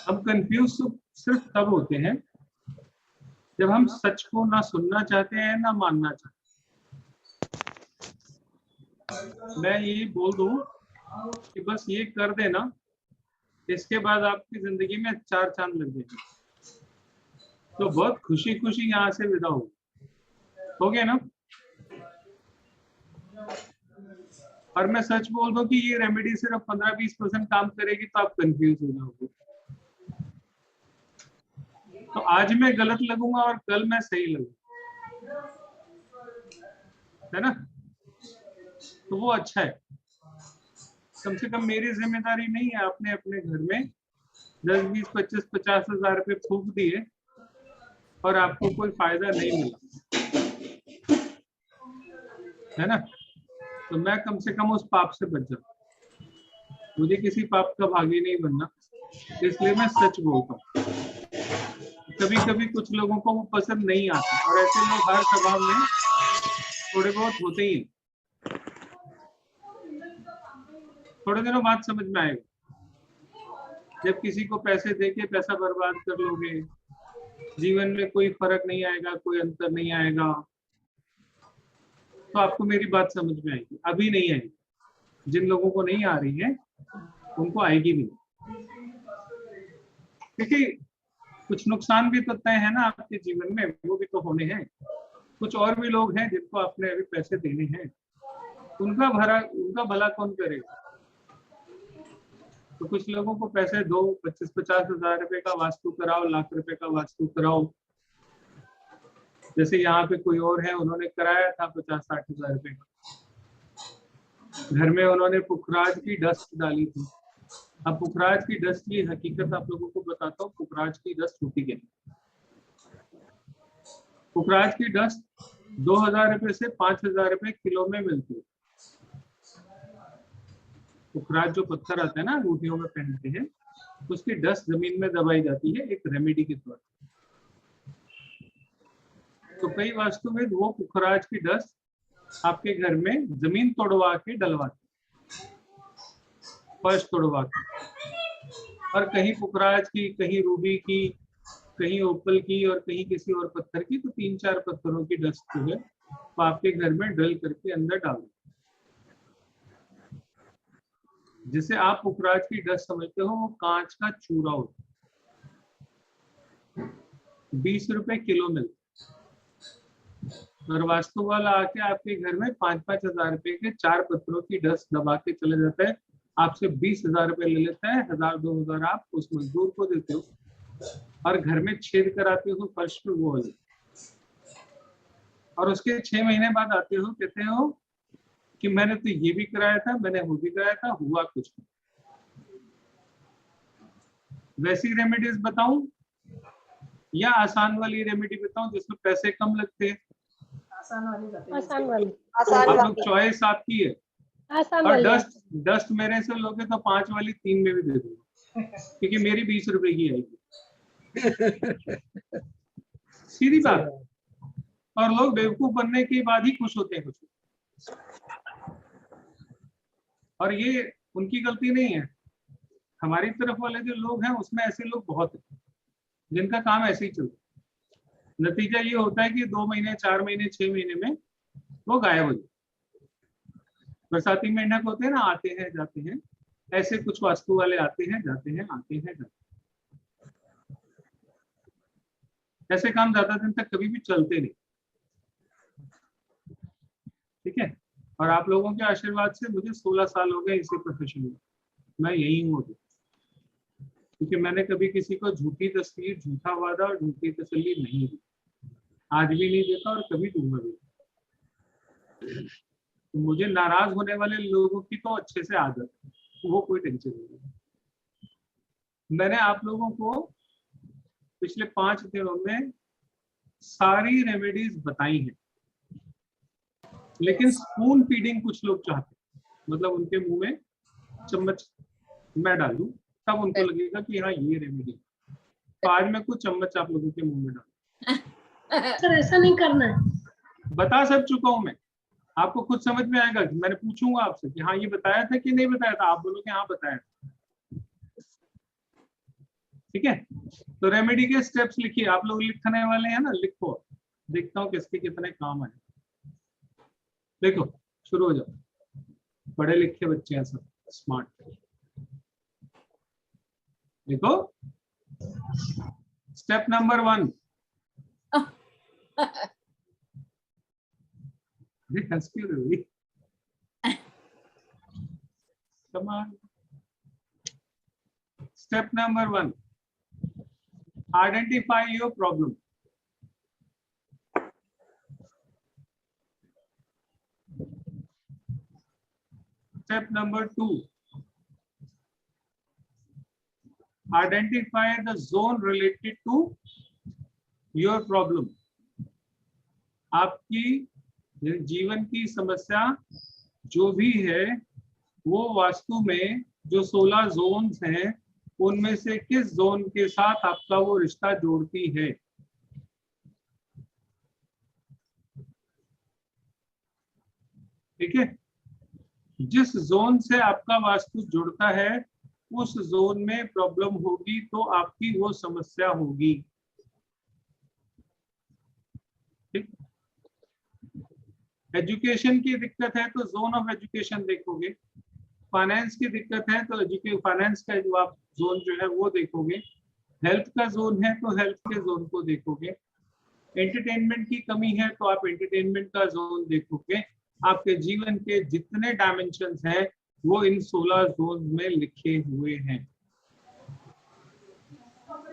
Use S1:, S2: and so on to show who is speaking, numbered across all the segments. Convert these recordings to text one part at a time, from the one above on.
S1: हम कंफ्यूज सिर्फ तब होते हैं जब हम सच को ना सुनना चाहते हैं ना मानना चाहते हैं। मैं ये बोल दूं कि बस ये कर देना, इसके बाद आपकी जिंदगी में 4 चांद लग जाएंगे, तो बहुत खुशी खुशी यहाँ से विदा हो गया ना। और मैं सच बोल दूं कि ये रेमेडी सिर्फ 15-20% काम करेगी तो आप कंफ्यूज हो जाओगे। तो आज मैं गलत लगूंगा और कल मैं सही लगूंगा, है ना। तो वो अच्छा है। कम से कम मेरी जिम्मेदारी नहीं है आपने अपने घर में 10, 20, 25, 50 हजार रुपए फूंक दिए और आपको कोई फायदा नहीं मिला, है ना। तो मैं कम से कम उस पाप से बच जाऊं। मुझे किसी पाप का भागी नहीं बनना, इसलिए मैं सच बोलता हूँ। कभी कभी कुछ लोगों को वो पसंद नहीं आता, और ऐसे लोग हर सभा में थोड़े बहुत होते ही। थोड़े दिनों बाद समझ में आएगा। जब किसी को पैसे देके पैसा बर्बाद कर लोगे, जीवन में कोई फर्क नहीं आएगा, कोई अंतर नहीं आएगा, तो आपको मेरी बात समझ में आएगी। अभी नहीं आएगी। जिन लोगों को नहीं आ रही है उनको आएगी भी। क्योंकि कुछ नुकसान भी तो तय है ना आपके जीवन में, वो भी तो होने हैं। कुछ और भी लोग हैं जिनको आपने अभी पैसे देने हैं, उनका भला कौन करेगा। तो कुछ लोगों को पैसे दो, 25-50 हजार रुपए का वास्तु कराओ, लाख रुपए का वास्तु कराओ। जैसे यहाँ पे कोई और है, उन्होंने कराया था 50-60 हजार रुपए का। घर में उन्होंने पुखराज की डस्ट डाली थी। अब पुखराज की डस्ट की हकीकत आप लोगों को बताता हूँ। पुखराज की डस्ट होती क्या? पुखराज की डस्ट 2000 रुपए से 5000 रुपए किलो में मिलती है। पुखराज जो पत्थर आता है ना, रोटियों में पहनते हैं, उसकी डस्ट जमीन में दबाई जाती है एक रेमेडी के तौर पर। तो कई वास्तुविद वो पुखराज की डस्ट आपके घर में जमीन तोड़वा के डलवाते, फर्श तोड़वा के। और कहीं पुखराज की, कहीं रूबी की, कहीं ओपल की, और कहीं किसी और पत्थर की। तो 3-4 पत्थरों की डस्ट जो है वो आपके घर में डल करके अंदर डाल, जिसे आप पुखराज की डस्ट समझते हो, वो कांच का चूरा होता है। 20 रुपए किलो मिलता। और वास्तु वाला आके आपके घर में 5-5 हजार रुपए के 4 पत्थरों की डस्ट दबा के चले जाता है। आपसे 20,000 रुपए ले लेता है। 1000-2000 आप उस मजदूर को देते हो और घर में छेद कराते हो फर्श में, वो वाले। और उसके 6 महीने बाद आते हो, कहते हो कि मैंने तो ये भी कराया था, मैंने वो भी कराया था, हुआ कुछ नहीं। वैसी रेमेडीज बताऊं या आसान वाली रेमेडी बताऊं जिसमें पैसे कम लगते हैं?
S2: आसान वाली।
S1: आप लोग चॉइस आपकी है।
S2: आसान
S1: और
S2: वाली।
S1: डस्ट मेरे से लोगे तो 5 वाली 3 में भी दे दूंगा, क्योंकि मेरी 20 रुपए की आएगी। सीधी बात। और लोग बेवकूफ बनने के बाद ही खुश होते हैं कुछ। और ये उनकी गलती नहीं है। हमारी तरफ वाले जो लोग हैं उसमें ऐसे लोग बहुत हैं जिनका काम ऐसे ही चलता है। नतीजा ये होता है कि 2 महीने, 4 महीने, 6 महीने में वो गायब हो जाते। बरसाती मेंढक होते हैं ना, आते हैं जाते हैं। ऐसे कुछ वास्तु वाले आते हैं जाते हैं, आते हैं जाते हैं। ऐसे काम ज्यादा दिन तक कभी भी चलते नहीं। ठीक है। और आप लोगों के आशीर्वाद से मुझे 16 साल हो गए इसी प्रोफेशन में। मैं यही हूँ अभी, क्योंकि मैंने कभी किसी को झूठी तस्वीर, झूठा वादा और झूठी तसल्ली नहीं दी। आज भी नहीं देता और कभी दूंगा भी। तो मुझे नाराज होने वाले लोगों की तो अच्छे से आदत है, वो कोई टेंशन नहीं। मैंने आप लोगों को पिछले 5 दिनों में सारी रेमेडीज बताई हैं, लेकिन स्पून फीडिंग कुछ लोग चाहते हैं। मतलब उनके मुंह में चम्मच मैं डालूं तब उनको लगेगा कि हाँ ये रेमेडी। तो आज मैं कुछ चम्मच आप लोगों के मुंह में डालूं।
S2: सर ऐसा नहीं करना है।
S1: बता सब चुका हूं मैं। आपको खुद समझ में आएगा कि मैंने पूछूंगा आपसे कि हाँ ये बताया था कि नहीं बताया था। आप बोलोगे हाँ बताया था, ठीक है, तो रेमेडी के स्टेप्स लिखिए। आप लोग लिखने वाले हैं ना, लिखो, देखता हूँ किसके कितने काम है। देखो शुरू हो जाओ, पढ़े लिखे बच्चे हैं सब, स्मार्ट। देखो स्टेप नंबर 1, हंस क्यों रही? Come on. Step number 1, identify your problem. Step number 2, identify the zone related to your problem. आपकी जीवन की समस्या जो भी है वो वास्तु में जो 16 जोन्स हैं उनमें से किस जोन के साथ आपका वो रिश्ता जोड़ती है। ठीक है, जिस जोन से आपका वास्तु जुड़ता है उस जोन में प्रॉब्लम होगी तो आपकी वो समस्या होगी। ठीक, एजुकेशन की दिक्कत है तो जोन ऑफ एजुकेशन देखोगे, फाइनेंस की दिक्कत है तो फाइनेंस का जो आप जोन जो है वो देखोगे, हेल्थ का जोन है तो हेल्थ के जोन को देखोगे, एंटरटेनमेंट की कमी है तो आप एंटरटेनमेंट का जोन देखोगे। आपके जीवन के जितने डायमेंशंस हैं वो इन 16 जोन में लिखे हुए हैं।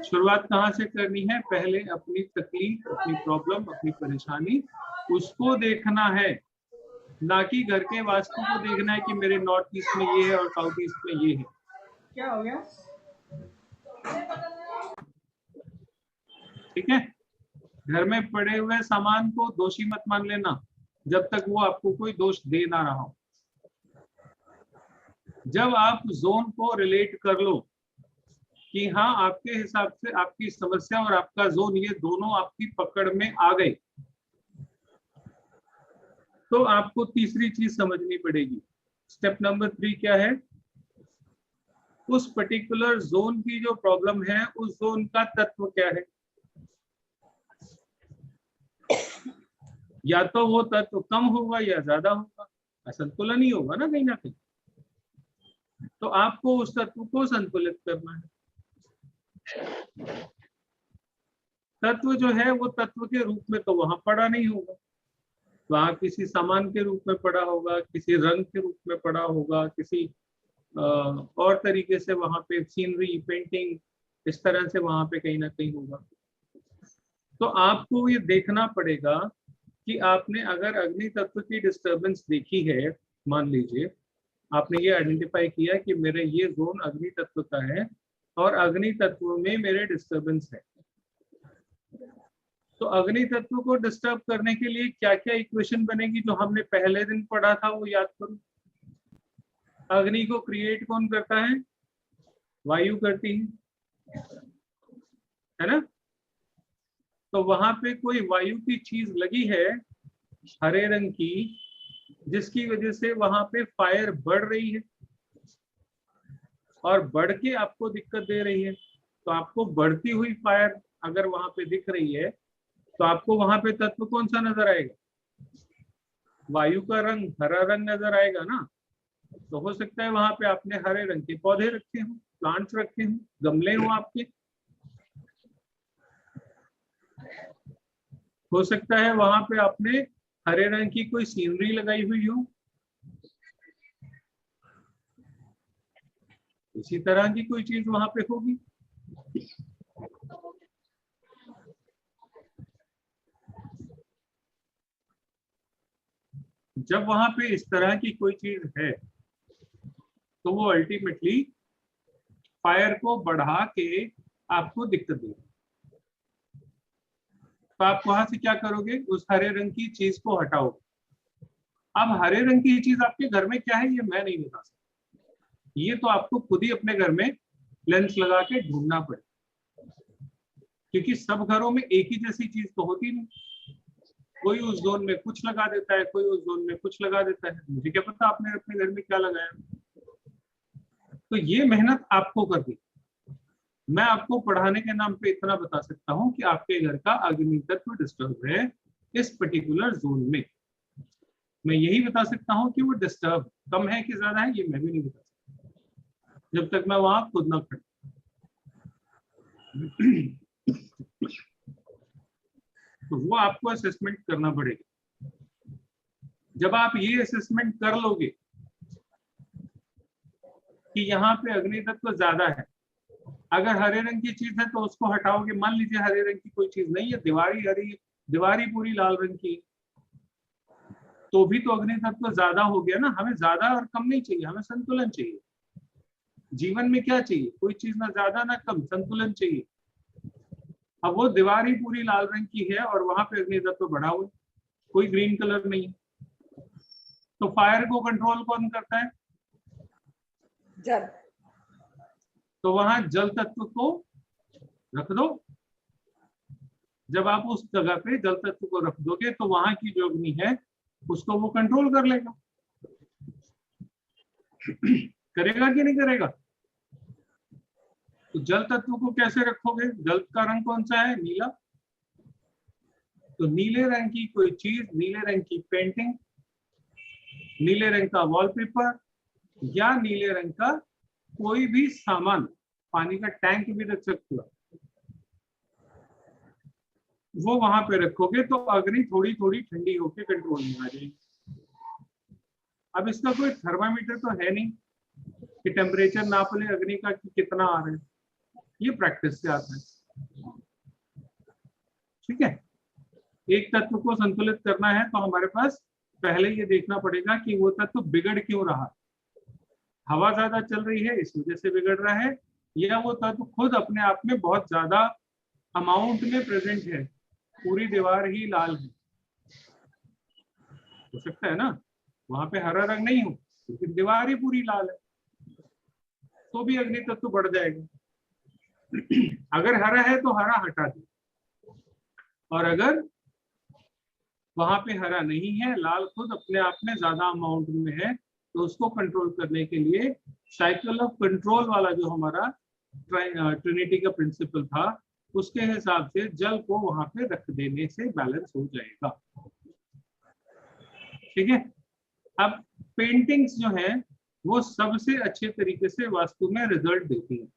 S1: शुरुआत कहाँ से करनी है? पहले अपनी तकलीफ, अपनी प्रॉब्लम, अपनी परेशानी उसको देखना है, ना कि घर के वास्तु को देखना है कि मेरे नॉर्थ ईस्ट में ये है और साउथ ईस्ट में ये है।
S3: क्या हो गया?
S1: ठीक है, घर में पड़े हुए सामान को दोषी मत मान लेना जब तक वो आपको कोई दोष दे ना रहा हो। जब आप जोन को रिलेट कर लो कि हाँ आपके हिसाब से आपकी समस्या और आपका जोन ये दोनों आपकी पकड़ में आ गए, तो आपको तीसरी चीज समझनी पड़ेगी। स्टेप नंबर 3 क्या है? उस पर्टिकुलर जोन की जो प्रॉब्लम है उस जोन का तत्व क्या है। या तो वो तत्व कम होगा या ज्यादा होगा, असंतुलन ही होगा ना कहीं ना कहीं, तो आपको उस तत्व को संतुलित करना है। तत्व जो है वो तत्व के रूप में तो वहां पड़ा नहीं होगा, वहां किसी सामान के रूप में पड़ा होगा, किसी रंग के रूप में पड़ा होगा, किसी और तरीके से वहां पे सीनरी, पेंटिंग, इस तरह से वहां पे कहीं ना कहीं होगा। तो आपको ये देखना पड़ेगा कि आपने अगर अग्नि तत्व की डिस्टर्बेंस देखी है, मान लीजिए आपने ये आइडेंटिफाई किया कि मेरे ये जोन अग्नि तत्व का है और अग्नि तत्व में मेरे डिस्टर्बेंस है, तो अग्नि तत्व को डिस्टर्ब करने के लिए क्या क्या इक्वेशन बनेगी जो हमने पहले दिन पढ़ा था वो याद करो। अग्नि को क्रिएट कौन करता है? वायु करती है ना। तो वहां पे कोई वायु की चीज लगी है हरे रंग की, जिसकी वजह से वहां पे फायर बढ़ रही है और बढ़ के आपको दिक्कत दे रही है। तो आपको बढ़ती हुई फायर अगर वहां पे दिख रही है तो आपको वहां पे तत्व कौन सा नजर आएगा? वायु का रंग हरा रंग नजर आएगा ना। तो हो सकता है वहां पे आपने हरे रंग के पौधे रखे हों, प्लांट्स रखे हों, गमले हों आपके, हो सकता है वहां पे आपने हरे रंग की कोई सीनरी लगाई हुई हो, इसी तरह की कोई चीज वहां पे होगी। जब वहां पे इस तरह की कोई चीज है तो वो अल्टीमेटली फायर को बढ़ा के आपको दिक्कत देगी। तो आप वहां से क्या करोगे? उस हरे रंग की चीज को हटाओगे। अब हरे रंग की चीज आपके घर में क्या है ये मैं नहीं बता सकता, ये तो आपको खुद ही अपने घर में लेंस लगा के ढूंढना पड़ेगा, क्योंकि सब घरों में एक ही जैसी चीज तो होती नहीं। कोई उस जोन में कुछ लगा देता है, कोई उस जोन में कुछ लगा देता है, मुझे क्या पता आपने अपने घर में क्या लगाया। तो ये मेहनत आपको करनी, मैं आपको पढ़ाने के नाम पे इतना बता सकता हूं कि आपके घर का अग्नि तत्व डिस्टर्ब है इस पर्टिकुलर जोन में। मैं यही बता सकता हूं कि वो डिस्टर्ब कम है कि ज्यादा है, ये मैं भी नहीं बता सकता जब तक मैं वहां खुद ना खड़ा। तो वो आपको असेसमेंट करना पड़ेगा। जब आप ये असेसमेंट कर लोगे कि यहाँ पे अग्नि तत्व ज्यादा है, अगर हरे रंग की चीज है तो उसको हटाओगे। मान लीजिए हरे रंग की कोई चीज नहीं है, दीवारी हरी है, दीवारी पूरी लाल रंग की, तो भी तो अग्नि तत्व ज्यादा हो गया ना। हमें ज्यादा और कम नहीं चाहिए, हमें संतुलन चाहिए। जीवन में क्या चाहिए? कोई चीज ना ज्यादा ना कम, संतुलन चाहिए। अब वो दीवार ही पूरी लाल रंग की है और वहां पे अग्नि तत्व बढ़ा हुआ, कोई ग्रीन कलर नहीं है, तो फायर को कंट्रोल कौन करता है?
S3: जल।
S1: तो वहां जल तत्व को रख दो। जब आप उस जगह पे जल तत्व को रख दोगे तो वहां की जो अग्नि है उसको वो कंट्रोल कर लेगा। करेगा कि नहीं करेगा? तो जल तत्व को कैसे रखोगे? जल का रंग कौन सा है? नीला। तो नीले रंग की कोई चीज, नीले रंग की पेंटिंग, नीले रंग का वॉलपेपर या नीले रंग का कोई भी सामान, पानी का टैंक भी रख सकते हो, वो वहां पे रखोगे तो अग्नि थोड़ी थोड़ी ठंडी होकर कंट्रोल में आ जाएगी। अब इसका कोई थर्मामीटर तो है नहीं कि टेम्परेचर नाप ले अग्नि का कि कितना आ रहा है, ये प्रैक्टिस से आता है। ठीक है, एक तत्व को संतुलित करना है तो हमारे पास पहले ये देखना पड़ेगा कि वो तत्व बिगड़ क्यों रहा। हवा ज्यादा चल रही है इस वजह से बिगड़ रहा है, या वो तत्व खुद अपने आप में बहुत ज्यादा अमाउंट में प्रेजेंट है, पूरी दीवार ही लाल है। हो सकता है ना वहां पे हरा रंग नहीं हो लेकिन दीवार ही पूरी लाल है, तो भी अग्नि तत्व बढ़ जाएगा। अगर हरा है तो हरा हटा दे, और अगर वहां पे हरा नहीं है, लाल खुद अपने आप में ज्यादा अमाउंट में है, तो उसको कंट्रोल करने के लिए साइकिल ऑफ कंट्रोल वाला जो हमारा ट्रिनिटी का प्रिंसिपल था, उसके हिसाब से जल को वहां पे रख देने से बैलेंस हो जाएगा। ठीक है, अब पेंटिंग्स जो है वो सबसे अच्छे तरीके से वास्तु में रिजल्ट देती है।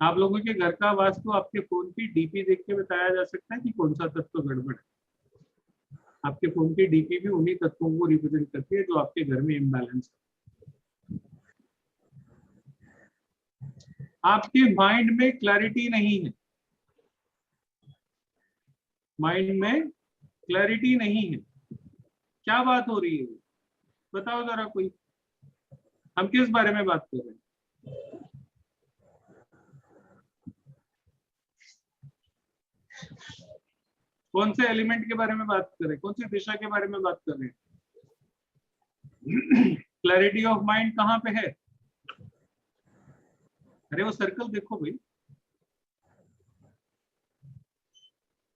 S1: आप लोगों के घर का वास्तु आपके फोन की डीपी देख के बताया जा सकता है कि कौन सा तत्व गड़बड़ है। आपके फोन की डीपी भी उन्हीं तत्वों को रिप्रेजेंट करती है जो आपके घर में इम्बैलेंस है। आपके माइंड में क्लैरिटी नहीं है, माइंड में क्लैरिटी नहीं है, क्या बात हो रही है? बताओ जरा कोई, हम किस बारे में बात कर रहे हैं? कौन से एलिमेंट के बारे में बात कर रहे हैं? कौन सी दिशा के बारे में बात कर रहे हैं? क्लैरिटी ऑफ माइंड कहाँ पे है? अरे वो सर्कल देखो भाई,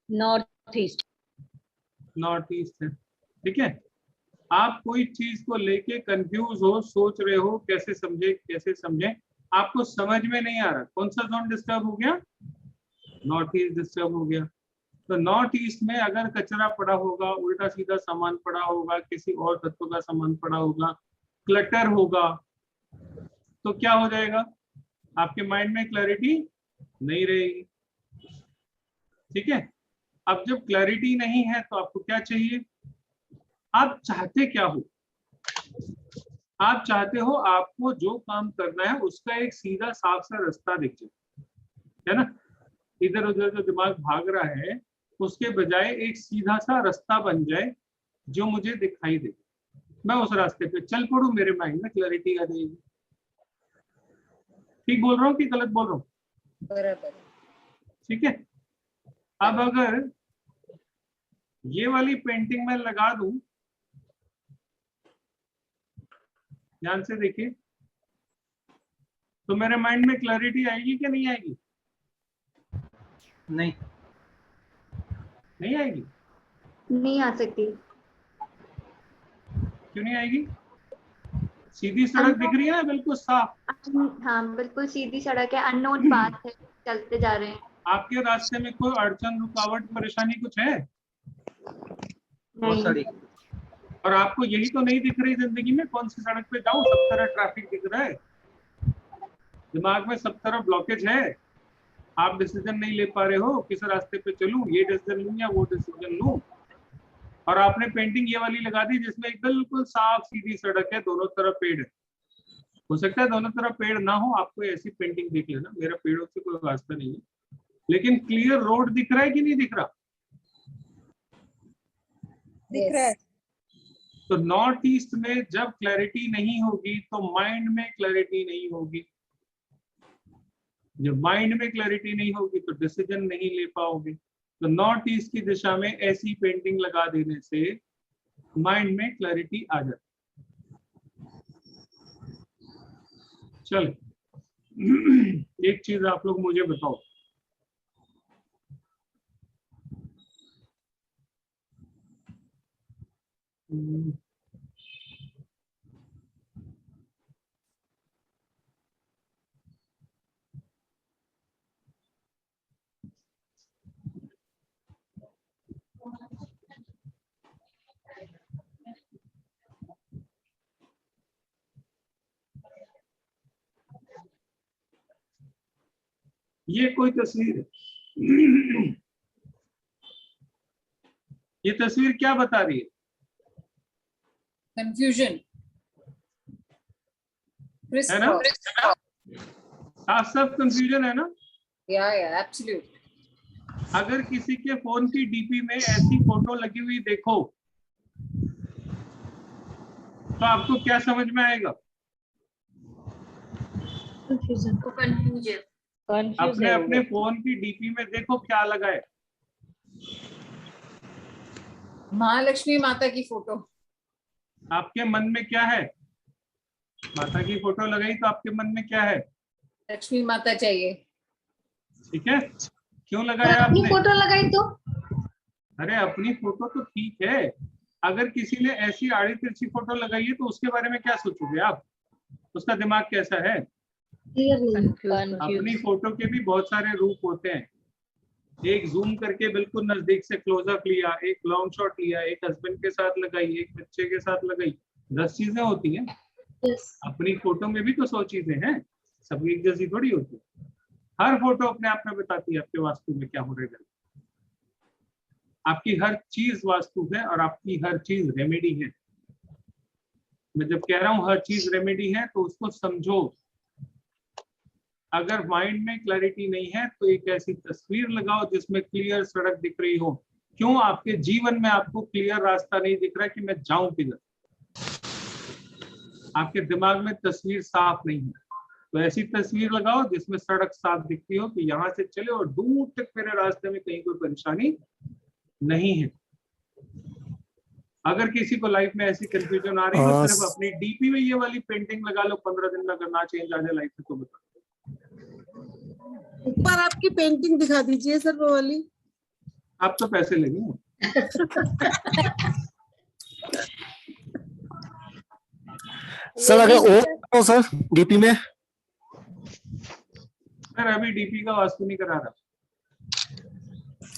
S3: नॉर्थ ईस्ट।
S1: नॉर्थ ईस्ट है। ठीक है, आप कोई चीज को लेके कंफ्यूज हो, सोच रहे हो कैसे समझे कैसे समझे, आपको समझ में नहीं आ रहा। कौन सा जोन डिस्टर्ब हो गया? नॉर्थ ईस्ट डिस्टर्ब हो गया। तो नॉर्थ ईस्ट में अगर कचरा पड़ा होगा, उल्टा सीधा सामान पड़ा होगा, किसी और तत्व का सामान पड़ा होगा, क्लटर होगा, तो क्या हो जाएगा? आपके माइंड में क्लैरिटी नहीं रहेगी। ठीक है, अब जब क्लैरिटी नहीं है तो आपको क्या चाहिए? आप चाहते क्या हो? आप चाहते हो आपको जो काम करना है उसका एक सीधा साफ सा रास्ता दिख जाए, है ना? इधर उधर जो दिमाग भाग रहा है उसके बजाय एक सीधा सा रास्ता बन जाए जो मुझे दिखाई दे, मैं उस रास्ते पे चल पड़ू, मेरे माइंड में क्लैरिटी आ जाएगी। ठीक बोल रहा हूँ कि गलत बोल रहा हूँ?
S3: बराबर।
S1: ठीक है, अब अगर ये वाली पेंटिंग मैं लगा दूं, ध्यान से देखिए, तो मेरे माइंड में क्लैरिटी आएगी कि नहीं आएगी?
S4: नहीं,
S1: नहीं आएगी।
S5: नहीं आ सकती।
S1: क्यों नहीं आएगी? सीधी सड़क दिख रही है ना, बिल्कुल साफ।
S4: हाँ बिल्कुल सीधी सड़क है, अननोन पाथ है, चलते जा रहे हैं।
S1: आपके रास्ते में कोई अड़चन, रुकावट, परेशानी कुछ है?
S4: नहीं।
S1: और आपको यही तो नहीं दिख रही जिंदगी में, कौन सी सड़क पे जाऊं, सब तरह ट्रैफिक दिख रहा है, दिमाग में सब तरह ब्लॉकेज है, आप डिसीजन नहीं ले पा रहे हो किस रास्ते पे चलूं, ये डिसीजन लूं या वो डिसीजन लूं। और आपने पेंटिंग ये वाली लगा दी जिसमें एक बिल्कुल साफ सीधी सड़क है, दोनों तरफ पेड़ है। हो सकता है दोनों तरफ पेड़ ना हो, आपको ऐसी पेंटिंग दिख लेना, मेरा पेड़ों से कोई वास्ता नहीं है, लेकिन क्लियर रोड दिख रहा है कि नहीं दिख रहा?
S3: दिख रहा है।
S1: तो नॉर्थ ईस्ट में जब क्लैरिटी नहीं होगी तो माइंड में क्लैरिटी नहीं होगी, जब माइंड में क्लैरिटी नहीं होगी तो डिसीजन नहीं ले पाओगे। तो नॉर्थ ईस्ट की दिशा में ऐसी पेंटिंग लगा देने से माइंड में क्लैरिटी आ जाती। चल एक चीज आप लोग मुझे बताओ, ये कोई तस्वीर है, ये तस्वीर क्या बता रही है?
S3: कंफ्यूजन
S1: है ना, साफ साफ कंफ्यूजन है ना।
S3: या एब्सोल्यूट।
S1: अगर किसी के फोन की डीपी में ऐसी फोटो लगी हुई देखो तो आपको क्या समझ में आएगा?
S4: कंफ्यूजन।
S1: अपने अपने फोन की डीपी में देखो क्या लगा है।
S3: महालक्ष्मी माता की फोटो।
S1: आपके मन में क्या है? माता की फोटो लगाई तो आपके मन में क्या है?
S3: लक्ष्मी माता चाहिए।
S1: ठीक है, क्यों लगाया
S2: अपनी
S1: आपने?
S2: फोटो लगाई तो?
S1: अरे अपनी फोटो तो ठीक है, अगर किसी ने ऐसी आड़ी तिरछी फोटो लगाई है तो उसके बारे में क्या सोचोगे आप? उसका दिमाग कैसा है? अपनी फोटो के भी बहुत सारे रूप होते हैं, एक जूम करके बिल्कुल नजदीक से क्लोजअप लिया, एक लॉन्ग शॉट लिया, एक हस्बैंड के साथ लगाई, एक बच्चे के साथ लगाई, 10 चीजें होती हैं। अपनी फोटो में भी तो 100 चीजें हैं, सब एक जैसी थोड़ी होती है। हर फोटो अपने आप में बताती है आपके वास्तु में क्या हो रहा है। आपकी हर चीज वास्तु है और आपकी हर चीज रेमेडी है। मैं जब कह रहा हूं हर चीज रेमेडी है तो उसको समझो। अगर माइंड में क्लैरिटी नहीं है तो एक ऐसी तस्वीर लगाओ जिसमें क्लियर सड़क दिख रही हो। क्यों आपके जीवन में आपको क्लियर रास्ता नहीं दिख रहा कि मैं जाऊं किधर? आपके दिमाग में तस्वीर साफ नहीं है, तो ऐसी तस्वीर लगाओ जिसमें सड़क साफ दिखती हो कि यहाँ से चले और दूर तक मेरे रास्ते में कहीं कोई परेशानी नहीं है। अगर किसी को लाइफ में ऐसी कंफ्यूजन आ रही है तो सिर्फ अपनी डीपी में ये वाली पेंटिंग लगा लो, 15 दिन में अगर ना चेंज आ जाए लाइफ में तो बता।
S5: एक बार आपकी पेंटिंग दिखा दीजिए सर, वो वाली।
S1: आप तो पैसे लेंगे।
S6: सर अगर ओ सर डीपी में,
S1: सर अभी डीपी का वास्तु नहीं करा रहा।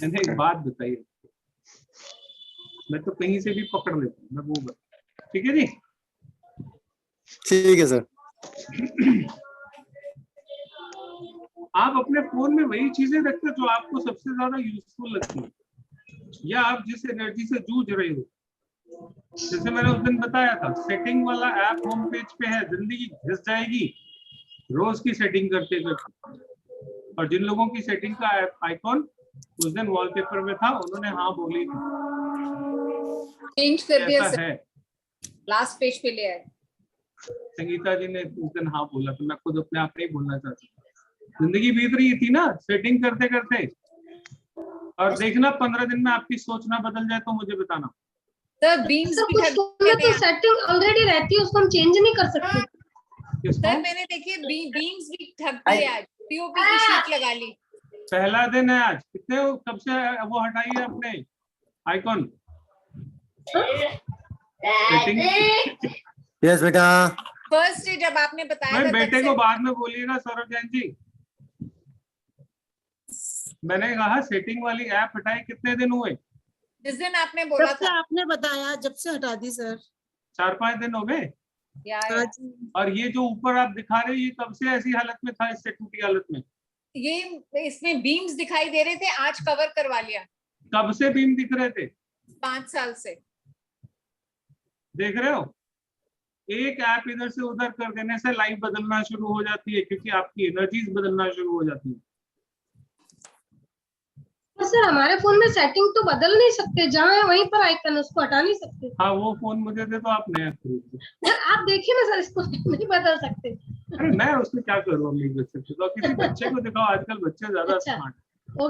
S1: मैंने एक बात बताइए, मैं तो कहीं से भी पकड़ लेता हूँ, मैं वो बता। ठीक है जी,
S6: ठीक है सर।
S1: आप अपने फोन में वही चीजें रखते जो आपको सबसे ज्यादा यूजफुल लगती है, या आप जिस एनर्जी से जूझ रहे हो। जैसे मैंने उस दिन बताया था, सेटिंग वाला ऐप होम पेज पे है, जिंदगी घिस जाएगी रोज की सेटिंग करते करते। और जिन लोगों की सेटिंग का आइकॉन उस दिन वॉलपेपर में था, उन्होंने हाँ बोली थी।
S3: चेंज कर दिया
S1: ऐसा
S3: सर,
S1: है,
S3: लास्ट पेज पे ले आए।
S1: संगीता जी ने उस दिन हाँ बोला, तो मैं खुद अपने आप नहीं बोलना चाहता। जिंदगी बीत रही थी ना सेटिंग करते करते, और देखना 15 दिन में आपकी सोच ना बदल जाए तो मुझे बताना।
S3: सर बीम्स
S2: सर
S3: भी
S2: कुछ
S3: ठग
S2: फोन में
S3: देते
S2: तो
S3: हैं।
S2: सेटिंग ऑलरेडी रहती है, उसको हम चेंज नहीं कर सकते।
S1: किसको?
S3: सर मैंने देखिए बीम्स भी ठगते हैं। आज पीओपी की शीट लगा ली।
S1: पहला दिन है आज, कितने कब से वो हटाई है अपने आइकॉन सेटिंग?
S6: यस बेटा।
S3: फर्स्ट डे जब आपने बताया
S1: मैं
S3: था,
S1: बेटे
S3: तब
S1: को
S3: से
S1: बाद में बोलिएगा सौरभ जैन जी। मैंने कहा सेटिंग वाली ऐप हटाए कितने दिन हुए?
S3: जिस दिन आपने बोला
S5: जब से
S3: था,
S5: आपने बताया, जब से हटा दी सर।
S1: 4-5 दिन हो गए।
S5: हाँ जी।
S1: और ये जो ऊपर आप दिखा रहे हो ये कब से ऐसी हालत में था, इससे टूटी हालत में?
S3: ये इसमें बीम्स दिखाई दे रहे थे, आज कवर करवा लिया।
S1: कब से बीम दिख रहे थे?
S3: 5 साल से।
S1: देख रहे हो, एक ऐप इधर से उधर कर देने से लाइफ बदलना शुरू हो जाती है, क्योंकि आपकी एनर्जीज बदलना शुरू हो जाती है।
S2: तो सर हमारे फोन में सेटिंग तो बदल नहीं सकते, जहाँ है वहीं पर आइकन, उसको हटा नहीं सकते।
S1: हाँ, वो फोन मुझे दे तो आप नया खरीद लो।
S2: यार आप देखिए ना सर, इसको नहीं बदल सकते।
S1: अरे मैं उसमें क्या करूँ, अम्मी बच्चे तो किसी बच्चे को दिखाओ, आजकल बच्चे ज्यादा
S2: अच्छा।
S1: स्मार्ट।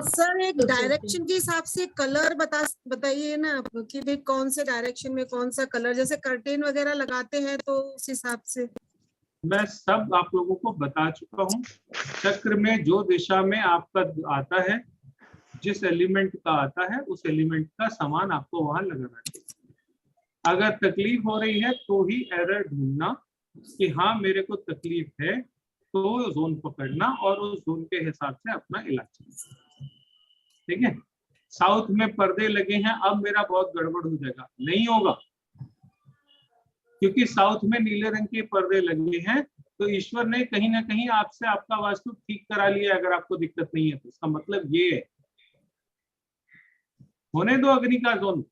S5: सर एक डायरेक्शन के हिसाब से कलर बताइए ना कि भाई कौन से डायरेक्शन में कौन सा कलर, जैसे कर्टेन वगैरह लगाते हैं तो उस हिसाब से।
S1: मैं सब आप लोगों को बता चुका हूँ। चक्र में जो दिशा में आपका आता है, जिस एलिमेंट का आता है, उस एलिमेंट का सामान आपको वहां लगाना चाहिए। अगर तकलीफ हो रही है तो ही एरर ढूंढना कि हाँ मेरे को तकलीफ है, तो जोन पकड़ना और उस जोन के हिसाब से अपना इलाज करना। ठीक है, साउथ में पर्दे लगे हैं, अब मेरा बहुत गड़बड़ हो जाएगा, नहीं होगा, क्योंकि साउथ में नीले रंग के पर्दे लगे हैं, तो ईश्वर ने कहीं ना कहीं आपसे आपका वास्तु ठीक करा लिया। अगर आपको दिक्कत नहीं है तो इसका मतलब ये है, होने दो अग्नि का जोन,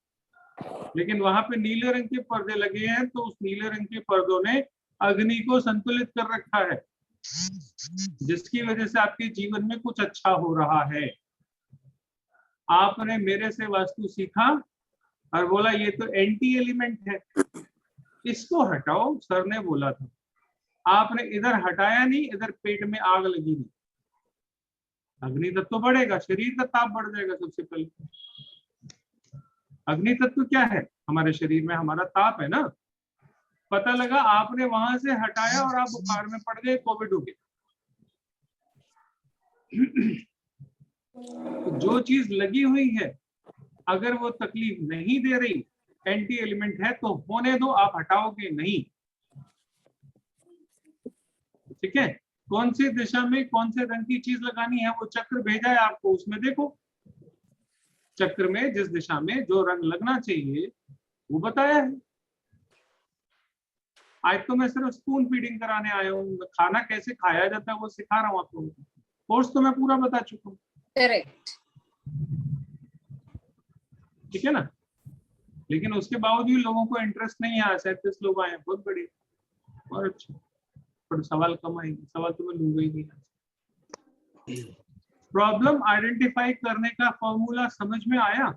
S1: लेकिन वहां पे नीले रंग के पर्दे लगे हैं, तो उस नीले रंग के पर्दों ने अग्नि को संतुलित कर रखा है, जिसकी वजह से आपके जीवन में कुछ अच्छा हो रहा है। आपने मेरे से वास्तु सीखा और बोला ये तो एंटी एलिमेंट है, इसको हटाओ, सर ने बोला था। आपने इधर हटाया नहीं, इधर पेट में आग लगी नहीं। अग्नि तत्व बढ़ेगा, शरीर का ताप बढ़ जाएगा। सबसे पहले अग्नि तत्व क्या है? हमारे शरीर में हमारा ताप है ना। पता लगा आपने वहां से हटाया और आप बुखार में पड़ गए, कोविड हो गया। तो जो चीज लगी हुई है, अगर वो तकलीफ नहीं दे रही, एंटी एलिमेंट है, तो होने दो, आप हटाओगे नहीं। ठीक है, कौन सी दिशा में कौन से रंग की चीज लगानी है, वो चक्र भेजा है आपको, उसमें देखो। चक्र में जिस दिशा में जो रंग लगना चाहिए वो बताया है। आज तो मैं सिर्फ स्पून फीडिंग कराने आया हूँ, खाना कैसे खाया जाता है वो सिखा रहा हूँ आप लोगों को। कोर्स तो मैं पूरा बता चुका हूँ।
S3: करेक्ट।
S1: ठीक है ना, लेकिन उसके बावजूद लोगों को इंटरेस्ट नहीं है। 37 लोग आए, बहुत बढ़िया और अच्छा, पर सवाल कम आएंगे, सवाल तो मैं लूंगा ही नहीं। प्रॉब्लम आइडेंटिफाई करने का फॉर्मूला समझ में आया?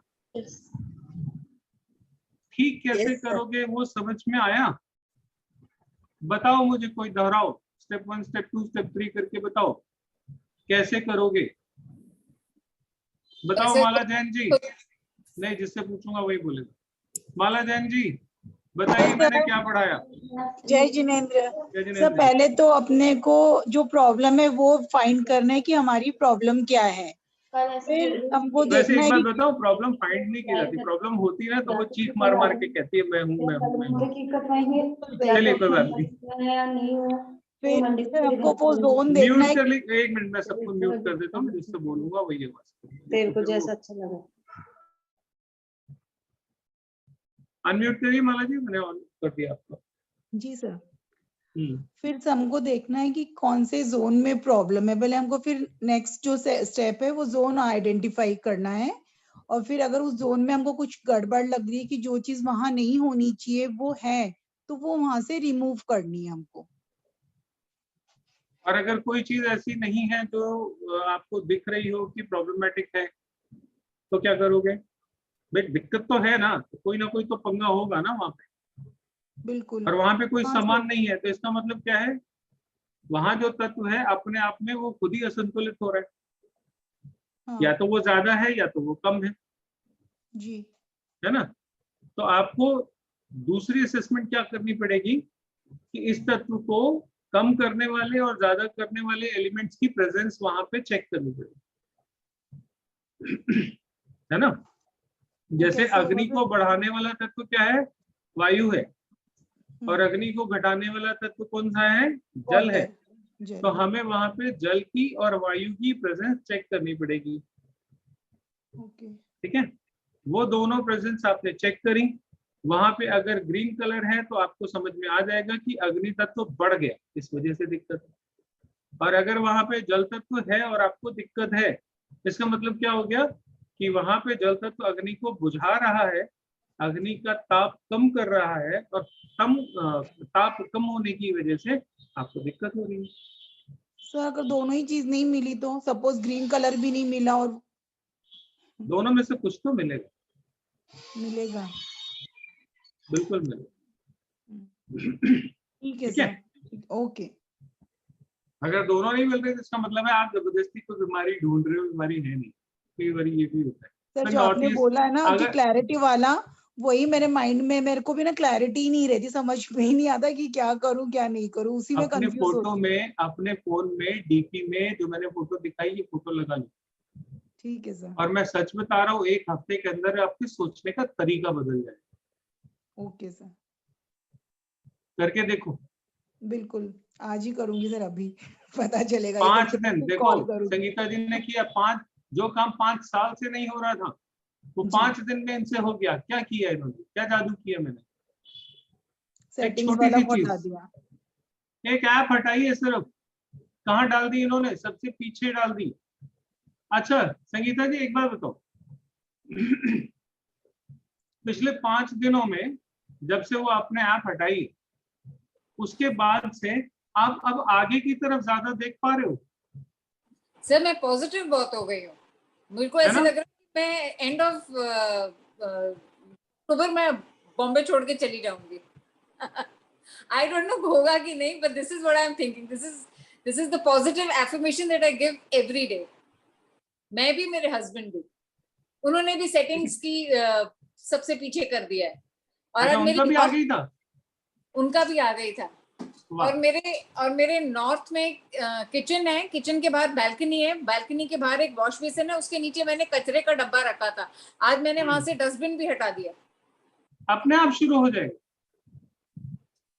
S1: ठीक कैसे करोगे वो समझ में आया? बताओ मुझे, कोई दोहराओ, स्टेप 1 स्टेप 2 स्टेप 3 करके बताओ कैसे करोगे। बताओ माला जैन जी। नहीं, जिससे पूछूंगा वही बोलेगा। माला जैन जी बताइए, मैंने क्या पढ़ाया?
S7: जय जिनेंद्र।
S1: जय जिनेंद्र
S7: सर
S1: जी।
S7: पहले तो अपने को जो प्रॉब्लम है वो फाइंड करना है कि हमारी प्रॉब्लम क्या है, फिर हमको
S1: वैसे
S7: देखना
S1: एक
S7: है
S1: बात
S7: कि
S1: बताओ, प्रॉब्लम फाइंड नहीं की जाती, प्रॉब्लम होती है ना तो वो चीख मार मार के कहती है मैं हूँ मैं हूँ मैं हूँ। चलिए कोई बात नहीं,
S7: फिर हमको वो जोन देखना
S1: म्यूट
S7: है।
S1: कर ली। एक मिनट, मैं सबको म्यूट कर देता हूँ, जिससे बोलूंगा वही आवाज।
S5: तेरे को जैसा अच्छा लगा।
S1: अनम्यूट करिए माला जी, मैंने ऑन कर दिया आपको।
S7: जी सर। फिर हमको देखना है कि कौन से जोन में प्रॉब्लम है, पहले हमको फिर नेक्स्ट जो स्टेप है वो जोन आइडेंटिफाई करना है, और फिर अगर उस जोन में हमको कुछ गड़बड़ लग रही है कि जो चीज वहां नहीं होनी चाहिए वो है, तो वो वहां से रिमूव करनी है हमको।
S1: और अगर कोई चीज ऐसी नहीं है जो आपको दिख रही हो कि प्रॉब्लमेटिक है, तो क्या करोगे? भाई दिक्कत तो है ना, तो कोई ना कोई तो पंगा होगा ना वहां पे।
S7: बिल्कुल।
S1: और वहां पे कोई
S7: हाँ,
S1: सामान नहीं है, तो इसका मतलब क्या है? वहां जो तत्व है अपने आप में वो खुद ही असंतुलित हो रहा है।
S7: हाँ,
S1: या तो वो ज्यादा है या तो वो कम है
S7: जी।
S1: है ना। तो आपको दूसरी असेसमेंट क्या करनी पड़ेगी कि इस तत्व को कम करने वाले और ज्यादा करने वाले एलिमेंट्स की प्रेजेंस वहां पे चेक करनी पड़ेगी, है ना। जैसे
S7: कैसे
S1: अग्नि
S7: होगा
S1: को बढ़ाने वाला तत्व क्या है? वायु है। और अग्नि को घटाने वाला तत्व कौन सा है? जल है।
S7: जल।
S1: तो हमें वहां पे जल की और वायु की प्रेजेंस चेक करनी पड़ेगी।
S7: ओके।
S1: ठीक है, वो दोनों प्रेजेंस आपने चेक करी, वहां पे अगर ग्रीन कलर है तो आपको समझ में आ जाएगा कि अग्नि तत्व बढ़ गया, इस वजह से दिक्कत है। और अगर वहां पे जल तत्व है और आपको दिक्कत है, इसका मतलब क्या हो गया कि वहां पे जल तत्व अग्नि को बुझा रहा है, अग्नि का ताप कम कर रहा है, और ताप कम होने की वजह से आपको दिक्कत हो रही है।
S7: सर अगर दोनों ही चीज नहीं मिली तो, सपोज ग्रीन कलर भी नहीं मिला और
S1: दोनों में से कुछ तो मिलेगा,
S7: मिलेगा।
S1: बिल्कुल मिलेगा।
S7: ठीक है
S1: ठीक है,
S7: सर, ओके।
S1: अगर दोनों नहीं मिल रहे तो इसका मतलब है आप जबरदस्ती कोई बीमारी ढूंढ रहे हो, बीमारी है नहीं। कई बार ये भी होता है।
S7: सर
S1: तो
S7: जो आपने
S1: नॉर्थ
S7: बोला है ना कि
S1: अगर
S7: क्लैरिटी वाला, वही मेरे माइंड में, मेरे को भी ना क्लैरिटी ही नहीं रहती, समझ में ही नहीं आता कि क्या करूं क्या नहीं करूं, उसी में
S1: अपने
S7: कंफ्यूज
S1: फोटो
S7: होती हूँ।
S1: में, अपने फोन में डीपी में जो मैंने फोटो दिखाई, ये फोटो लगा लो।
S7: ठीक है सर।
S1: और मैं सच बता रहा हूँ, 1 हफ्ते के अंदर आपके सोचने का तरीका बदल जाएगा।
S7: ओके सर,
S1: करके देखो।
S7: बिल्कुल आज ही करूंगी सर, अभी पता चलेगा।
S1: 5 दिन देखो,
S7: कॉल करूंगी।
S1: संगीता जी ने किया 5, जो काम 5 साल से नहीं हो रहा था वो 5 दिन में इनसे हो गया। क्या किया इन्होंने, क्या जादू किया? मैंने एक
S7: सेटिंग्स
S1: छोटी
S7: वाला
S1: सी
S7: बता
S1: चीज,
S7: दिया।
S1: एक ऐप हटाई है सिर्फ, कहाँ डाल दी इन्होंने? सबसे पीछे डाल दी। अच्छा संगीता जी एक बात बताओ, पिछले 5 दिनों में जब से वो आपने ऐप हटाई, उसके बाद से आप अब आगे की तरफ ज्यादा देख पा रहे हो?
S3: सर मैं पॉजिटिव बहुत हो गई हूँ, मेरे को
S1: है
S3: ऐसे
S1: ना?
S3: लग रहा है कि मैं एंड ऑफ अक्टूबर में बॉम्बे छोड़ के चली जाऊंगी। आई डोंट नो होगा कि नहीं, but this is what I am thinking. This is the positive affirmation that I give every day. मैं भी, मेरे हस्बैंड भी, उन्होंने भी सेटिंग्स की सबसे पीछे कर दिया है। और
S1: अच्छा,
S3: अब
S1: उनका भी आ गई था?
S3: उनका भी आ गई था। और मेरे नॉर्थ में किचन है, किचन के बाहर बैल्कनी है, बैल्कनी के बाहर एक वॉश बेसिन है, उसके नीचे मैंने कचरे का डब्बा रखा था, आज मैंने वहां से डस्टबिन भी हटा दिया।
S1: अपने आप शुरू हो जाएगा,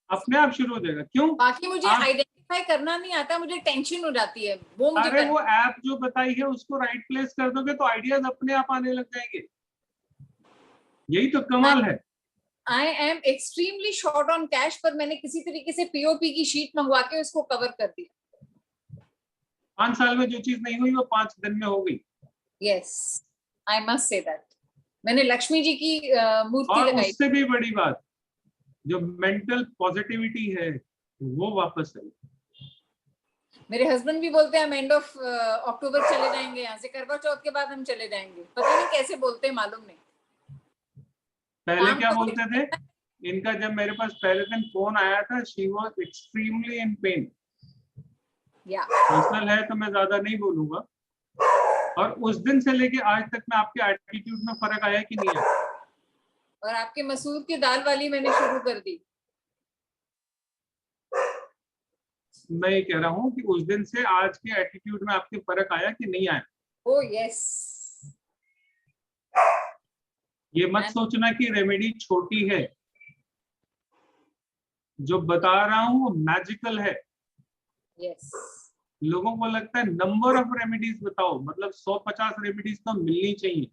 S1: अपने आप शुरू हो जाएगा। क्यों?
S3: बाकी मुझे आइडेंटिफाई करना नहीं आता, मुझे टेंशन हो जाती है वो मुझे।
S1: अरे वो ऐप जो बताई है उसको राइट प्लेस कर दोगे तो आइडियाज अपने आप आने लग जाएंगे। यही तो कमाल है।
S3: I am extremely short on cash, पर मैंने किसी तरीके से पीओपी की शीट मंगवा के उसको कवर कर दिया।
S1: 5 साल में जो चीज नहीं हुई वो 5 दिन में हो गई।
S3: Yes, I must say that. मैंने लक्ष्मी जी की मूर्ति
S1: और
S3: लगाई।
S1: उससे भी बड़ी बात, जो मेंटल पॉजिटिविटी है वो वापस आई।
S3: मेरे हस्बैंड भी बोलते हैं हम एंड ऑफ अक्टूबर चले जाएंगे यहाँ से, करवा चौथ के बाद हम चले जाएंगे। पता नहीं कैसे बोलते हैं, मालूम नहीं।
S1: पहले क्या बोलते थे इनका? जब मेरे पास पहले दिन फोन आया था, she was extremely in pen. Personal है तो मैं ज्यादा नहीं बोलूंगा। और उस दिन से लेके आज तक में आपके एटीट्यूड में फर्क आया कि नहीं आया?
S3: और आपके मसूर की दाल वाली मैंने शुरू कर दी।
S1: मैं ये कह रहा हूँ कि उस दिन से आज के एटीट्यूड में आपके फर्क आया कि नहीं आया?
S3: Oh yes.
S1: ये मत सोचना कि रेमेडी छोटी है, जो बता रहा हूँ वो मैजिकल है।
S3: यस।
S1: लोगों को लगता है नंबर ऑफ रेमेडीज बताओ, मतलब 150 रेमेडीज तो मिलनी चाहिए।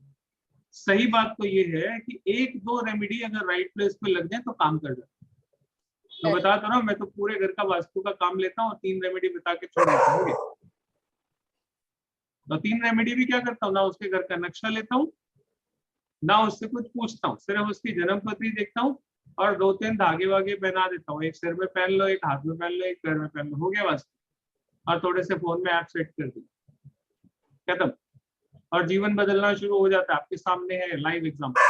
S1: सही बात तो ये है कि 1-2 रेमेडी अगर राइट प्लेस पे लग जाए तो काम कर जाए। मैं बता तो रहा हूँ, मैं तो पूरे घर का वास्तु का काम लेता हूँ, 3 रेमेडी बता के छोड़ देता हूँ। तो 3 रेमेडी भी क्या करता हूँ, ना उसके घर का नक्शा लेता हूँ, ना उससे कुछ पूछता हूँ, सिर्फ उसकी जन्म पत्री देखता हूँ और 2-3 धागे वागे पहना देता हूँ। एक सिर में पहन लो, एक हाथ में पहन लो, एक पैर में पहन लो, हो गया बस। और थोड़े से फोन में ऐप सेट कर दी, खत्म। और जीवन बदलना शुरू हो जाता है। आपके सामने है लाइव एग्जाम्पल।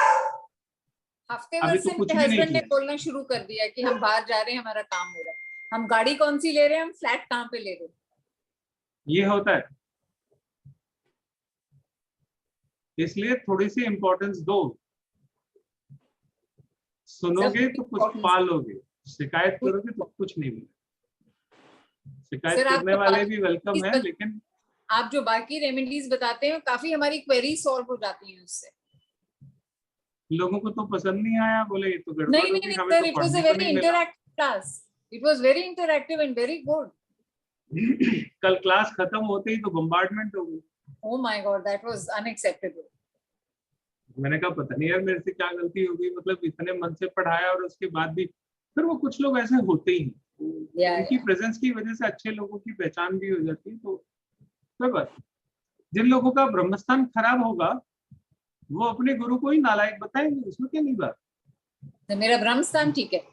S3: हफ्ते भर से मेरे हस्बैंड ने बोलना शुरू कर दिया कि हम बाहर जा रहे हैं, हमारा काम हो रहा है, हम गाड़ी कौन सी ले रहे हैं, हम फ्लैट कहाँ पे ले रहे हैं।
S1: ये होता है, इसलिए थोड़ी सी इंपॉर्टेंस दो। सुनोगे तो कुछ पालोगे, शिकायत करोगे तो कुछ नहीं मिलेगा। शिकायत करने वाले भी वेलकम है, लेकिन
S3: आप जो बाकी रेमेडीज बताते हैं काफी हमारी क्वेरी सॉल्व हो जाती है उससे।
S1: लोगों को तो पसंद नहीं आया, बोले ये तो गड़बड़
S3: नहीं
S1: होगी, हमें तो पढ़ने को नहीं मिला।
S3: class. It was very interactive and very good.
S1: कल क्लास खत्म होते ही तो बम्बार्डमेंट हो गई।
S3: Oh my God, that was unacceptable.
S1: मैंने कहा पता नहीं यार मेरे से क्या गलती हो गई, मतलब इतने मन से पढ़ाया और उसके बाद भी फिर वो कुछ लोग ऐसे होते ही हैं, उनकी प्रेजेंस की वजह से अच्छे लोगों की पहचान भी हो जाती है। तो कोई बात, जिन लोगों का ब्रह्मस्थान खराब होगा वो अपने गुरु को ही नालायक बताएंगे, उसमें क्या नहीं बात।
S3: तो मेरा ब्रह्मस्थान ठीक है।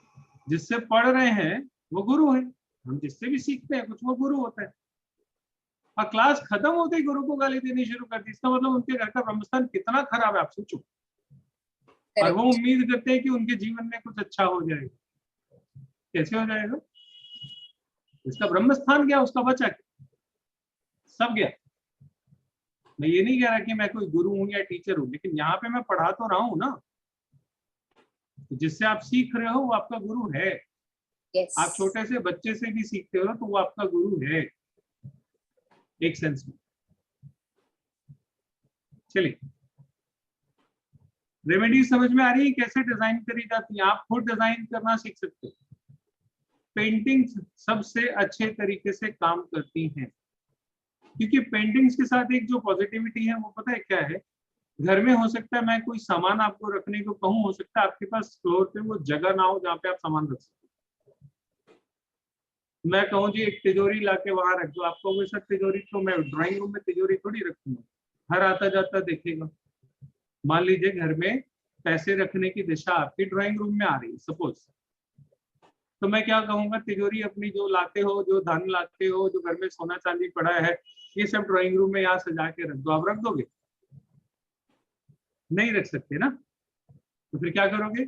S1: जिससे पढ़ रहे हैं वो गुरु है, हम जिससे भी सीखते हैं कुछ वो गुरु होता है। और क्लास खत्म होते ही गुरु को गाली देनी शुरू कर दी, इसका मतलब उनके घर का ब्रह्मस्थान कितना खराब है आप सोचो। और वो उम्मीद करते हैं कि उनके जीवन में कुछ अच्छा हो जाएगा। कैसे हो जाएगा? इसका ब्रह्मस्थान गया, उसका बचा क्या? सब गया। मैं ये नहीं कह रहा कि मैं कोई गुरु हूं या टीचर हूं, लेकिन यहाँ पे मैं पढ़ा तो रहा हूं ना। तो जिससे आप सीख रहे हो वो आपका गुरु है।
S3: Yes.
S1: आप छोटे से बच्चे से भी सीखते हो तो वो आपका गुरु है एक सेंस में। चलिए, रेमेडी समझ में आ रही है कैसे डिजाइन करी जाती है? आप खुद डिजाइन करना सीख सकते हो। पेंटिंग्स सबसे अच्छे तरीके से काम करती हैं, क्योंकि पेंटिंग्स के साथ एक जो पॉजिटिविटी है वो पता है क्या है? घर में हो सकता है मैं कोई सामान आपको रखने को कहूँ, हो सकता है आपके पास फ्लोर पे वो जगह ना हो जहाँ पे आप सामान रख सकते। मैं कहूँ जी एक तिजोरी लाके वहां रख दो, आप कहोगे सर तिजोरी तो मैं ड्राइंग रूम में तिजोरी थोड़ी रखूंगा, हर आता जाता देखेगा। मान लीजिए घर में पैसे रखने की दिशा आपकी ड्राइंग रूम में आ रही है सपोज, तो मैं क्या कहूंगा, तिजोरी अपनी जो लाते हो, जो धन लाते हो, जो घर में सोना चांदी पड़ा है, ये सब ड्राइंग रूम में यहाँ सजा के रख दो। आप रख दोगे? नहीं रख सकते ना, तो फिर क्या करोगे?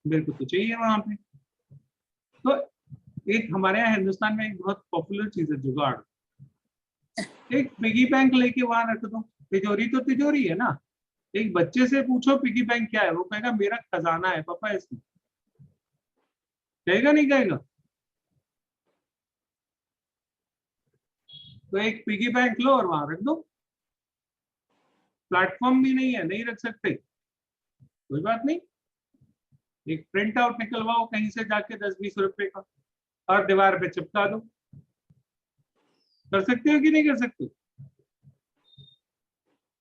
S1: मेरे को तो चाहिए वहां पे। तो एक हमारे यहाँ हिंदुस्तान में एक बहुत पॉपुलर चीज है जुगाड़, एक पिगी बैंक लेके वहां रख दो। तिजोरी तो तिजोरी है ना। एक बच्चे से पूछो पिगी बैंक क्या है, वो कहेगा मेरा खजाना है पापा इसमें। कहेगा नहीं कहेगा? तो एक पिगी बैंक लो और वहां रख दो। प्लेटफॉर्म भी नहीं है, नहीं रख सकते, कोई बात नहीं। एक प्रिंट आउट निकलवाओ कहीं से जाके 10-20 रुपए का और दीवार पे चिपका दो। कर सकते हो कि नहीं कर सकते?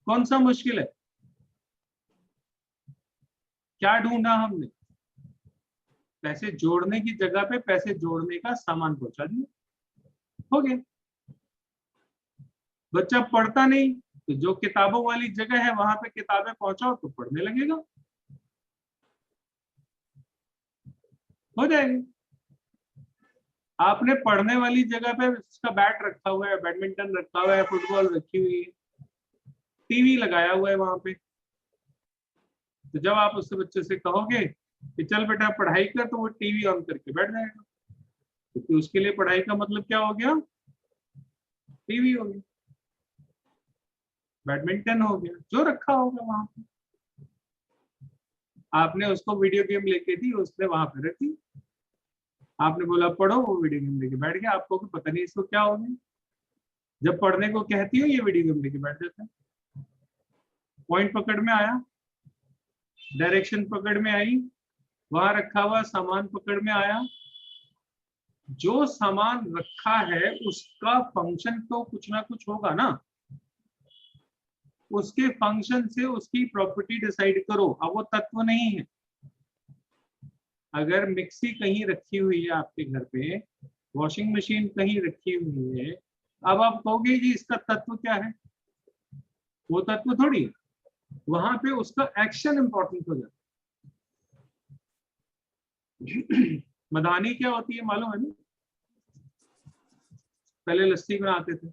S1: कौन सा मुश्किल है? क्या ढूंढा हमने? पैसे जोड़ने की जगह पे पैसे जोड़ने का सामान पहुंचा दिया, हो गया। बच्चा पढ़ता नहीं तो जो किताबों वाली जगह है वहां पे किताबें पहुंचाओ तो पढ़ने लगेगा, हो जाएगा। आपने पढ़ने वाली जगह पे उसका बैट रखा हुआ है, बैडमिंटन रखा हुआ है, फुटबॉल रखी हुई है, टीवी लगाया हुआ है वहां पे, तो जब आप उससे बच्चे से कहोगे कि चल बेटा पढ़ाई कर, तो वो टीवी ऑन करके बैठ जाएगा, क्योंकि उसके लिए पढ़ाई का मतलब क्या हो गया? टीवी हो गया, बैडमिंटन हो गया, जो रखा होगा वहां पे। आपने उसको वीडियो गेम लेके दी, उसने वहां पे रखी, आपने बोला पढ़ो, वो वीडियो गेम लेके बैठ गया। आपको पता नहीं इसको क्या हो गया, जब पढ़ने को कहती हो ये वीडियो गेम लेके बैठ जाता है। पॉइंट पकड़ में आया, डायरेक्शन पकड़ में आई, वहां रखा हुआ सामान पकड़ में आया। जो सामान रखा है उसका फंक्शन तो कुछ ना कुछ होगा ना, उसके फंक्शन से उसकी प्रॉपर्टी डिसाइड करो। अब वो तत्व नहीं है। अगर मिक्सी कहीं रखी हुई है आपके घर पे, वॉशिंग मशीन कहीं रखी हुई है, अब आप कहोगे जी इसका तत्व क्या है? वो तत्व थोड़ी, वहां पे उसका एक्शन इंपॉर्टेंट हो जाता है। मधानी क्या होती है मालूम है ना? पहले लस्सी बनाते थे,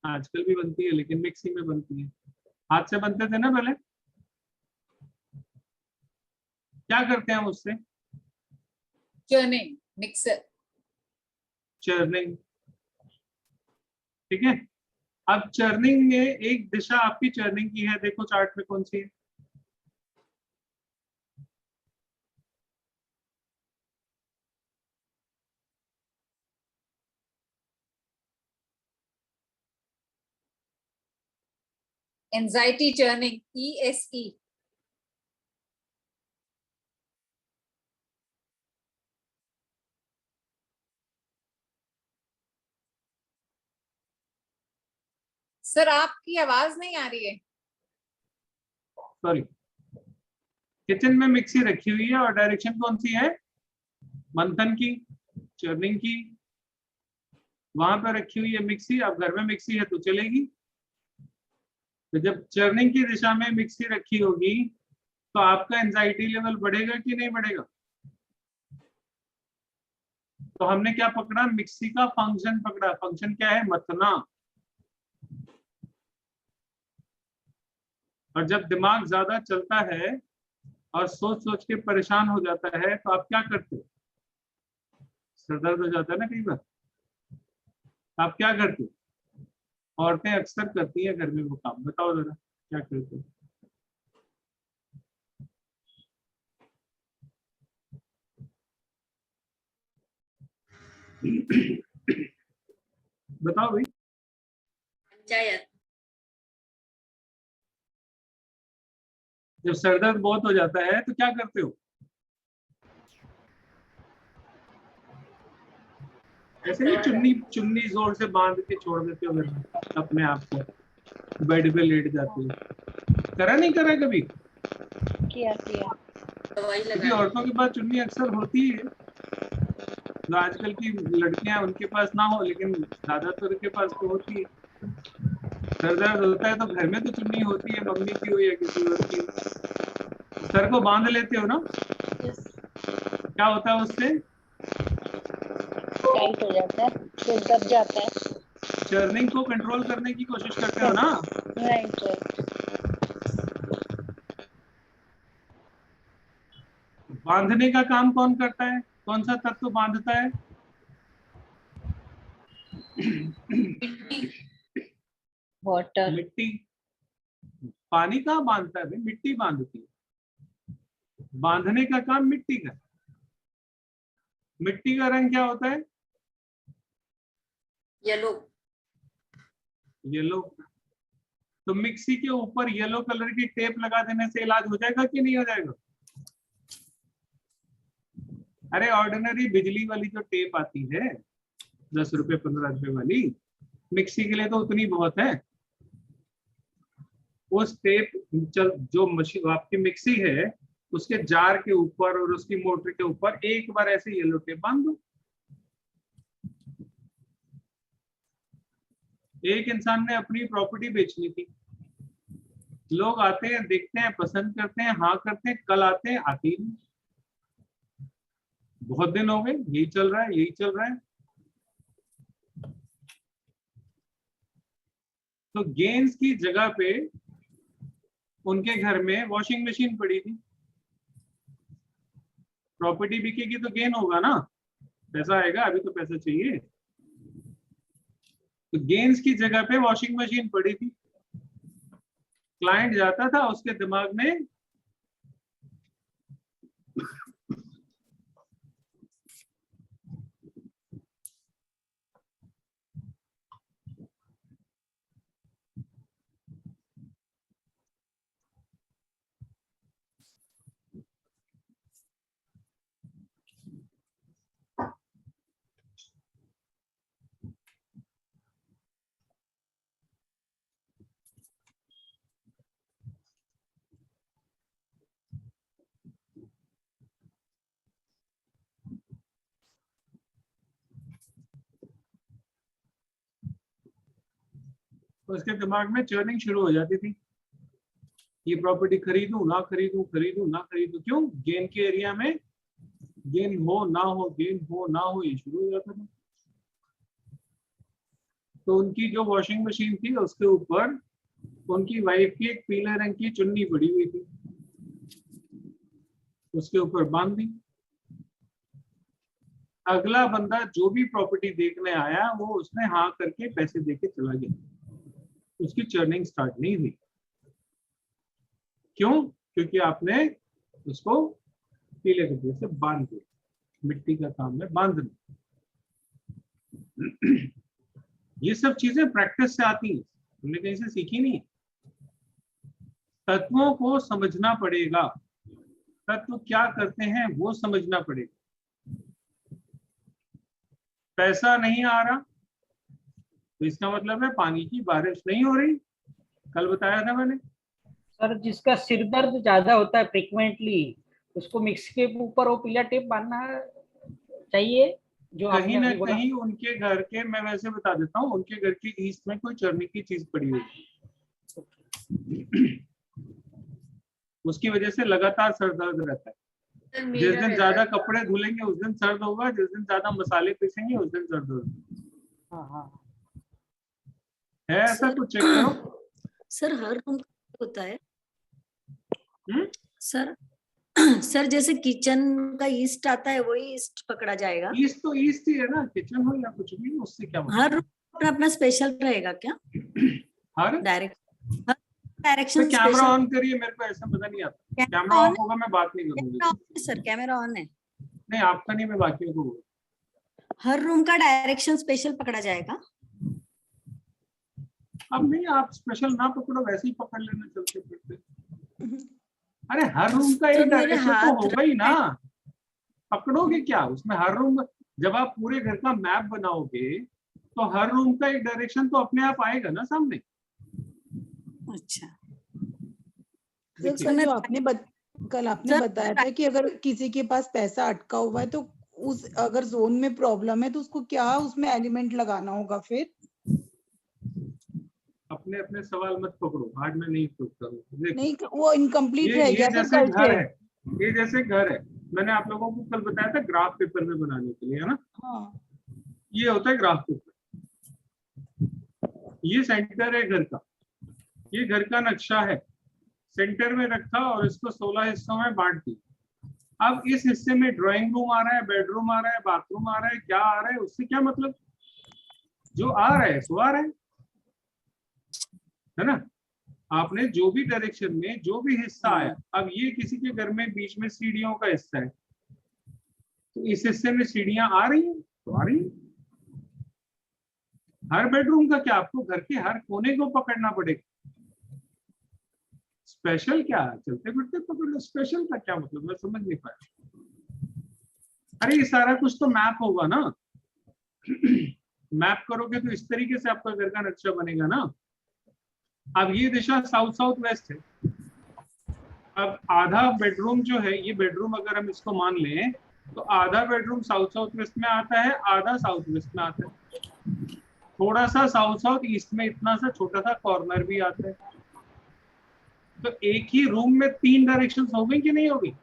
S1: आजकल भी बनती है लेकिन मिक्सी में बनती है। हाथ से बनते थे ना पहले। क्या करते हैं हम उससे?
S3: चर्निंग, मिक्सर,
S1: चर्निंग, ठीक है। अब चर्निंग में एक दिशा आपकी चर्निंग की है, देखो चार्ट में कौन सी है?
S3: Anxiety churning, ESE। सर आपकी आवाज नहीं आ रही है।
S1: सॉरी, किचन में मिक्सी रखी हुई है और डायरेक्शन कौन सी है? मंथन की, चर्निंग की। वहां पर रखी हुई है मिक्सी। अब घर में मिक्सी है तो चलेगी। तो जब चर्निंग की दिशा में मिक्सी रखी होगी तो आपका एंजाइटी लेवल बढ़ेगा कि नहीं बढ़ेगा? तो हमने क्या पकड़ा? मिक्सी का फंक्शन पकड़ा। फंक्शन क्या है? मथना। और जब दिमाग ज्यादा चलता है और सोच सोच के परेशान हो जाता है तो आप क्या करते हो? सर दर्द हो जाता है ना कई बार। आप क्या करते हो? औरतें अक्सर करती है घर में वो काम। बताओ जरा क्या करते हो? बताओ भाई।
S3: पंचायत।
S1: जब सर दर्द बहुत हो जाता है तो क्या करते हो? ऐसे ही चुन्नी चुन्नी जोर से बांध के छोड़ देते हो घर में अपने आप को, बेड पे लेट जाते हो। करा नहीं करा कभी? क्योंकि औरतों के पास चुन्नी अक्सर होती है। जो आजकल की लड़कियां उनके पास ना हो, लेकिन ज्यादातर के पास तो होती है। सर दर्द होता है तो घर में तो चुन्नी होती है, मम्मी की हो या किसी और की। सर को बांध लेते हो ना? क्या होता है उससे?
S8: टाइट हो जाता है, फिर दब जाता है।
S1: चर्निंग को कंट्रोल करने की कोशिश करते हो ना?
S8: Right right.
S1: बांधने का काम कौन करता है? कौन सा तत्व बांधता है?
S8: वाटर।
S1: मिट्टी। पानी कहाँ बांधता है भाई? मिट्टी बांधती है। बांधने का काम मिट्टी का। मिट्टी का रंग क्या होता है?
S3: येलो।
S1: येलो। तो मिक्सी के ऊपर येलो कलर की टेप लगा देने से इलाज हो जाएगा कि नहीं हो जाएगा? अरे ऑर्डिनरी बिजली वाली जो टेप आती है 10 रुपए 15 रुपए वाली, मिक्सी के लिए तो उतनी बहुत है। उस टेप जो मशीन आपकी मिक्सी है उसके जार के ऊपर और उसकी मोटर के ऊपर एक बार ऐसे येलो टेप बांध दो। एक इंसान ने अपनी प्रॉपर्टी बेचनी थी। लोग आते हैं, देखते हैं, पसंद करते हैं, हाँ करते हैं, कल आते हैं, आते ही नहीं। बहुत दिन हो गए, यही चल रहा है, यही चल रहा है। तो गेंस की जगह पे उनके घर में वॉशिंग मशीन पड़ी थी। प्रॉपर्टी बिकेगी तो गेन होगा ना, पैसा आएगा। अभी तो पैसा चाहिए। तो गेंस की जगह पे वॉशिंग मशीन पड़ी थी। क्लाइंट जाता था, उसके दिमाग में उसके दिमाग में चर्निंग शुरू हो जाती थी। ये प्रॉपर्टी खरीदूं ना खरीदूं, खरीदूं ना खरीदूं। क्यों? गेन के एरिया में गेन हो ना हो, गेन हो ना हो, ये शुरू हो जाता था। तो उनकी जो वॉशिंग मशीन थी उसके ऊपर उनकी वाइफ की एक पीले रंग की चुन्नी पड़ी हुई थी, उसके ऊपर बांध दी। अगला बंदा जो भी प्रॉपर्टी देखने आया वो उसने हाँ करके पैसे देके चला गया। उसकी चर्निंग स्टार्ट नहीं हुई। क्यों? क्योंकि आपने उसको पीले कपड़े से बांध दिया। मिट्टी का काम है बांधना। ये सब चीजें प्रैक्टिस से आती हैं, हमने कहीं से सीखी नहीं। तत्वों को समझना पड़ेगा। तत्व क्या करते हैं वो समझना पड़ेगा। पैसा नहीं आ रहा, तो इसका मतलब है पानी की बारिश नहीं हो रही, कल बताया था मैंने।
S9: सर जिसका सिर दर्द ज्यादा होता है फ्रिक्वेंटली, उसको मिक्स के ऊपर वो पीला टेप बांधना चाहिए, जो
S1: कहीं
S9: आपने
S1: ना
S9: अभी बोला।
S1: कहीं उनके घर के, मैं वैसे बता देता हूँ, उनके घर के ईस्ट में कोई चढ़ने की चीज पड़ी हुई, उसकी वजह से लगातार सर दर्द रहता है। जिस दिन ज्यादा कपड़े धुलेंगे उस दिन सर्द होगा, जिस दिन ज्यादा मसाले पीसेंगे उस दिन सर्द होगा।
S9: हाँ।
S1: है ऐसा? कुछ चेक करो
S10: सर। हर रूम होता है
S1: सर।
S10: सर जैसे किचन का ईस्ट आता है वही ईस्ट पकड़ा जाएगा?
S1: ईस्ट तो ईस्ट ही है ना, किचन हो या कुछ भी, उससे क्या मतलब?
S10: हर रूम अपना अपना स्पेशल रहेगा क्या?
S1: हर
S10: डायरेक्शन
S1: कैमरा ऑन करिए, मेरे को ऐसा पता नहीं आता। कैमरा ऑन होगा मैं बात नहीं करूंगी।
S10: सर कैमरा ऑन है?
S1: नहीं आपका नहीं, मैं बाकियों को बोलूं।
S10: हर रूम का डायरेक्शन स्पेशल पकड़ा जाएगा?
S1: अब नहीं, आप स्पेशल ना पकड़ो, वैसे ही पकड़ लेना चलते फिरते। अरे हर रूम का एक डायरेक्शन तो होगा ही ना, पकड़ोगे क्या उसमें? हर रूम, जब आप पूरे घर का मैप बनाओगे तो हर रूम का एक डायरेक्शन तो अपने आप आएगा ना सामने।
S10: अच्छा
S7: जो आपने कल आपने बताया था कि अगर किसी के पास पैसा अटका हुआ है तो उस अगर जोन में प्रॉब्लम है तो उसको क्या उसमें एलिमेंट लगाना होगा फिर?
S1: अपने अपने सवाल मत पकड़ो, आज मैं नहीं पूछता हूँ।
S7: नहीं वो इनकम्प्लीट रह गया।
S1: जैसे घर है, ये जैसे घर है, मैंने आप लोगों को कल बताया था ग्राफ पेपर में बनाने के लिए, है ना?
S7: हाँ।
S1: ये होता है ग्राफ पेपर। ये सेंटर है घर का, ये घर का नक्शा है, सेंटर में रखा और इसको 16 हिस्सों में बांट दिया। अब इस हिस्से में ड्राइंग रूम आ रहा है, बेडरूम आ रहा है, बाथरूम आ रहा है, क्या आ रहा है, उससे क्या मतलब? जो आ रहा है सो आ रहा है ना? आपने जो भी डायरेक्शन में जो भी हिस्सा आया, अब ये किसी के घर में बीच में सीढ़ियों का हिस्सा है, तो इस हिस्से में सीढ़ियां आ रही हैं तो आ रही हैं। हर बेडरूम का क्या, आपको घर के हर कोने को पकड़ना पड़ेगा? स्पेशल क्या है? चलते फिरते पकड़ लो, स्पेशल का क्या मतलब? मैं समझ नहीं पाया। अरे ये सारा कुछ तो मैप होगा ना। मैप करोगे तो इस तरीके से आपका घर का नक्शा बनेगा ना। अब ये दिशा साउथ साउथ वेस्ट है। अब आधा बेडरूम जो है, ये बेडरूम अगर हम इसको मान लें तो आधा बेडरूम साउथ साउथ वेस्ट में आता है, आधा साउथ वेस्ट में आता है, थोड़ा सा साउथ साउथ ईस्ट में इतना सा छोटा सा कॉर्नर भी आता है। तो एक ही रूम में 3 डायरेक्शंस हो गई कि नहीं होगी?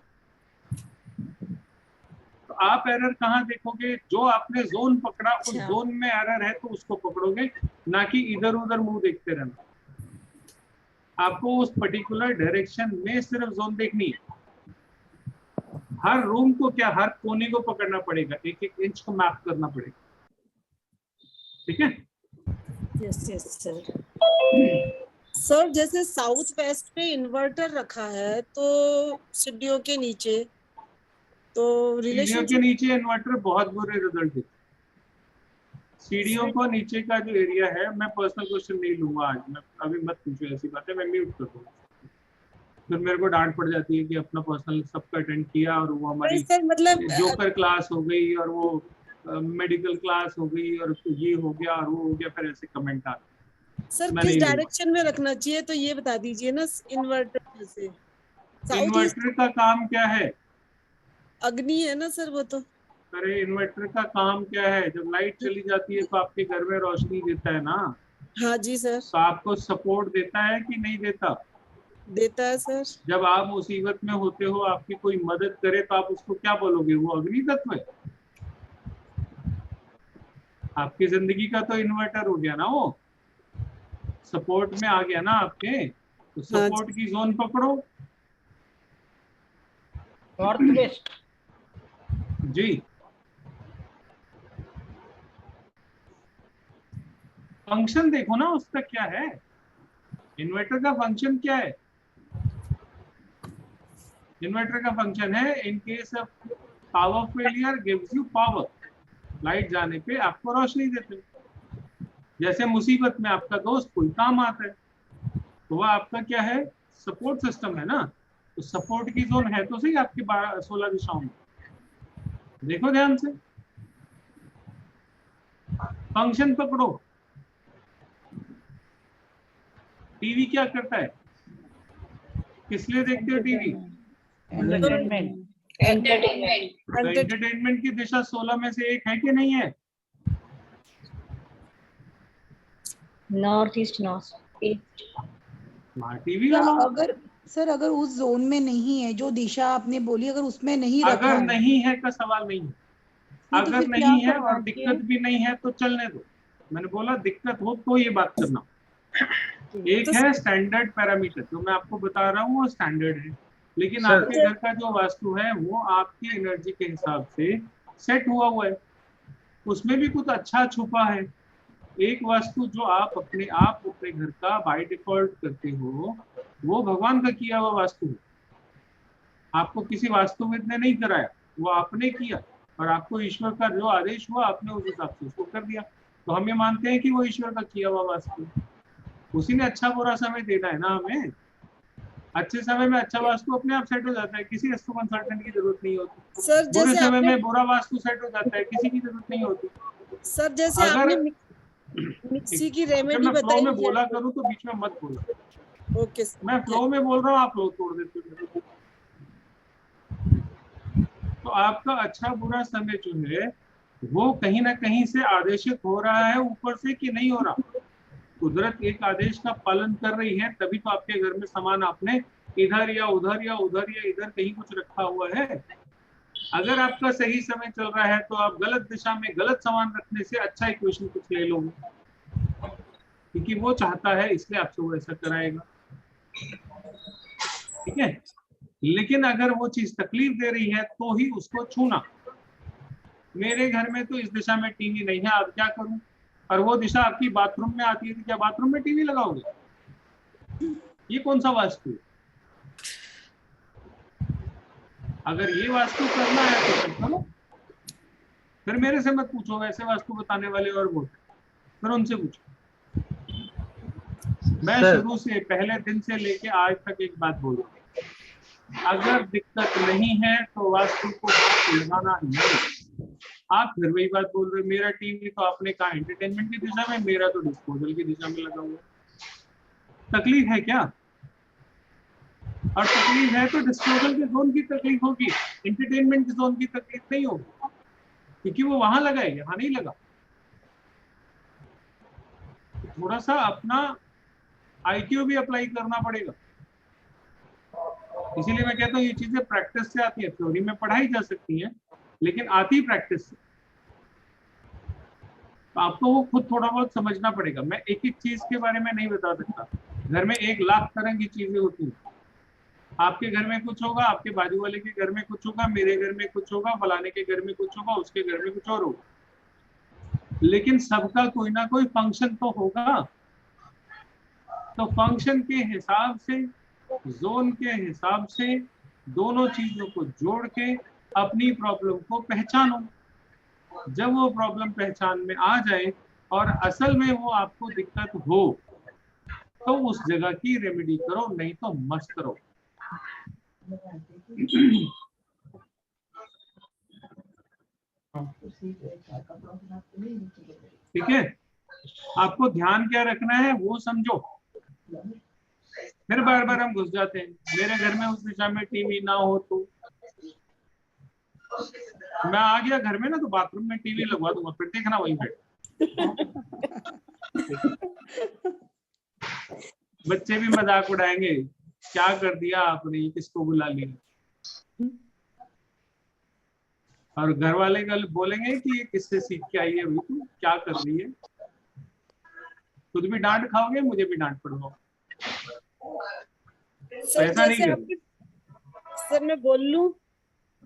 S1: तो आप एरर कहाँ देखोगे? जो आपने जोन पकड़ा उस जोन में एरर है तो उसको पकड़ोगे, ना कि इधर उधर मुंह देखते रहना। आपको उस पर्टिकुलर डायरेक्शन में सिर्फ जोन देखनी है। हर रूम को क्या, हर कोने को पकड़ना पड़ेगा, एक एक इंच को मैप करना पड़ेगा। ठीक है?
S10: Yes yes sir.
S5: सर जैसे साउथ वेस्ट पे इन्वर्टर रखा है तो सीढ़ियों के नीचे, तो
S1: सीढ़ियों के नीचे इन्वर्टर बहुत बुरे रिजल्ट देते। सीढ़ियों को नीचे का जो एरिया है, मैं पर्सनल क्वेश्चन नहीं लूंगा आज, मैं अभी मत पूछो ऐसी बातें, मैं म्यूट कर दूंगा। फिर मेरे को डांट पड़ जाती है कि अपना पर्सनल सबका अटेंड किया और वो हमारी
S5: मतलब
S1: जोकर क्लास हो गई और वो मेडिकल क्लास हो गई और ये हो गया और वो हो गया, फिर ऐसे कमेंट आते।
S5: सर किस डायरेक्शन में रखना चाहिए तो ये बता दीजिए ना। इन्वर्टर से
S1: इन्वर्टर का काम क्या है?
S5: अग्नि है ना सर वो तो।
S1: अरे इन्वर्टर का काम क्या है? जब लाइट चली जाती है तो आपके घर में रोशनी देता है ना।
S5: हाँ जी सर।
S1: तो आपको सपोर्ट देता है कि नहीं देता?
S5: देता है सर।
S1: जब आप मुसीबत में होते हो, आपकी कोई मदद करे तो आप उसको क्या बोलोगे? वो अग्नि तत्व है। आपकी जिंदगी का तो इन्वर्टर हो गया ना, वो सपोर्ट में आ गया ना आपके। तो सपोर्ट की जोन पकड़ो।
S9: नॉर्थ वेस्ट
S1: जी। फंक्शन देखो ना उसका क्या है। इन्वर्टर का फंक्शन क्या है? इन्वर्टर का फंक्शन है, in case of power failure gives you power. Light जाने पे आपको रोशनी देते हैं। जैसे मुसीबत में आपका दोस्त कोई काम आता है तो वह आपका क्या है? सपोर्ट सिस्टम है ना। तो सपोर्ट की जोन है तो सही आपके 16 दिशाओं में। देखो ध्यान से, फंक्शन पकड़ो। टीवी क्या करता है? किस लिए देखते हो टीवी?
S9: एंटरटेनमेंट।
S1: एंटरटेनमेंट की दिशा 16 में से एक है कि नहीं है?
S8: North east north east.
S1: TV
S7: अगर सर अगर उस जोन में नहीं है जो दिशा आपने बोली, अगर उसमें नहीं रखा
S1: अगर
S7: है,
S1: नहीं है का सवाल नहीं है।
S7: नहीं तो
S1: अगर
S7: फिर
S1: नहीं
S7: क्या
S1: है
S7: करवा
S1: और
S7: के?
S1: दिक्कत भी नहीं है तो चलने दो। मैंने बोला दिक्कत हो तो ये बात करना। एक है स्टैंडर्ड पैरामीटर जो मैं आपको बता रहा हूँ, वो स्टैंडर्ड है, लेकिन
S6: सर।
S1: आपके घर का जो वास्तु है वो आपकी एनर्जी के हिसाब से सेट हुआ है, उसमें भी कुछ अच्छा छुपा है। एक वास्तु जो आप अपने घर का बाय डिफॉल्ट करते हो वो भगवान का किया हुआ वास्तु है। आपको किसी वास्तुविद ने नहीं कराया, वो आपने किया, और आपको ईश्वर का जो आदेश हुआ आपने उस हिसाब से उसको कर दिया। तो हम ये मानते हैं कि वो ईश्वर का किया हुआ वास्तु, उसी ने अच्छा बुरा समय देना है ना हमें। अच्छे समय में अच्छा वास्तु अपने आप सेट हो जाता है, किसी वास्तु कंसल्टेंट की जरूरत नहीं होती।
S5: सर
S1: बुरे
S5: जैसे
S1: समय
S5: आपने
S1: में बुरा वास्तु सेट हो जाता है, किसी की जरूरत नहीं होती।
S5: सर जैसे
S1: अगर
S5: आपने मिक्सी की रेमेडी
S1: मैं फ्लो
S5: बताई
S1: में
S5: है।
S1: बोला करूँ तो बीच में मत बोलो।
S5: ओके
S1: मैं फ्लो में बोल रहा हूँ, आप फ्लो तोड़ देते हो। तो आपका अच्छा बुरा समय जो है वो कहीं ना कहीं से आदेशित हो रहा है ऊपर से कि नहीं हो रहा। कुदरत एक आदेश का पालन कर रही है, तभी तो आपके घर में सामान आपने इधर या उधर या उधर या इधर कहीं कुछ रखा हुआ है। अगर आपका सही समय चल रहा है तो आप गलत दिशा में गलत सामान रखने से अच्छा इक्वेशन कुछ ले लोगे, क्योंकि वो चाहता है इसलिए आपसे वो ऐसा कराएगा। ठीक है, लेकिन अगर वो चीज तकलीफ दे रही है तो ही उसको छूना। मेरे घर में तो इस दिशा में टीवी नहीं है, आप क्या करूं? और वो दिशा आपकी बाथरूम में आती है, तो क्या बाथरूम में टीवी लगाओगे? ये कौन सा वास्तु है? अगर ये वास्तु करना है तो फिर करो, फिर मेरे से मत पूछो, ऐसे वास्तु बताने वाले और वो फिर उनसे पूछो। मैं शुरू से पहले दिन से लेके आज तक एक बात बोल रहा हूँ, अगर दिक्कत नहीं है तो वास्तु को लगाना नहीं। आप फिर वही बात बोल रहे हो, मेरा टीवी तो आपने कहा एंटरटेनमेंट की दिशा में, मेरा तो डिस्पोजल की दिशा में लगा हुआ। तकलीफ है क्या? और तकलीफ है तो डिस्पोजल के जोन की तकलीफ होगी, एंटरटेनमेंट के जोन की तकलीफ नहीं होगी, क्योंकि वो वहां लगा है, यहाँ नहीं लगा। थोड़ा सा अपना IQ भी अप्लाई करना पड़ेगा। इसीलिए मैं कहता हूँ ये चीजें प्रैक्टिस से आती है, थ्योरी में पढ़ाई जा सकती है लेकिन आती प्रैक्टिस से। तो आपको वो खुद थोड़ा बहुत समझना पड़ेगा। मैं एक एक चीज के बारे में नहीं बता सकता, घर में 1 लाख तरह की चीजें होती हैं। आपके घर में कुछ होगा, आपके बाजू वाले के घर में कुछ होगा, मेरे घर में कुछ होगा, फलाने के घर में कुछ होगा, उसके घर में कुछ और होगा, लेकिन सबका कोई ना कोई फंक्शन तो होगा। तो फंक्शन के हिसाब से, जोन के हिसाब से दोनों चीजों को जोड़ के अपनी प्रॉब्लम को पहचानो। जब वो प्रॉब्लम पहचान में आ जाए और असल में वो आपको दिक्कत हो तो उस जगह की रेमेडी करो, नहीं तो मत करो। ठीक है, आपको ध्यान क्या रखना है वो समझो। फिर बार बार हम घुस जाते हैं, मेरे घर में उस दिशा में टीवी ना हो तो मैं आ गया घर में ना, तो बाथरूम में टीवी लगवा दूंगा, फिर देखना वहीं पे। बच्चे भी मजाक उड़ाएंगे, क्या कर दिया आपने, किसको बुला लिया। और घर वाले कल बोलेंगे कि ये किससे सीख के आई है, भाई तू क्या कर रही है। खुद भी डांट खाओगे, मुझे भी डांट पड़वाओ। ऐसा नहीं कर।
S5: सर मैं बोल लूं?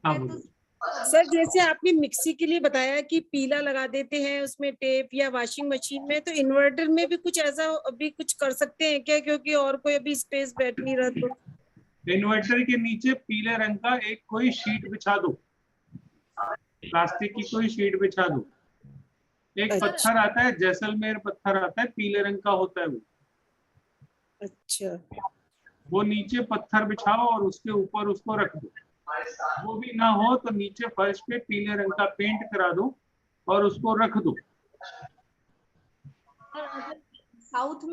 S1: हाँ बोलो।
S5: सर जैसे आपने मिक्सी के लिए बताया कि पीला लगा देते हैं उसमें टेप, या वॉशिंग मशीन में, तो इन्वर्टर में भी कुछ ऐसा अभी कुछ कर सकते हैं क्या? क्योंकि और कोई अभी स्पेस बैठ नहीं रहा। तो
S1: इन्वर्टर के नीचे पीले रंग का एक कोई शीट बिछा दो, प्लास्टिक की कोई शीट बिछा दो। एक पत्थर आता है, जैसलमेर पत्थर आता है, पीले रंग का होता है वो।
S5: अच्छा,
S1: वो नीचे पत्थर बिछाओ और उसके ऊपर उसको रख दो। वो भी ना हो तो नीचे फर्श पे पीले रंग का पेंट करा दो और उसको रख दो।
S5: साउथ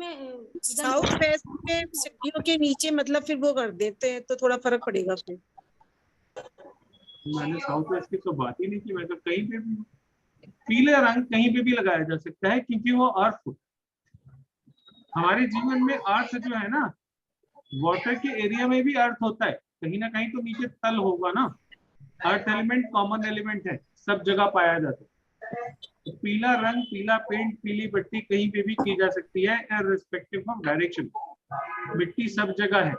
S5: वेस्ट में सीढ़ियों के नीचे मतलब फिर वो कर देते हैं तो थोड़ा फर्क पड़ेगा फिर।
S1: मैंने साउथ वेस्ट की तो बात ही नहीं की। मैं तो कहीं पे भी पीले रंग कहीं पे भी लगाया जा सकता है, क्योंकि वो अर्थ, हमारे जीवन में अर्थ जो है ना, वाटर के एरिया में भी अर्थ होता है, कहीं ना कहीं तो नीचे तल होगा ना। अर्थ एलिमेंट कॉमन एलिमेंट है, सब जगह पाया जाता है। तो पीला रंग, पीला पेंट, पीली पट्टी कहीं पे भी की जा सकती है, इररिस्पेक्टिव ऑफ डायरेक्शन। मिट्टी सब जगह है,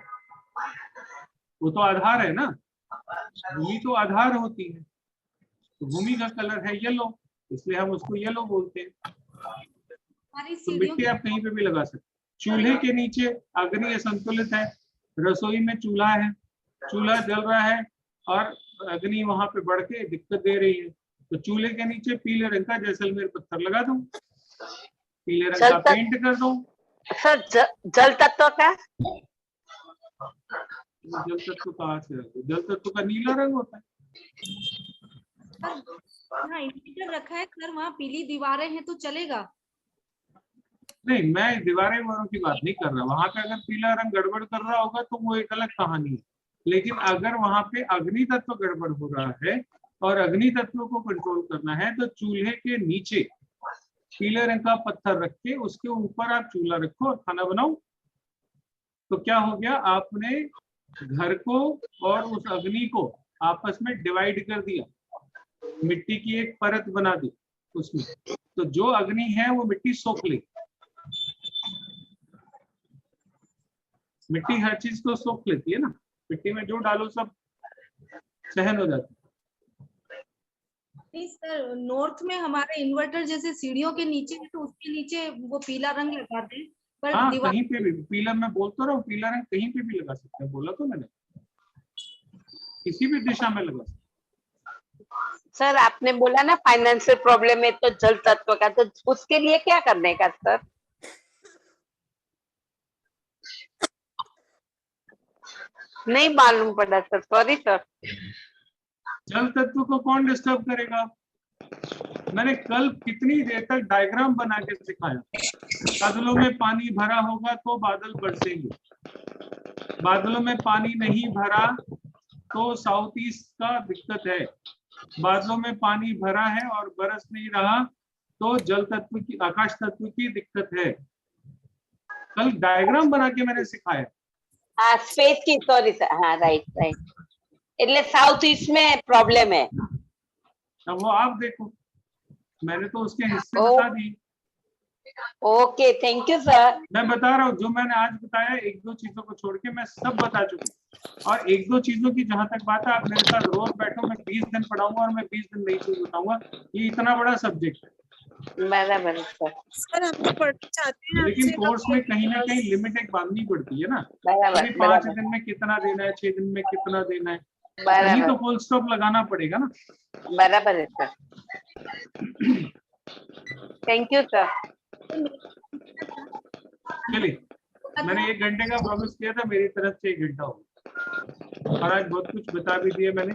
S1: वो तो आधार है ना, भूमि तो आधार होती है। तो भूमि का कलर है येलो, इसलिए हम उसको येलो बोलते हैं। तो मिट्टी आप कहीं पे भी लगा सकते। चूल्हे के नीचे अग्नि असंतुलित है, रसोई में चूल्हा है, चूल्हा जल रहा है और अग्नि वहां पे बढ़ के दिक्कत दे रही है, तो चूल्हे के नीचे पीले रंग का जैसलमेर पत्थर लगा दो, पीले रंग का पेंट कर दो।
S11: सर जल तत्व का,
S1: जल तत्व कहाँ से? जल तत्व का नीला रंग होता है।
S5: हाँ, इंडिकेटर रखा है सर, वहाँ पीली दीवारें हैं तो चलेगा?
S1: नहीं, मैं दीवारें वालों की बात नहीं कर रहा। वहां पे अगर पीला रंग गड़बड़ कर रहा होगा तो वो एक अलग कहानी है, लेकिन अगर वहां पे अग्नि तत्व गड़बड़ हो रहा है और अग्नि तत्व को कंट्रोल करना है, तो चूल्हे के नीचे पीले रंग का पत्थर रख के उसके ऊपर आप चूल्हा रखो और खाना बनाओ। तो क्या हो गया, आपने घर को और उस अग्नि को आपस में डिवाइड कर दिया, मिट्टी की एक परत बना दी उसमें, तो जो अग्नि है वो मिट्टी सोख ले। मिट्टी हर चीज को सोख लेती है ना, मिट्टी में जो डालो सब सहन हो जाता है।
S5: नहीं सर, नॉर्थ में हमारे इन्वर्टर जैसे सीढ़ियों के नीचे है तो उसके नीचे वो पीला रंग लगाते हैं, पर
S1: हाँ, कहीं पे भी पीला, मैं बोलता रहा हूँ, पीला रंग कहीं पे भी लगा सकते हैं, बोला तो मैंने, किसी भी दिशा में लगा सकते हैं।
S11: सर आपने बोला ना फाइनेंशियल प्रॉब्लम है तो जल तत्व का, तो उसके लिए क्या करने का सर? नहीं मालूम पड़ा सर, सॉरी सर।
S1: जल तत्व को कौन डिस्टर्ब करेगा? मैंने कल कितनी देर तक डायग्राम बना के सिखाया। बादलों में पानी भरा होगा तो बादल बरसेंगे, बादलों में पानी नहीं भरा तो साउथ ईस्ट का दिक्कत है, बादलों में पानी भरा है और बरस नहीं रहा तो जल तत्व की, आकाश तत्व की दिक्कत है। कल डायग्राम बना के मैंने सिखाया।
S11: हाँ, स्पेस की, सॉरी सर, हाँ राइट राइट, એટલે साउथ ईस्ट में प्रॉब्लम है।
S1: अब वो आप देखो, मैंने तो उसके हिस्से बता दिए।
S11: Okay, thank you sir.
S1: मैं बता रहा हूँ, जो मैंने आज बताया, एक दो चीजों को छोड़ के मैं सब बता चुका हूँ। और एक दो चीजों की जहां तक बात है, आप मेरे साथ रोज बैठो, मैं 20 दिन पढ़ाऊंगा और मैं 20 दिन नई चीज बताऊंगा। ये इतना बड़ा सब्जेक्ट है।
S11: बराबर
S5: सर, हम तो पढ़ना चाहते हैं,
S1: लेकिन कोर्स में कहीं ना कहीं लिमिट एक बांधनी पड़ती है ना, अभी 5 दिन में कितना देना है, 6 दिन में कितना देना है, कहीं तो फुल स्टॉप लगाना पड़ेगा ना।
S11: बराबर है सर, थैंक यू सर।
S1: चलिए, मैंने 1 घंटे का प्रॉमिस किया था, मेरी तरफ से 1 घंटा हो और आज बहुत कुछ बता भी दिया मैंने।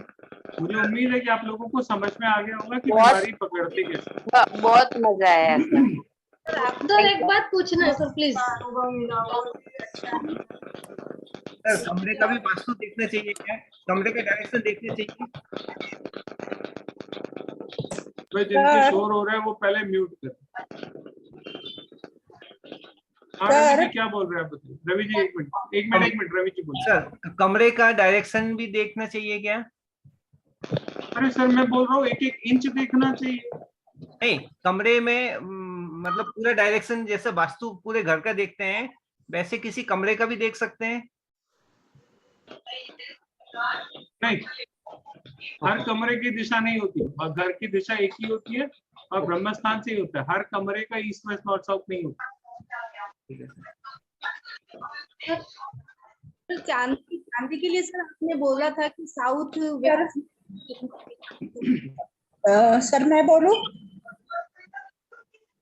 S1: मुझे उम्मीद है कि आप लोगों को समझ में आ गया होगा कि बीमारी पकड़ते कैसे।
S11: बहुत मजा आया
S2: सर, एक बात पूछना है सर, प्लीज।
S12: सर कमरे का भी वास्तु देखना चाहिए क्या? कमरे के डायरेक्शन देखने चाहिए?
S1: भाई जिनके शोर हो रहा है वो पहले म्यूट कर। रवि जी क्या बोल रहे हैं आप बताइए। रवि जी एक मिनट रवि जी बोलिए।
S12: सर कमरे का डायरेक्शन भी देखना चाहिए क्या?
S1: अरे सर, मैं बोल रहा हूँ 1-1 इंच देखना चाहिए।
S12: नहीं, कमरे में मतलब पूरा डायरेक्शन, जैसे वास्तु पूरे घर का देखते हैं वैसे किसी कमरे का भी देख सकते हैं?
S1: नहीं, हर कमरे की दिशा नहीं होती, और घर की दिशा एक ही होती है और ब्रह्म स्थान से ही होता है। हर कमरे का ईस्ट वेस्ट नॉर्थ साउथ नहीं होता।
S5: चांदी के लिए सर आपने बोला था कि साउथ वेस्ट।
S13: सर मैं बोलूं?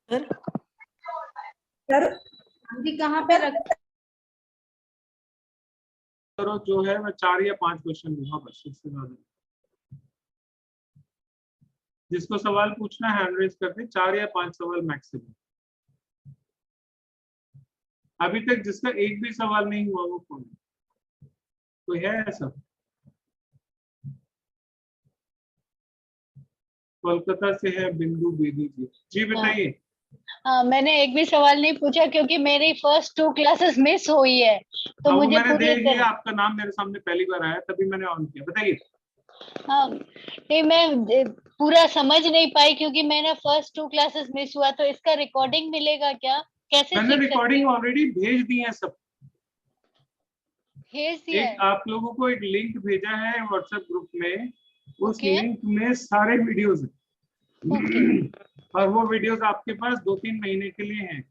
S13: सर
S5: चांदी कहाँ पे रख?
S1: जो है मैं 4 या 5 क्वेश्चन दूंगा बस, इससे ज्यादा। जिसको सवाल पूछना है हैंड रेज करते, 4 या 5 सवाल मैक्सिमम। अभी तक जिसका एक भी सवाल नहीं हुआ वो कौन है? कोई है ऐसा? कोलकाता से है बिंदु बेदी जी। जी बताइए।
S13: मैंने एक भी सवाल नहीं पूछा क्योंकि मेरी फर्स्ट 2 क्लासेस मिस हुई है, तो
S1: वो
S13: मुझे
S1: मैंने
S13: पूरी
S1: देख लिया, आपका नाम मेरे सामने पहली बार आया तभी मैंने ऑन किया। बताइए।
S13: हाँ नहीं, मैं पूरा समझ नहीं पाई क्योंकि मैंने फर्स्ट 2 क्लासेस मिस हुआ, तो इसका रिकॉर्डिंग मिलेगा क्या? कैसे
S1: मैंने
S13: सीख सकते
S1: रिकॉर्डिंग
S13: हैं?
S1: ऑलरेडी भेज दी है सब।
S13: भेज दिया है?
S1: एक आप लोगों को एक लिंक भेजा है व्हाट्सएप ग्रुप में, उस
S13: ओके।
S1: लिंक में सारे वीडियोस हैं। और वो वीडियोस आपके पास 2-3 महीने के लिए हैं।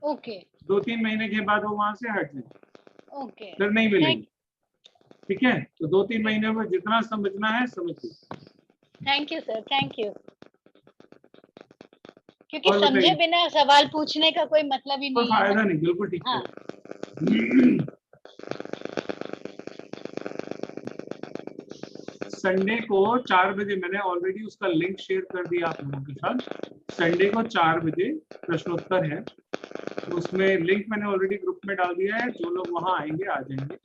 S13: ओके
S1: 2-3 महीने के बाद वो वहां से हट जाए,
S13: ओके,
S1: फिर नहीं मिलेगी। ठीक है, तो 2-3 महीने में जितना समझना है समझिए।
S13: Thank you sir, thank you. क्योंकि
S1: और
S13: समझे
S1: बताइए।
S13: बिना सवाल पूछने का कोई मतलब ही
S1: कोई
S13: नहीं है।
S1: फायदा नहीं, बिल्कुल ठीक है। संडे को 4 बजे मैंने ऑलरेडी उसका लिंक शेयर कर दिया आप लोगों के साथ। संडे को 4 बजे प्रश्नोत्तर है, उसमें लिंक मैंने ऑलरेडी ग्रुप में डाल दिया है। जो लोग वहां आएंगे आ जाएंगे।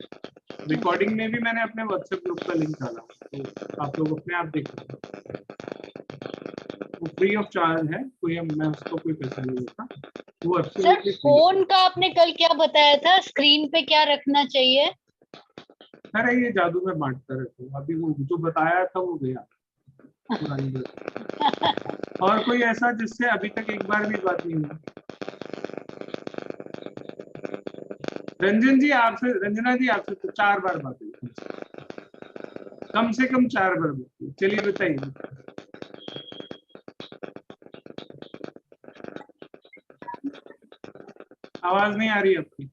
S1: रिकॉर्डिंग में भी मैंने अपने व्हाट्सएप ग्रुप का लिंक डाला, तो आप लोग अपने आप देख सकते। वो फ्री ऑफ चार्ज है, कोई मैं उसको कोई पैसा नहीं लेता, वो
S13: सर
S1: एब्सोल्युटली फ्री।
S13: फोन का आपने कल क्या बताया था, स्क्रीन पे क्या रखना चाहिए?
S1: अरे ये जादू में बांटता रहता हूँ, अभी वो जो बताया था वो गया पुरानी बात। और कोई ऐसा जिससे अभी तक एक बार भी बात नहीं हुई? रंजन जी आपसे, रंजना जी आपसे तो 4 बार बात हुई, कम से कम 4 बार बात हुई। चलिए बताइए। आवाज नहीं आ रही आपकी।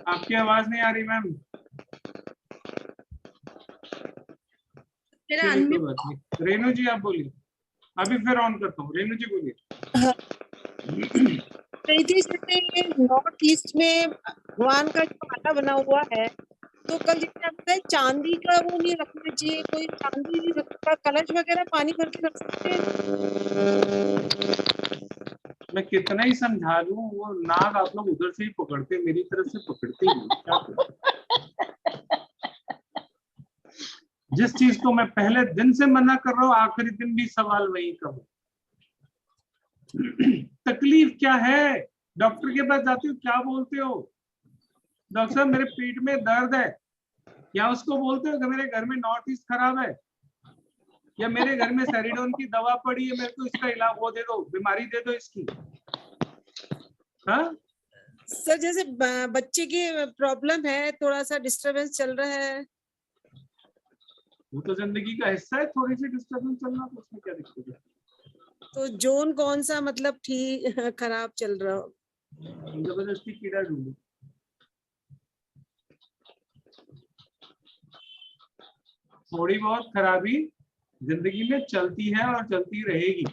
S1: आपकी आवाज नहीं आ रही मैम। चलिए कोई बात नहीं। रेणु जी आप बोलिए, अभी फिर ऑन करता हूँ। रेणु जी बोलिए।
S5: ये नॉर्थ ईस्ट में भगवान का जो माला बना हुआ है, तो कल जैसे आपका चांदी का वो नहीं रखना चाहिए, कोई चांदी नहीं रखता, कलश वगैरह पानी भर के रख सकते हैं?
S1: मैं कितना ही समझा लूं, वो नाग आप लोग उधर से ही पकड़ते, मेरी तरफ से पकड़ते ही नहीं। क्या करूं? जिस चीज को मैं पहले दिन से मना कर रहा हूँ, आखिरी दिन भी सवाल वही का हो। तकलीफ क्या है? डॉक्टर के पास जाते हो क्या बोलते हो? डॉक्टर साहब मेरे पेट में दर्द है, या उसको बोलते हो कि मेरे घर में नॉर्थ ईस्ट खराब है, या मेरे घर में सेरिडोन की दवा पड़ी है, मेरे को इसका इलाज वो दे दो, बीमारी दे दो इसकी। हाँ
S5: सर जैसे बच्चे की प्रॉब्लम है, थोड़ा सा डिस्टरबेंस चल रहा है,
S1: वो तो जिंदगी का हिस्सा है, थोड़ी सी डिस्टर्बेंस चलना, तो उसमें क्या दिक्कत है?
S5: तो जोन कौन सा मतलब ठीक खराब चल रहा हो?
S1: जबरदस्ती कीड़ा ढूंढो। थोड़ी बहुत खराबी जिंदगी में चलती है और चलती रहेगी,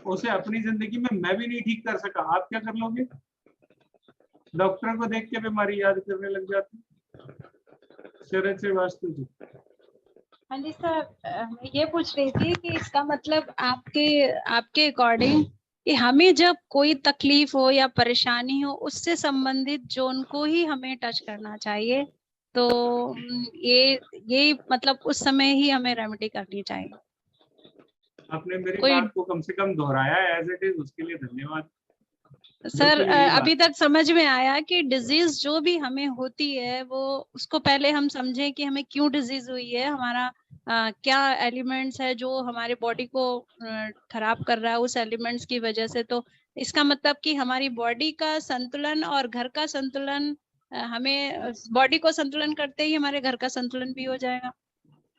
S1: उसे अपनी जिंदगी में मैं भी नहीं ठीक कर सका, आप क्या कर लोगे? डॉक्टर को देख के बीमारी याद करने लग जाती। शरद श्रीवास्तव जी।
S14: हाँ जी सर, मैं ये पूछ रही थी कि इसका मतलब आपके अकॉर्डिंग कि हमें जब कोई तकलीफ हो या परेशानी हो, उससे संबंधित जोन को ही हमें टच करना चाहिए, तो ये मतलब उस समय ही हमें रेमेडी करनी चाहिए।
S1: आपने मेरी बात को कम से कम दोहराया एज इट इज, उसके लिए धन्यवाद।
S14: सर अभी तक समझ में आया कि डिजीज जो भी हमें होती है, वो उसको पहले हम समझें कि हमें क्यों डिजीज हुई है, हमारा क्या एलिमेंट्स है जो हमारे बॉडी को खराब कर रहा है उस एलिमेंट्स की वजह से। तो इसका मतलब कि हमारी बॉडी का संतुलन और घर का संतुलन, हमें बॉडी को संतुलन करते ही हमारे घर का संतुलन भी हो जाएगा।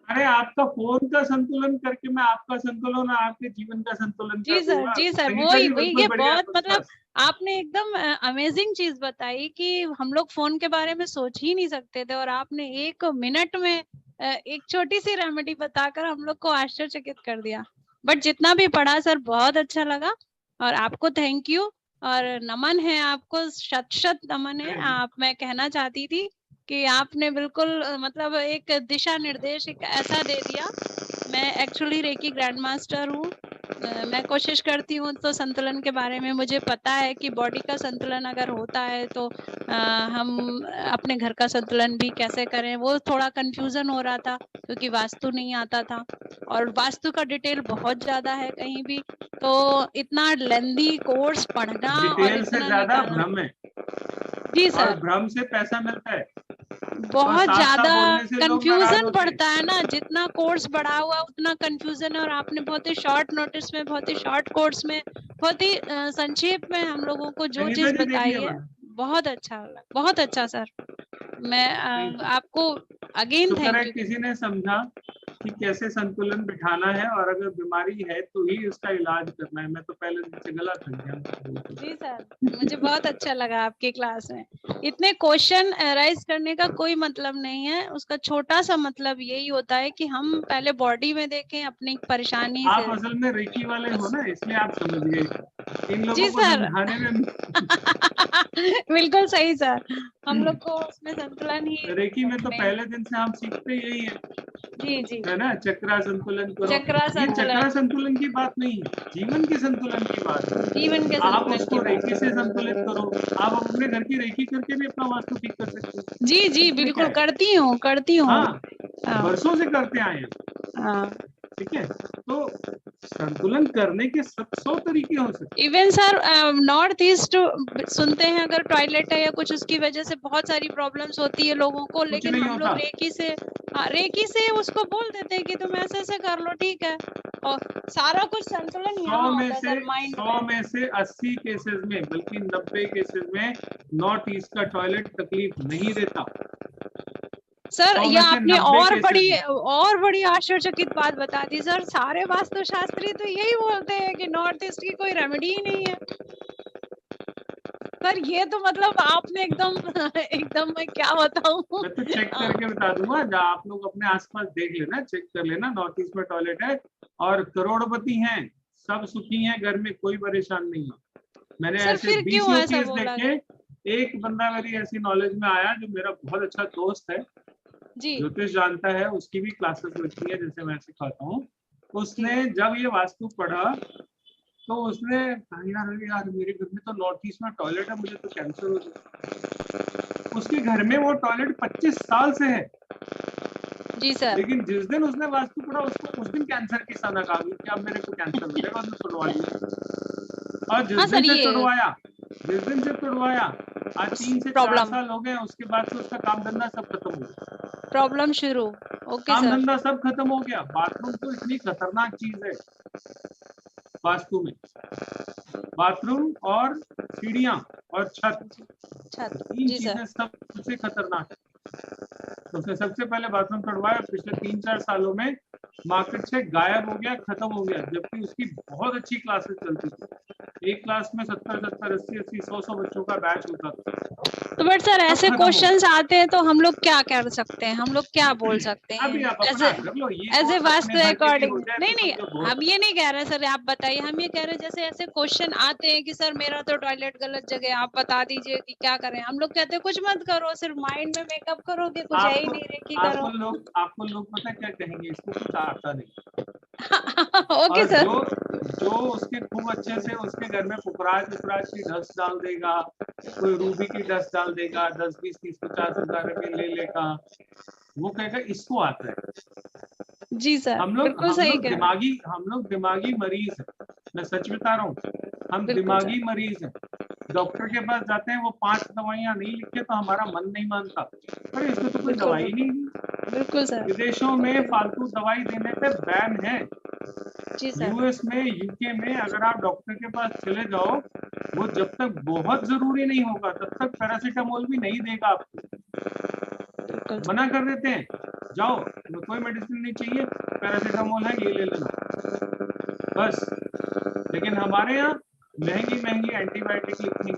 S1: अरे आपका फोन का संतुलन करके मैं आपका संतुलन, आपके जीवन का संतुलन
S14: जी सर, जी सर, वही ये बहुत मतलब आपने एकदम अमेजिंग चीज बताई कि हम लोग फोन के बारे में सोच ही नहीं सकते थे, और आपने 1 मिनट में एक छोटी सी रेमेडी बताकर हम लोग को आश्चर्यचकित कर दिया। बट जितना भी पढ़ा सर बहुत अच्छा लगा, और आपको थैंक यू और नमन है आपको, शत शत नमन है। मैं कहना चाहती थी कि आपने बिल्कुल मतलब एक दिशा निर्देश एक ऐसा दे दिया। मैं एक्चुअली रेकी ग्रैंड मास्टर हूँ। मैं कोशिश करती हूँ तो संतुलन के बारे में मुझे पता है कि बॉडी का संतुलन अगर होता है तो हम अपने घर का संतुलन भी कैसे करें। वो थोड़ा कंफ्यूजन हो रहा था क्योंकि वास्तु नहीं आता था और वास्तु का डिटेल बहुत ज्यादा है कहीं भी, तो इतना लेंदी कोर्स पढ़ना और
S1: डिटेल से
S14: इतना
S1: ज्यादा
S14: निकालना।
S1: भ्रम है,
S14: जी
S1: और
S14: सर,
S1: भ्रम से पैसा मिलता है।
S14: बहुत
S1: साफ
S14: ज्यादा
S1: बोलने से लोग नाराज
S14: कंफ्यूजन
S1: होते हैं।
S14: पड़ता है ना, जितना कोर्स बढ़ा हुआ उतना कंफ्यूजन है। और आपने बहुत ही शॉर्ट नोटिस में, बहुत ही शॉर्ट कोर्स में, बहुत ही संक्षेप में हम लोगों को जो
S1: अनीता
S14: चीज
S1: जी देख
S14: बताई
S1: लिया
S14: है,
S1: मैंने।
S14: बहुत अच्छा लगा, बहुत अच्छा सर। मैं आपको अगेन
S1: शुक्र है
S14: थैंक यू।
S1: किसी ने समझा कि कैसे संतुलन बिठाना है, और अगर बीमारी है तो ही उसका इलाज करना है। मैं तो पहले दिन से गलत था गया।
S14: जी सर, मुझे बहुत अच्छा लगा आपकी क्लास में। इतने क्वेश्चन राइज करने का कोई मतलब नहीं है, उसका छोटा सा मतलब यही होता है कि हम पहले बॉडी में देखें अपनी परेशानी
S1: आप
S14: से।
S1: असल में रेकी वाले हो ना, इसलिए आप समझ गए। इन लोगों
S14: जी
S1: को
S14: सर।
S1: समझाने में
S14: बिल्कुल सही सर, हम लोग को उसमें संतुलन ही
S1: रेकी में तो
S14: main-
S1: पहले दिन से हम सीखते यही है।
S14: जी जी
S1: है ना, चक्रा संतुलन करो।
S14: चक्रा
S1: ये चक्रा
S14: संतुलन,
S1: संतुलन की बात नहीं है, जीवन के संतुलन की बात है।
S14: जीवन के
S1: आप
S14: संतुलन
S1: उसको
S14: की बात।
S1: रेकी से संतुलित करो। आप अपने घर की रेकी करके भी अपना वास्तु ठीक कर सकते हो।
S14: जी जी
S1: इसमें क्या
S14: बिल्कुल
S1: है?
S14: करती हूँ, करती हूँ।
S1: हाँ,
S14: हाँ
S1: वर्षों से करते आए हैं।
S14: हाँ।
S1: ठीक है, तो संतुलन करने के 100 तरीके हो सकते हैं।
S14: इवन सर नॉर्थ ईस्ट सुनते हैं अगर टॉयलेट है या कुछ, उसकी वजह से बहुत सारी प्रॉब्लम्स होती है लोगों को,
S1: कुछ
S14: लेकिन
S1: नहीं
S14: हम
S1: होता।
S14: लोग रेकी से, हाँ रेकी से उसको बोल देते हैं कि तुम ऐसे ऐसे कर लो, ठीक है। और सारा कुछ संतुलन
S1: 100
S14: यहाँ
S1: में
S14: होता है
S1: से
S14: सर, माइंड
S1: 100
S14: में।
S1: में से 80 केसेस में, बल्कि 90 केसेस में नॉर्थ ईस्ट का टॉयलेट तकलीफ नहीं देता।
S14: सर
S1: 100
S14: ये
S1: में से
S14: आपने
S1: 90 केसेस
S14: और बड़ी आश्चर्यचकित बात बता दी सर। सारे वास्तुशास्त्री तो यही बोलते हैं कि नॉर्थ ईस्ट की कोई रेमेडी ही नहीं है। सर ये तो मतलब आपने एकदम एकदम मैं क्या बताऊं।
S1: मैं तो चेक करके बता दूंगा। जब आप लोग अपने आसपास देख लेना, चेक कर लेना, नॉर्थ ईस्ट में टॉयलेट है और करोड़पति हैं, सब सुखी हैं, घर में कोई परेशान नहीं है। मैंने
S14: सर
S1: ऐसे
S14: फिर क्यों
S1: 20
S14: ऐसा
S1: केस
S14: बोला
S1: देखे। एक बंदा मेरी ऐसी नॉलेज में आया जो मेरा बहुत अच्छा दोस्त है,
S14: जी
S1: ज्योतिष जानता है, उसकी भी क्लासेस लगती है जैसे मैं सिखाता हूँ। उसने जब ये वास्तु पढ़ा तो उसने कहा, यार मेरे घर में तो नॉर्थ ईस्ट में टॉयलेट है, मुझे तो कैंसर हो जाए। उसके घर में वो टॉयलेट 25 साल से है।
S14: जी सर।
S1: लेकिन जिस दिन उसने वास्तु पढ़ा, उसको उस दिन कैंसर की सनक आ गई कि अब मेरे को कैंसर हो जाएगा, उसने तुड़वा लिया। और जिस दिन से तुड़वाया, आज 3 से 4 साल हो गए, उसके बाद से उसका काम धंधा सब खत्म हो गया।
S14: प्रॉब्लम शुरू। ओके
S1: काम
S14: सर।
S1: धंधा सब खत्म हो गया। बाथरूम तो इतनी खतरनाक चीज है वास्तु में। बाथरूम और सीढ़ियां और छत, तीन चीजें सबसे खतरनाक है। तो उसने सबसे पहले बाथरूम तोड़वाया, पिछले 3-4 सालों में मार्केट से गायब हो गया, खत्म हो गया। जबकि उसकी बहुत अच्छी क्लासेस चलती थी। एक क्लास में 70-70, 80-80, 100-100 बच्चों का बैच होता था।
S14: तो बट सर ऐसे क्वेश्चंस आते हैं तो हम लोग क्या कर सकते हैं, हम लोग क्या बोल सकते हैं
S1: अभी आप अपना कर लो, ये
S14: एज ए
S1: कोर्स
S14: वास्तु
S1: अपने घर के लिए
S14: अकॉर्डिंग।
S1: हो जाए
S14: नहीं
S1: तो
S14: नहीं
S1: समझो बहुत
S14: हम ये नहीं कह रहे सर, आप बताइए। हम ये कह रहे हैं जैसे ऐसे क्वेश्चन आते हैं कि सर मेरा तो टॉयलेट गलत जगह, आप बता दीजिए कि क्या करें। हम लोग कहते हैं कुछ मत करो, सिर्फ माइंड में मेकअप करो कि कुछ है ही नहीं, रेकी करो।
S1: आपको लोग पता क्या कहेंगे, इसको कुछ आता नहीं।
S14: Okay sir.
S1: जो उसके खूब अच्छे से उसके घर में पुखराज की डस्ट डाल देगा, कोई रूबी की डस्ट डाल देगा, 10, 20, 30, 50 हजार रुपए ले लेगा, वो कहेगा इसको आता है।
S14: जी सर,
S1: हम लोग
S14: बिल्कुल
S1: दिमागी मरीज हैं। मैं सच बता रहा हूँ, हम दिमागी मरीज हैं। डॉक्टर के पास जाते हैं, वो 5 दवाइयां नहीं लिखे तो हमारा मन नहीं मानता, अरे इसमें तो कोई दवाई नहीं।
S14: बिल्कुल सर।
S1: विदेशों में फालतू दवाई देने पे बैन है।
S14: जी सर।
S1: यूएस में, यूके में अगर आप डॉक्टर के पास चले जाओ, वो जब तक बहुत जरूरी नहीं होगा तब तक पैरासीटामोल भी नहीं देगा आपको। मना कर देते हैं, जाओ कोई मेडिसिन नहीं चाहिए, पैरासीटामोल है ये ले लेना बस। लेकिन हमारे यहाँ महंगी एंटीबायोटिक लिखेंगे,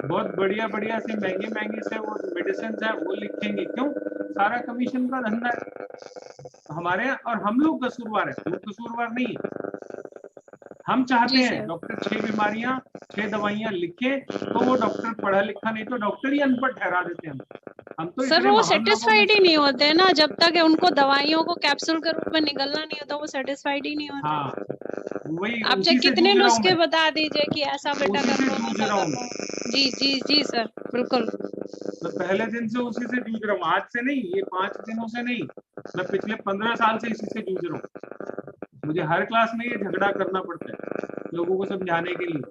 S1: बहुत बढ़िया से महंगी से वो मेडिसिन है वो लिखेंगे। क्यों? सारा कमीशन का धंधा है हमारे यहाँ। और हम लोग कसूरवार है, वो कसूरवार नहीं है। हम चाहते हैं डॉक्टर 6 बीमारियां 6 दवाइयां लिखे, तो वो डॉक्टर पढ़ा लिखा नहीं तो डॉक्टर ही अनपढ़ ठहरा देते हैं। हम तो
S14: सर
S1: इतने
S14: वो
S1: महान लोगों में
S14: सेटिस्फाइड ही
S1: से-
S14: नहीं होते हैं ना, जब तक उनको दवाइयों को कैप्सूल के रूप में निगलना नहीं होता वो सेटिस्फाइड ही नहीं होते।
S1: हाँ वही
S14: आप
S1: उसी
S14: चाहे
S1: से
S14: कितने
S1: जूझ रहा हूँ
S14: नुस्खे
S1: मैं,
S14: बता दीजिए कि ऐसा बेटा
S1: उसी
S14: कर
S1: से
S14: लो,
S1: जूझ
S14: वैसा
S1: रहा
S14: कर
S1: हूँ।
S14: लो। जी जी जी सर, बिल्कुल।
S1: मैं पहले दिन से उसी से जूझ रहा हूँ, आज से नहीं, ये 5 दिनों से नहीं, मैं पिछले 15 साल से इसी से जूझ रहा हूँ। मुझे हर क्लास में ये झगड़ा करना पड़ता है लोगों को समझाने के लिए,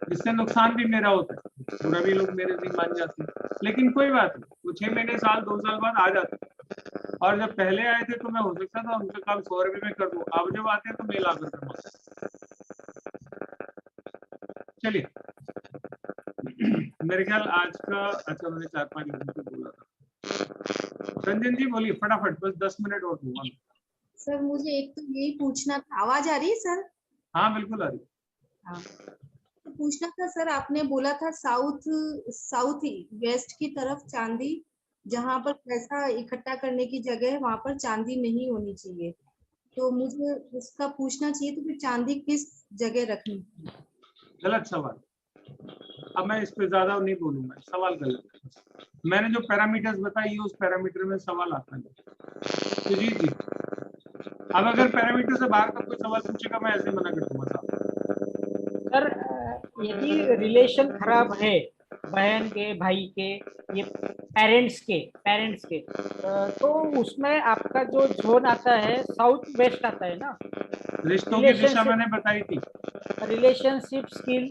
S1: जिससे नुकसान भी मेरा होता है, बुरा भी लोग मेरे से मान जाते हैं। लेकिन कोई बात नहीं, वो 6 महीने साल 2 साल बाद आ जाते हैं। और जब पहले आए थे तो मैं हो सकता था उनका काम 100 रुपये में कर दूं, अब जब आते हैं तो मैं ला कर करवाता। चलिए मेरे ख्याल आज का, अच्छा मैंने 4-5 लोगों को बोला था। रंजन जी बोलिए फटाफट, बस 10 मिनट और दूंगा।
S15: सर मुझे एक तो यही पूछना था, आवाज आ रही है सर?
S1: हाँ बिल्कुल आ रही।
S15: हाँ तो पूछना था सर, आपने बोला था साउथ वेस्ट की तरफ चांदी, जहाँ पर पैसा इकट्ठा करने की जगह है वहां पर चांदी नहीं होनी चाहिए, तो मुझे उसका पूछना चाहिए तो फिर चांदी किस जगह रखनी चाहिए?
S1: गलत सवाल, अब मैं इस पे ज्यादा नहीं बोलूंगा, सवाल गलत। मैंने जो पैरामीटर्स बताई उस पैरामीटर में सवाल आता है। तो जी अब अगर पैरामीटर से बाहर का कोई सवाल पूछेगा मैं ऐसे मना कर दूंगा साहब।
S9: सर यदि रिलेशन खराब है बहन के, भाई के, ये पेरेंट्स के तो उसमें आपका जो जोन आता है साउथ वेस्ट आता है ना।
S1: रिश्तों की दिशा मैंने बताई थी,
S9: रिलेशनशिप स्किल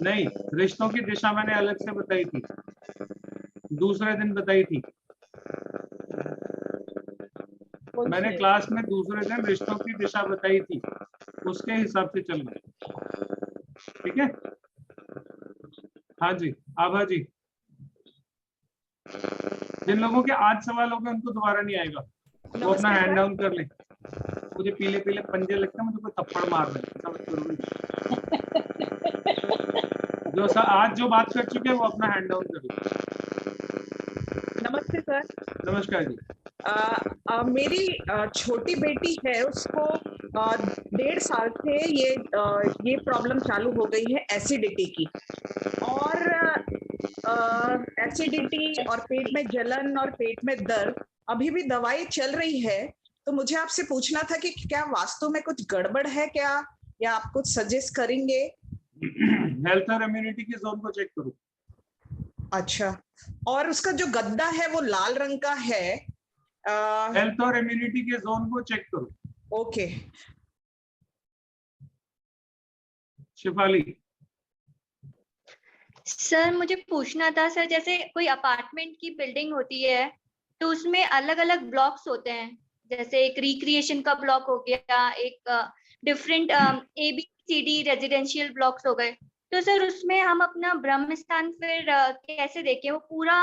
S1: नहीं, रिश्तों की दिशा मैंने अलग से बताई थी, दूसरे दिन बताई थी मैंने क्लास में, दूसरे दिन रिश्तों की दिशा बताई थी, उसके हिसाब से चलना, ठीक है। हाँ जी आभा जी, जिन लोगों के आज सवाल हो गए उनको दोबारा नहीं आएगा, वो अपना हैंड डाउन कर ले। मुझे पीले पीले पंजे लगते हैं, मुझे कोई थप्पड़ मार रहे जो आज जो बात कर चुके हैं वो अपना हैंड डाउन कर ले।
S16: नमस्ते सर।
S1: नमस्कार जी।
S16: मेरी छोटी बेटी है, उसको 1.5 साल से ये प्रॉब्लम चालू हो गई है एसिडिटी की, और एसिडिटी और पेट में जलन और पेट में दर्द, अभी भी दवाई चल रही है। तो मुझे आपसे पूछना था कि क्या वास्तु में कुछ गड़बड़ है क्या, या आप कुछ सजेस्ट करेंगे?
S1: हेल्थ और इम्यूनिटी के जोन को चेक करो।
S16: अच्छा, और उसका जो गद्दा है वो लाल रंग का है।
S1: हेल्थ और इम्यूनिटी के जोन को चेक करो।
S16: ओके।
S1: शिफाली।
S4: सर मुझे पूछना था सर, जैसे कोई अपार्टमेंट की बिल्डिंग होती है तो उसमें अलग अलग ब्लॉक्स होते हैं, जैसे एक रिक्रिएशन का ब्लॉक हो गया, एक डिफरेंट ABCD रेजिडेंशियल ब्लॉक्स हो गए, तो सर उसमें हम अपना ब्रह्म स्थान फिर कैसे देखें? वो पूरा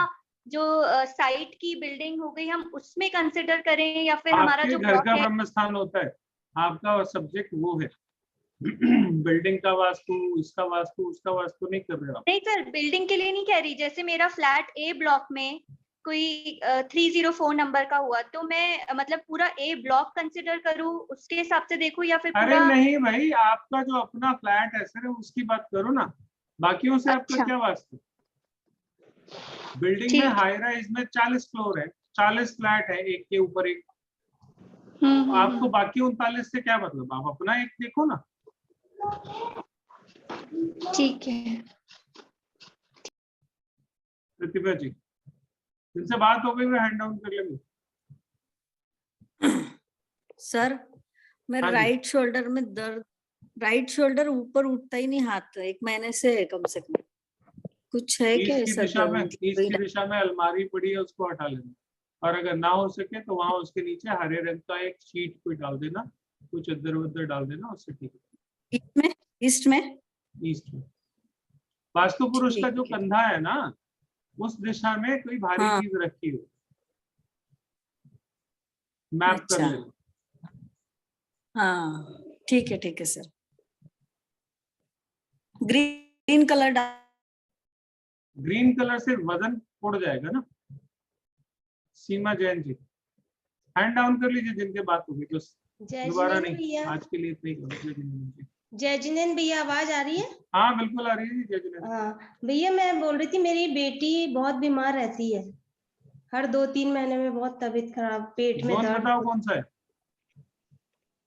S4: जो साइट की बिल्डिंग हो गई हम उसमें कंसिडर करें, या फिर हमारा जो
S1: घर का ब्रह्म स्थान होता है, आपका सब्जेक्ट वो है बिल्डिंग का वास्तु, इसका वास्तु, उसका वास्तु नहीं कर रहे हो?
S4: नहीं सर, बिल्डिंग के लिए नहीं कह रही, जैसे मेरा फ्लैट A ब्लॉक में कोई 304 नंबर का हुआ, तो मैं मतलब पूरा A ब्लॉक कंसिडर करूं, उसके हिसाब से देखूं, या फिर
S1: अरे
S4: पूरा?
S1: नहीं भाई, आपका जो अपना फ्लैट है सर उसकी बात करो ना, बाकियों से आपका क्या वास्ता? बिल्डिंग में हाई राइज में 40 फ्लोर है, 40 फ्लैट है, एक के ऊपर एक। आपको बाकी 39 से क्या मतलब? आप अपना एक देखो ना।
S4: ठीक है।
S1: प्रतिभा जी, जिनसे बात हो गई वो हैंड डाउन कर लेंगे।
S10: सर मेरे राइट शोल्डर में दर्द, राइट शोल्डर ऊपर उठता ही नहीं, हाथ 1 महीने से है कम से कम। कुछ है क्या
S1: ईस्ट की
S10: ऐसा?
S1: दिशा में, ईस्ट की दिशा में अलमारी पड़ी है, उसको हटा लेना, और अगर ना हो सके तो वहां उसके नीचे हरे रंग का एक शीट कोई डाल देना, कुछ अदर वदर डाल देना, उससे ठीक है।
S10: ईस्ट में
S1: ईस्ट में वास्तु पुरुष का जो कंधा है ना, उस दिशा में कोई भारी चीज रखी हो, मैप कर लेना।
S10: हाँ ठीक है sir. Green colour
S1: green colour से वजन उड़ जाएगा ना। सीमा जैन जी, हैंड डाउन कर लीजिए जिनके बात होगी, तो दोबारा नहीं, आज के लिए इतना ही कर लीजिए।
S17: जय जिनेंद्र भैया, आवाज आ रही है?
S1: हाँ बिल्कुल आ रही है जय जिनेंद्र।
S17: हाँ भैया, मैं बोल रही थी मेरी बेटी बहुत बीमार रहती है, हर 2-3 महीने में बहुत तबीयत खराब, पेट में
S1: जोन
S17: दर्द।
S1: बताओ कौन सा है?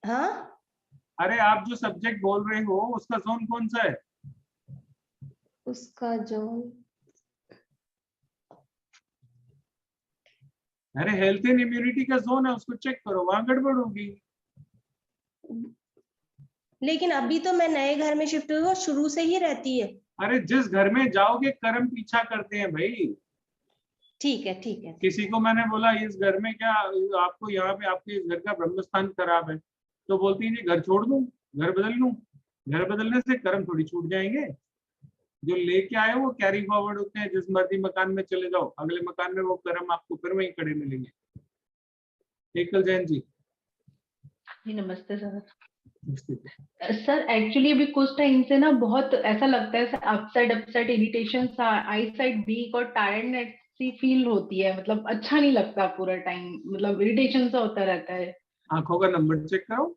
S17: हाँ
S1: अरे आप जो सब्जेक्ट बोल रहे हो उसका जोन कौन सा है?
S17: उसका जोन,
S1: अरे हेल्थ एंड इम्यूनिटी का जोन है, उसको चेक करो, वहां गड़बड़ होगी।
S17: लेकिन अभी तो मैं नए घर में शिफ्ट हुई हूँ, शुरू से ही रहती है।
S1: अरे जिस घर में जाओगे कर्म पीछा करते हैं भाई।
S17: ठीक है ठीक है।
S1: किसी को मैंने बोला इस घर में क्या आपको यहाँ पे आपके इस घर का ब्रह्मस्थान खराब है, तो बोलती है जी घर छोड़ दूं, घर बदल लूं। घर बदलने से कर्म थोड़ी छूट जाएंगे, जो लेके आए वो कैरी फॉरवर्ड होते हैं। जिस मर्जी मकान में चले जाओ, अगले मकान में वो कर्म आपको फिर वहीं खड़े मिलेंगे। एकल जैन जी।
S18: जी नमस्ते सर। सर एक्चुअली अभी कुछ टाइम से ना बहुत ऐसा लगता है अपसाइड इरिटेशन, आई साइड वीक और टायर्डनेस सी फील होती है, मतलब अच्छा नहीं लगता पूरा टाइम, मतलब इरिटेशन सा होता रहता है।
S1: आंखों का नंबर चेक करो।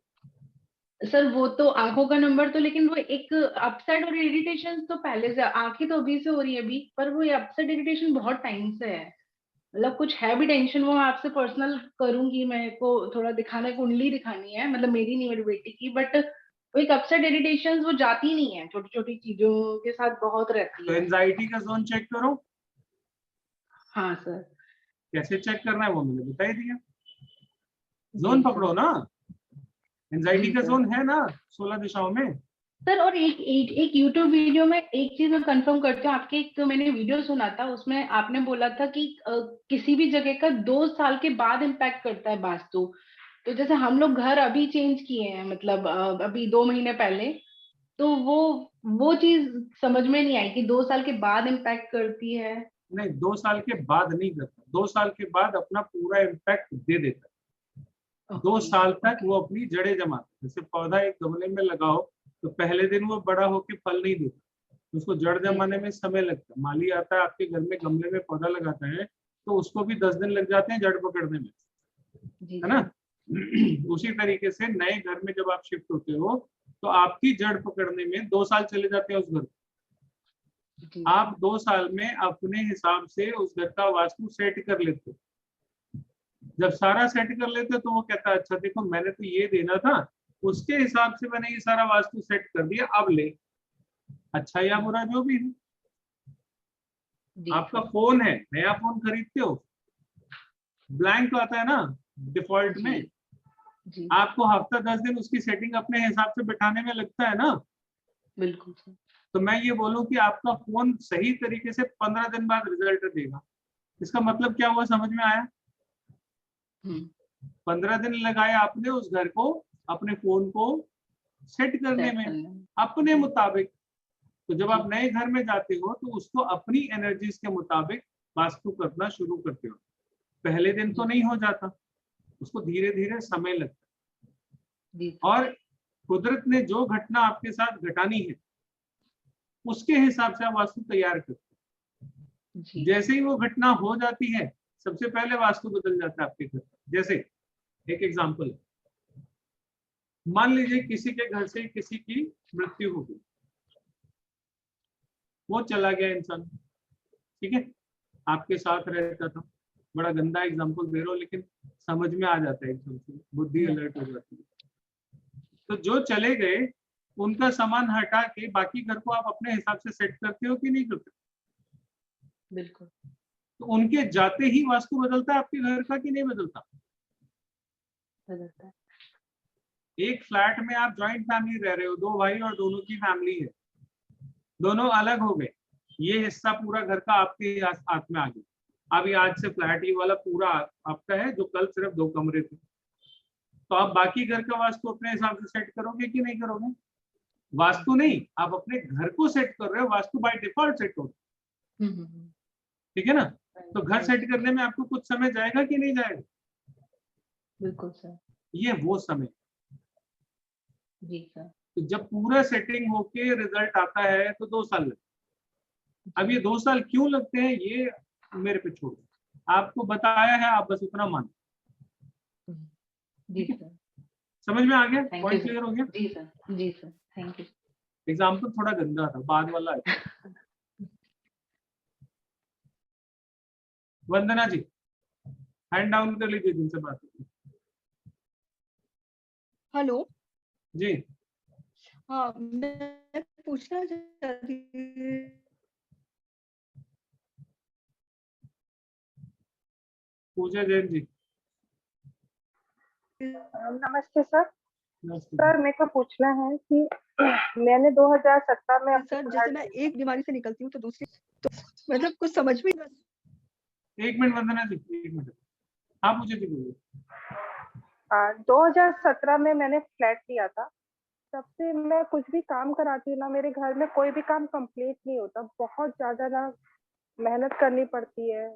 S18: सर वो तो आंखों का नंबर तो, लेकिन वो एक अपसाइड और इरिटेशन तो पहले से, आंखें तो अभी से हो रही है अभी, पर वो अपसाइड इरिटेशन बहुत टाइम से है, मतलब कुछ है भी टेंशन। वो आपसे पर्सनल करूंगी, मेरे को थोड़ा दिखाना, कुंडली दिखानी है, मतलब मेरी नहीं मेरी बेटी की, बट वो एक अपसेट इरिटेशन वो जाती नहीं है, छोटी छोटी चीजों के साथ बहुत रहती
S1: तो
S18: है।
S1: एंजाइटी का जोन चेक करो।
S18: हाँ सर।
S1: कैसे चेक करना है वो मैंने बता ही दिया। जोन पकड़ो ना, एंजाइटी का जोन है ना 16 दिशाओं में।
S18: सर और एक YouTube वीडियो में एक चीज मैं कंफर्म करती हूँ, आपके एक मैंने वीडियो सुना था, उसमें आपने बोला था कि किसी भी जगह का 2 साल के बाद इम्पैक्ट करता है वास्तु। तो जैसे हम लोग घर अभी चेंज किए हैं, मतलब अभी 2 महीने पहले, तो वो चीज समझ में नहीं आई कि 2 साल के बाद इम्पैक्ट करती है।
S1: नहीं 2 साल के बाद नहीं करता, 2 साल के बाद अपना पूरा इम्पैक्ट दे देता है। 2 साल तक वो अपनी जड़ें जमाता है। जैसे पौधा एक गमले में लगाओ तो पहले दिन वो बड़ा होके फल नहीं देता, उसको जड़ जमाने में समय लगता है। माली आता है आपके घर में, गमले में पौधा लगाता है, तो उसको भी 10 दिन लग जाते हैं जड़ पकड़ने में, है ना। उसी तरीके से नए घर में जब आप शिफ्ट होते हो तो आपकी जड़ पकड़ने में 2 साल चले जाते हैं उस घर को। आप 2 साल में अपने हिसाब से उस घर का वास्तु सेट कर लेते हो। जब सारा सेट कर लेते हो तो वो कहता है अच्छा देखो मैंने तो ये देना था, उसके हिसाब से मैंने ये सारा वास्तु सेट कर दिया, अब ले। अच्छा या बुरा जो भी है। आपका फोन है, नया फोन खरीदते हो, ब्लैंक आता है ना डिफॉल्ट में, आपको हफ्ता 10 दिन उसकी सेटिंग अपने हिसाब से बिठाने में लगता है ना।
S18: बिल्कुल।
S1: तो मैं ये बोलूं कि आपका फोन सही तरीके से 15 दिन बाद रिजल्ट देगा। इसका मतलब क्या हुआ, समझ में आया? 15 दिन लगाए आपने उस घर को, अपने फोन को सेट करने में अपने मुताबिक। तो जब आप नए घर में जाते हो तो उसको अपनी एनर्जीज के मुताबिक वास्तु करना शुरू करते हो। पहले दिन तो नहीं हो जाता, उसको धीरे धीरे समय लगता है। और कुदरत ने जो घटना आपके साथ घटानी है उसके हिसाब से आप वास्तु तैयार करते हैं। जैसे ही वो घटना हो जाती है सबसे पहले वास्तु बदल जाता है आपके घर का। जैसे एक एग्जांपल, मान लीजिए किसी के घर से किसी की मृत्यु हो गई, वो चला गया इंसान, ठीक है, आपके साथ रहता था। बड़ा गंदा एग्जांपल दे रहा हूं लेकिन समझ में आ जाता है, एकदम से बुद्धि अलर्ट हो जाती है। तो जो चले गए उनका सामान हटा के बाकी घर को आप अपने हिसाब से सेट करते हो कि नहीं करते?
S18: बिल्कुल।
S1: तो उनके जाते ही वास्तु बदलता है आपके घर का कि नहीं बदलता?
S18: बदलता है।
S1: एक फ्लैट में आप जॉइंट फैमिली रह रहे हो, 2 भाई और दोनों की फैमिली है, दोनों अलग हो गए, ये हिस्सा पूरा घर का आपके हाथ में आ गया। अभी आज से फ्लैट ये वाला पूरा आपका है, जो कल सिर्फ 2 कमरे थे। तो आप बाकी घर का वास्तु अपने हिसाब से सेट करोगे कि नहीं करोगे? वास्तु नहीं, आप अपने घर को सेट कर रहे हो, वास्तु बाय डिफॉल्ट सेट हो, ठीक है ना। तो घर सेट करने में आपको कुछ समय जाएगा कि नहीं जाएगा?
S18: बिल्कुल सर।
S1: ये वो समय।
S18: जी सर।
S1: तो जब पूरा सेटिंग होके रिजल्ट आता है तो 2 साल लगते। अब ये 2 साल क्यों लगते हैं ये मेरे पे छोड़, आपको बताया है, आप बस उतना मानो।
S18: जी सर।
S1: समझ में आ गया?
S18: Thank
S1: पॉइंट
S18: you,
S1: क्लियर हो गया?
S18: जी सर, थैंक यू।
S1: एग्जाम्पल थोड़ा गंदा था, बाद वाला है। वंदना जी हैंड डाउन कर लीजिए जिनसे बात की।
S19: हेलो
S1: जी
S19: हाँ, मैं पूछना चाहती
S1: पूजा जैन जी।
S20: नमस्ते सर।
S1: नमस्ते।
S20: सर मेरे को पूछना है कि मैंने 2017 में
S19: सर जैसे मैं एक बीमारी से निकलती हूँ तो दूसरी तो मतलब कुछ समझ में नहीं।
S1: एक मिनट वंदना जी, एक मिनट। हाँ पूजा जी बोलिए।
S20: 2017 में मैंने फ्लैट लिया था, तब से मैं कुछ भी काम कराती हूँ ना, मेरे घर में कोई भी काम कंप्लीट नहीं होता, बहुत ज्यादा ना मेहनत करनी पड़ती है।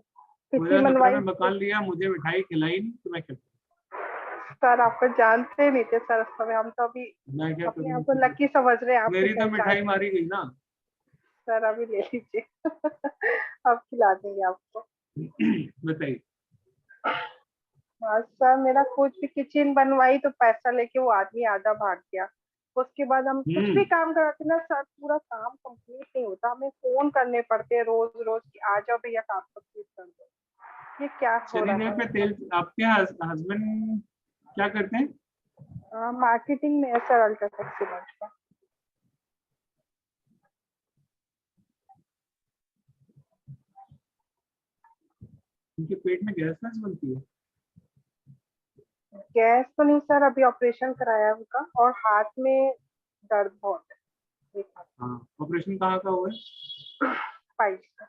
S20: किसी मनवाई
S1: मकान लिया, मुझे मिठाई खिलाई नहीं तो मैं क्या?
S20: सर आपको जानते नहीं थे सर, उस समय हम तो अभी
S1: मैं क्या
S20: अपने
S1: करूं?
S20: आप को लकी समझ रहे हैं। आप
S1: मेरी तो मिठाई मारी गई ना।
S20: सर अभी ले लीजिए अब खिला देंगे आपको।
S1: बताइए।
S20: हाँ सर, मेरा कुछ भी किचन बनवाई तो पैसा लेके वो आदमी आधा भाग गया। उसके बाद हम कुछ भी काम कराते ना सर, पूरा काम कंप्लीट नहीं होता, हमें फोन करने पड़ते हैं रोज रोज कि आ जाओ भैया काम कंप्लीट कर दो। ये क्या हो रहा
S1: शनिदेव पे तेल। आपके हस्बैंड क्या करते हैं?
S20: मार्केटिंग में है सर, अल्ट्राटेक सीमेंट का।
S1: उनके पेट में गैस बनती है?
S20: गैस तो नहीं सर, अभी ऑपरेशन कराया है उनका, और हाथ में दर्द बहुत है।
S1: हाँ, ऑपरेशन कहाँ का हुआ है?
S20: पाइप का।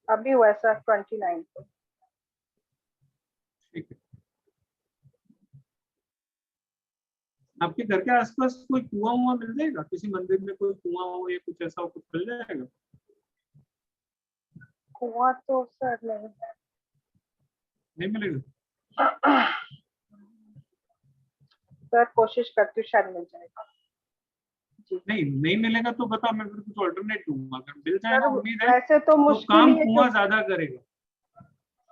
S20: अभी हुआ है सर 29 को।
S1: ठीक है। आपके घर के आसपास कोई कुआं मिल जाएगा? किसी मंदिर में कोई कुआं हो या कुछ ऐसा हो, कुछ मिल जाएगा?
S20: कुआं तो सर नहीं है।
S1: नहीं मिलेगा?
S20: सर कोशिश करती हूँ, शायद मिल जाएगा।
S1: नहीं मिलेगा तो बता, मैं फिर कुछ ऑल्टरनेट दूंगा। अगर मिल जाएगा उम्मीद है
S20: ऐसे तो मुश्किल
S1: काम
S20: ही है
S1: कुआं ज्यादा करेगा।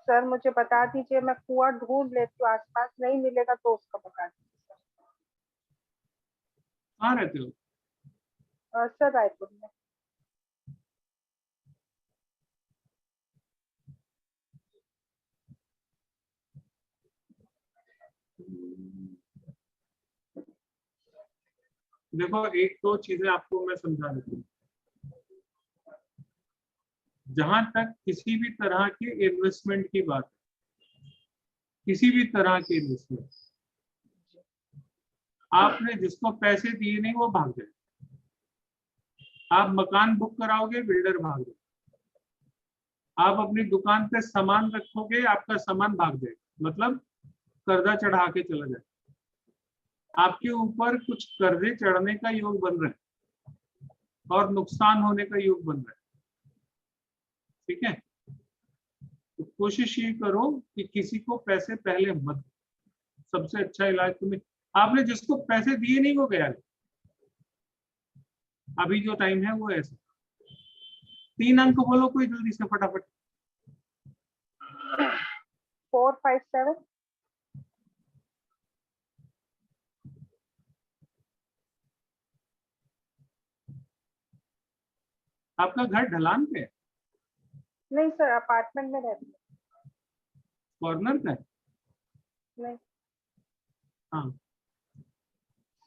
S20: सर मुझे बता दीजिए, मैं कुआं ढूंढ लेती हूँ आसपास, नहीं मिलेगा तो उसका बता दीजिए।
S1: कहाँ रहते हो?
S20: सर रायपुर में।
S1: देखो एक दो चीजें आपको मैं समझा देता हूँ। जहां तक किसी भी तरह के इन्वेस्टमेंट की बात है, किसी भी तरह के इन्वेस्टमेंट, आपने जिसको पैसे दिए नहीं वो भाग जाए। आप मकान बुक कराओगे, बिल्डर भाग जाए। आप अपनी दुकान पे सामान रखोगे, आपका सामान भाग जाएगा, मतलब कर्जा चढ़ा के चला जाए। आपके ऊपर कुछ कर्जे चढ़ने का योग बन रहा है और नुकसान होने का योग बन रहा है। ठीक है, तो कोशिश ये करो कि किसी को पैसे पहले मत। सबसे अच्छा इलाज तुम्हें, आपने जिसको पैसे दिए नहीं वो गया। अभी जो टाइम है वो ऐसा। 3 अंक बोलो कोई जल्दी से फटाफट।
S20: 457।
S1: आपका घर ढलान पे है?
S20: नहीं सर, अपार्टमेंट में रहती है।
S1: कॉर्नर का है?
S20: नहीं
S1: हाँ।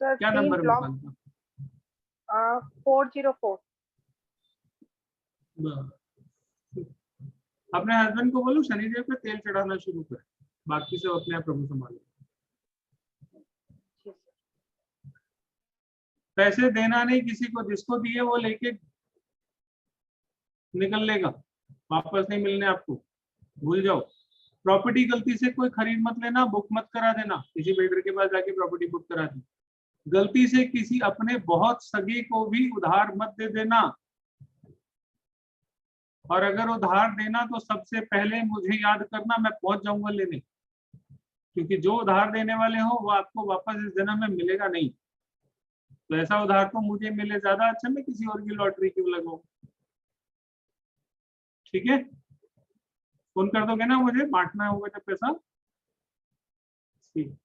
S20: सर,
S1: क्या
S20: 3
S1: नंबर
S20: ब्लॉक।
S1: मकान का?
S20: 404।
S1: अपने हस्बैंड को बोलो शनिदेव पे तेल चढ़ाना शुरू करे, बाकी सब अपने आप प्रभु संभाले। पैसे देना नहीं किसी को, जिसको दिए वो लेके निकल लेगा, वापस नहीं मिलने आपको, भूल जाओ। प्रॉपर्टी गलती से कोई खरीद मत लेना, बुक मत करा देना, किसी बिल्डर के पास जाके प्रॉपर्टी बुक करा दी। गलती से किसी अपने बहुत सगे को भी उधार मत दे देना, और अगर उधार देना तो सबसे पहले मुझे याद करना, मैं पहुंच जाऊंगा लेने, क्योंकि जो उधार देने वाले हो वो आपको वापस इस जन्म में मिलेगा नहीं। तो ऐसा उधार तो मुझे मिले ज्यादा अच्छा, मैं किसी और की लॉटरी क्यों लगाऊं। ठीक है, फोन कर दोगे ना मुझे, बांटना होगा जब पैसा। ठीक,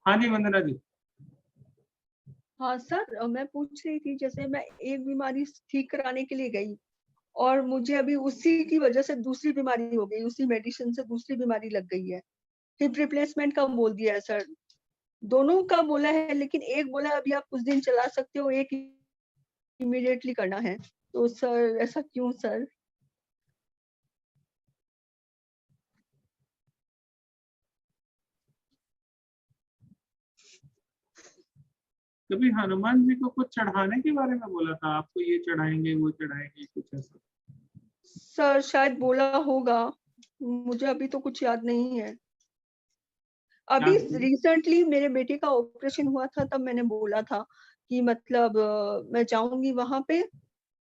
S1: हाँ जी वंदना जी।
S19: हाँ सर, मैं पूछ रही थी, जैसे मैं एक बीमारी ठीक कराने के लिए गई और मुझे अभी उसी की वजह से दूसरी बीमारी हो गई, उसी मेडिसिन से दूसरी बीमारी लग गई है। हिप रिप्लेसमेंट का बोल दिया है सर, दोनों का बोला है, लेकिन एक बोला अभी आप कुछ दिन चला सकते हो, एक इमीडिएटली करना है। तो सर ऐसा क्यों सर?
S1: कभी हनुमान जी को कुछ चढ़ाने के बारे में बोला था आपको, ये चढ़ाएंगे वो चढ़ाएंगे कुछ ऐसा?
S19: सर शायद बोला होगा, मुझे अभी तो कुछ याद नहीं है। अभी रिसेंटली मेरे बेटे का ऑपरेशन हुआ था, तब मैंने बोला था कि मतलब मैं जाऊंगी वहां पे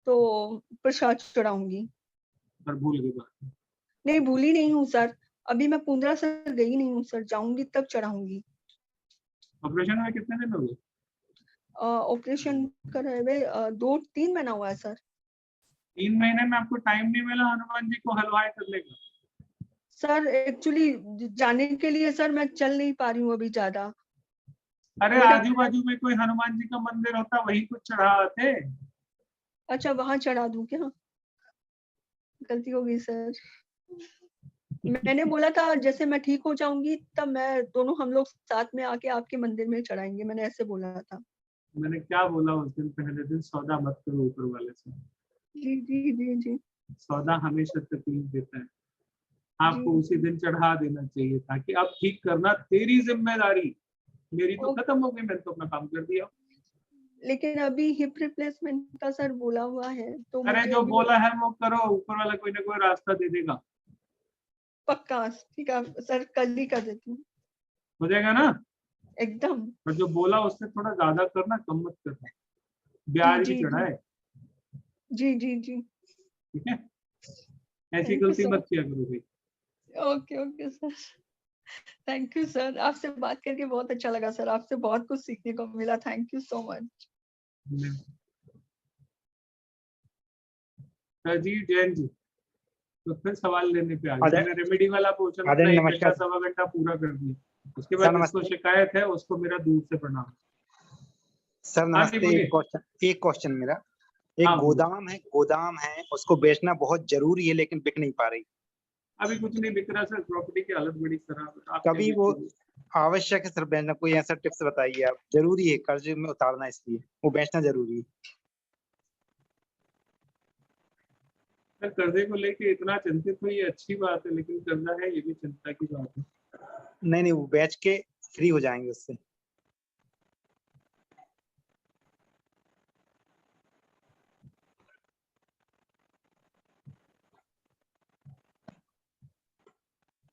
S19: तो प्रसाद चढ़ाऊंगी।
S1: पर भूल गई बात।
S19: नहीं भूली नहीं हूँ सर, अभी मैं पुंद्रा सर गई नहीं हूँ सर, जाऊंगी तब चढ़ाऊंगी।
S1: ऑपरेशन में कितने दिन हो गए?
S19: ऑपरेशन कराए हुए 2-3 महीना हुआ है सर।
S1: 3 महीने में आपको टाइम नहीं मिला हनुमान जी को हलवाई करने का?
S19: सर एक्चुअली जाने के लिए सर मैं चल नहीं पा रही हूँ अभी ज्यादा।
S1: अरे आजू बाजू में कोई हनुमान जी का मंदिर होता, वही कुछ चढ़ाते।
S19: अच्छा वहां चढ़ा दूं क्या? गलती हो गई सर। मैंने बोला था जैसे मैं ठीक हो जाऊंगी तब मैं दोनों हम लोग साथ में आके आपके मंदिर में चढ़ाएंगे, मैंने ऐसे बोला था।
S1: मैंने क्या बोला उस दिन, पहले दिन सौदा मत करो ऊपर वाले से।
S19: जी जी जी जी।
S1: सौदा हमेशा तकलीफ देता है, आपको उसी दिन चढ़ा देना चाहिए ताकि अब ठीक करना तेरी जिम्मेदारी, मेरी तो खत्म हो गई, मैंने तो अपना काम कर दिया।
S19: लेकिन अभी हिप रिप्लेसमेंट का सर बोला हुआ है तो
S1: अरे जो बोला है वो करो, ऊपर वाला कोई ना कोई रास्ता दे देगा।
S19: पक्का ठीक है सर, कल ही कर देती हूँ।
S1: हो जाएगा ना
S19: एकदम।
S1: और जो बोला उससे थोड़ा ज्यादा करना, कम मत करना, ब्याज भी चढ़ाए।
S19: जी जी जी
S1: ठीक है, ऐसी गलती मत किया करो भाई।
S19: Okay okay sir, thank you sir, आपसे बात करके बहुत अच्छा लगा सर, आपसे बहुत कुछ सीखने को मिला, थैंक यू सो मच।
S1: जी जैन जी, तो फिर सवाल लेने पे आ गए। मैंने रेमेडी वाला पूछा था, 1 घंटा 1.25 घंटा पूरा कर दिया। उसके बाद जिसको शिकायत है उसको मेरा दूर से प्रणाम।
S21: सर नमस्ते, एक क्वेश्चन मेरा, एक गोदाम है उसको बेचना बहुत जरूरी है लेकिन बिक नहीं पा रही।
S1: अभी कुछ नहीं बिक रहा सर, प्रॉपर्टी की हालत बड़ी खराब है।
S21: कभी वो आवश्यक है सर बेचना, कोई ऐसा टिप्स बताइए आप, जरूरी है कर्ज में उतारना, इसलिए वो बेचना जरूरी है।
S1: सर कर्जे को लेके इतना चिंतित हो ये अच्छी बात है, लेकिन कर्जा है ये भी चिंता की बात है।
S21: नहीं वो बेच के फ्री हो जाएंगे उससे।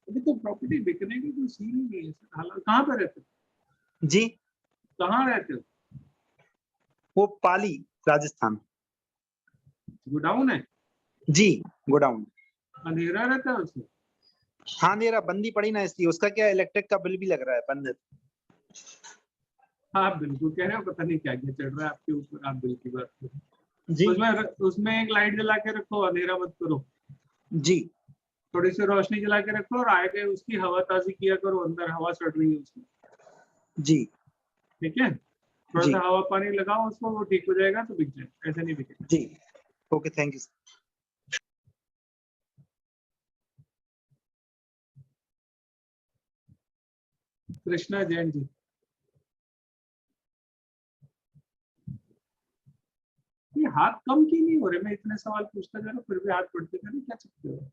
S1: अभी तो प्रॉपर्टी बिकने की कोई सीन ही नहीं है सर। हालांकि कहाँ पे रहते हो
S21: जी?
S1: कहाँ रहते हो?
S21: वो पाली राजस्थान।
S1: गोडाउन है?
S21: जी गोडाउन।
S1: अंधेरा रहता है उसमें?
S21: हाँ अंधेरा, बंदी पड़ी ना इसलिए। उसका क्या इलेक्ट्रिक का बिल भी लग रहा है बंद।
S1: हाँ बिल्कुल कह रहे हो, पता नहीं क्या क्या चढ़ रहा है आपके ऊपर, आप बिल की बात करो
S21: जी।
S1: उसमें एक लाइट जला के रखो, अंधेरा मत करो।
S21: जी
S1: थोड़ी सी रोशनी जला के रखो और आगे उसकी हवा ताजी किया करो, अंदर हवा चढ़ रही है उसमें।
S21: जी
S1: ठीक है, थोड़ा सा हवा पानी लगाओ उसको, वो ठीक हो जाएगा तो बिक जाएगा, ऐसे नहीं बिकेगा।
S21: जी okay thank you.
S1: Krishna Jain ji, ये हाथ कम क्यों नहीं हो रहे? मैं इतने सवाल पूछता जा रहा हूँ फिर भी हाथ बढ़ते जा रहे, क्या चक्कर है?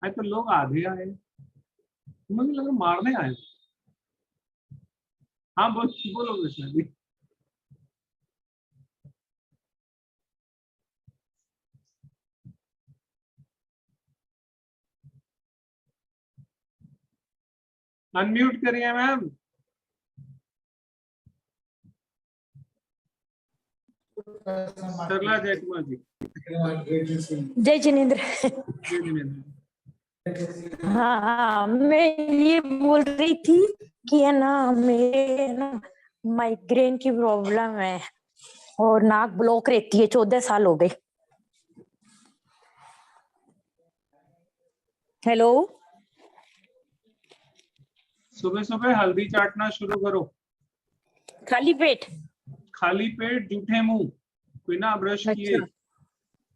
S1: आज तो लोग आधे आए, मुझे लगा मारने आए। हाँ बोलो कृष्णा जी। अनम्यूट करिए मैम। सरला जय कुमार जी।
S22: जय जिनेंद्र।
S1: जय जिनेंद्र।
S22: हाँ मैं ये बोल रही थी कि है ना मेरे ना माइग्रेन की प्रॉब्लम है और नाक ब्लॉक रहती है, 14 साल हो गए। हेलो।
S1: सुबह सुबह हल्दी चाटना शुरू करो।
S22: खाली पेट?
S1: खाली पेट, जूठे मुंह, बिना ब्रश किए। एक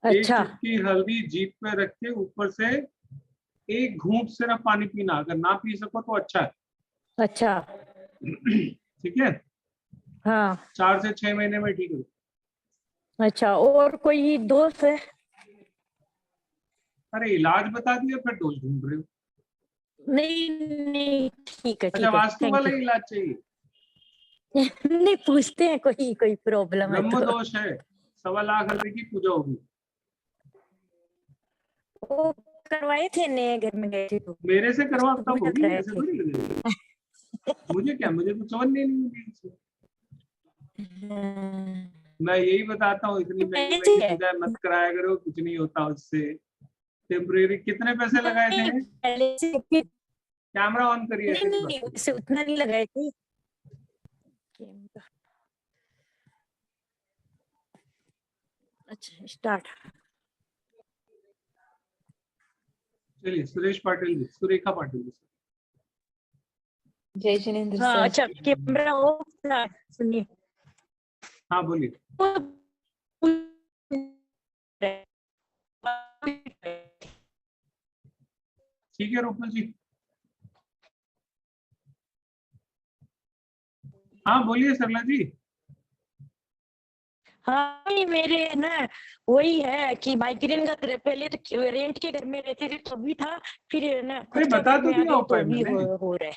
S22: अच्छा।
S1: चुटकी हल्दी जीभ पे रख के ऊपर से एक घूंट सिर्फ पानी पीना। अगर ना पी सको तो अच्छा है।
S22: अच्छा।
S1: ठीक है।
S22: हाँ।
S1: 4 से 6 महीने में ठीक हो।
S22: अच्छा, और कोई दोस्त है?
S1: अरे इलाज बता दिया, फिर डोज ढूंढ रहे हो।
S22: नहीं नहीं, ठीक है
S1: अच्छा,
S22: ठीक है,
S1: वास्तु
S22: थैंक
S1: वाला
S22: यू।
S1: इलाज चाहिए?
S22: नहीं, पूछते हैं कोई प्रॉब्लम है
S1: ब्रह्म
S22: तो।
S1: दोष है, 1.25 लाख हल्दी की पूजा होगी।
S22: वो करवाए थे, नए घर में गए थे तो
S1: मेरे से करवा तब
S22: पूजा
S1: होगी,
S22: कराए
S1: ऐसे
S22: थे।
S1: थोड़ी लगेगी। मुझे क्या, मुझे तो चवन नहीं मिली इसमें। मैं यही बताता हूँ, इतनी महंगी महंगी पूजा मत कराया करो, कुछ नहीं होता उससे। टेम्परेरी। कितने पैसे लगाए थे?
S22: पहले से
S1: कैमरा ऑन करिए।
S22: नहीं, उससे उतना नहीं लगाए थे। अच्छा, स्टार्ट।
S1: चलिए, सुरेश पाटिल जी, सुरेखा पाटिल जी।
S3: जय जिनेंद्र
S22: हाँ,
S3: सर।
S22: अच्छा, कैमरा ऑफ था, सुनिए।
S1: हाँ बोलिए। ठीक है रूपल जी। हाँ बोलिए सरला जी।
S22: हाँ, मेरे ना वही है कि माइग्रेन का पहले तो रेंट के घर में रहते थे तो भी था, फिर ना
S1: अरे
S22: खुद के
S1: बता
S22: घर
S1: तो
S22: में आ
S1: दिया
S22: गए तो
S1: उपाय
S22: भी
S1: मैंने।
S22: हो रहा है।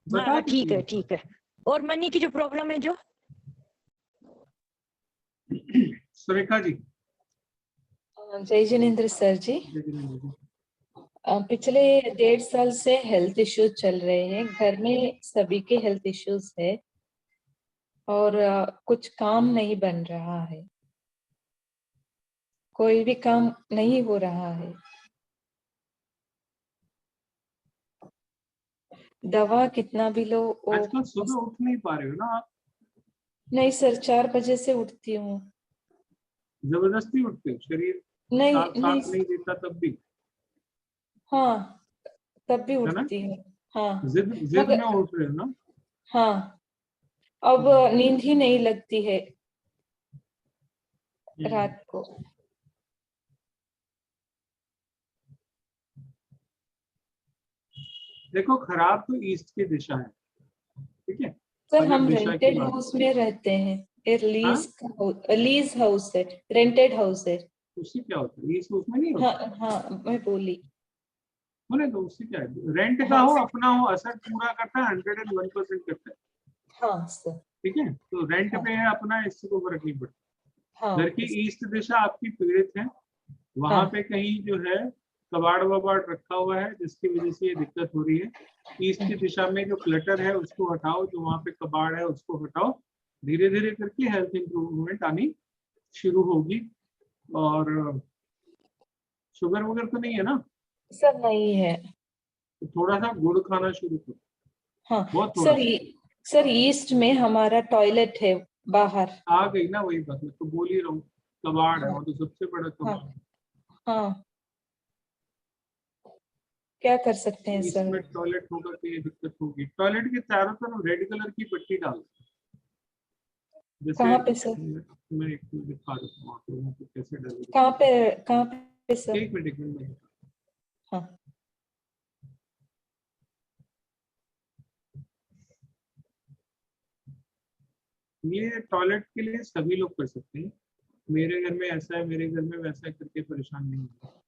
S1: बता
S22: हाँ
S1: तो
S22: ठीक है
S1: दिया।
S22: ठीक है। और मनी की जो प्रॉब्लम है जो
S1: सुरेखा जी।
S3: जय जिनेंद्र सर जी। पिछले 1.5 साल से हेल्थ इश्यूज चल रहे हैं, घर में सभी के हेल्थ इश्यूज है और कुछ काम नहीं बन रहा है, कोई भी काम नहीं हो रहा है। दवा कितना भी लो
S1: आजकल सुबह उठ नहीं पा रहे हो ना आप?
S3: नहीं सर, 4 बजे से उठती हूँ।
S1: जबरदस्ती उठते हो? शरीर साथ नहीं देता तब भी?
S3: हाँ, तब भी
S1: है ना?
S3: उठती हूँ। हाँ,
S1: जिद में उठ रहे हो ना?
S3: हाँ, अब नींद ही नहीं लगती है रात को।
S1: देखो, खराब तो ईस्ट की दिशा है, ठीक है।
S3: सर
S1: अगर
S3: हम
S1: दिशा की
S3: रेंटेड
S1: बात,
S3: हाउस में रहते हैं,
S1: हाँ?
S3: लीज हाउस है, रेंटेड हाउस है।
S1: उससे क्या होता है? ईस्ट उसमें नहीं होता।
S3: हाँ हाँ, मैं बोली।
S1: बोले तो उससे क्या है? रेंट का
S3: हाँ
S1: हो अपना हो, असर पूरा करता है, 101% करता है।
S3: हाँ सर।
S1: ठीक है, तो रेंट पे है अपना, इससे कोई फर्क नहीं पड़ता।
S3: हाँ,
S1: घर की ईस्ट दिशा आपकी पीड़ित है, वहां पे कहीं जो है कबाड़ वबाड़ रखा हुआ है जिसकी वजह से ये दिक्कत हो रही है। ईस्ट की दिशा में जो क्लटर है उसको हटाओ, जो वहां पे कबाड़ है उसको हटाओ। धीरे धीरे करके हेल्थ इंप्रूवमेंट आनी शुरू होगी। और शुगर वगैरह तो नहीं है ना?
S3: सर नहीं है।
S1: तो थोड़ा सा गुड़ खाना शुरू करो।
S3: हाँ
S1: बहुत थोड़ा सा।
S3: सर, ईस्ट में हमारा टॉयलेट है बाहर।
S1: आ गई ना वही बात, मैं तो बोल ही रहा हूँ, कबाड़ है, वो तो सबसे बड़ा कबाड़ है।
S3: हाँ, क्या कर सकते हैं सर?
S1: इसमें टॉयलेट होगा तो ये दिक्कत होगी। टॉयलेट के चारों तरफ रेड कलर की पट्टी डाल, जैसे
S3: कहाँ पे सर?
S1: मैं एक मिनट दिखा देता हूँ आपको वहाँ पे कैसे डालेंगे।
S3: कहाँ पे सर?
S1: एक मिनट।
S3: हाँ,
S1: ये टॉयलेट के लिए सभी लोग कर सकते हैं। मेरे घर में ऐसा है, मेरे घर में वैसा है करके परेशान नहीं होगा।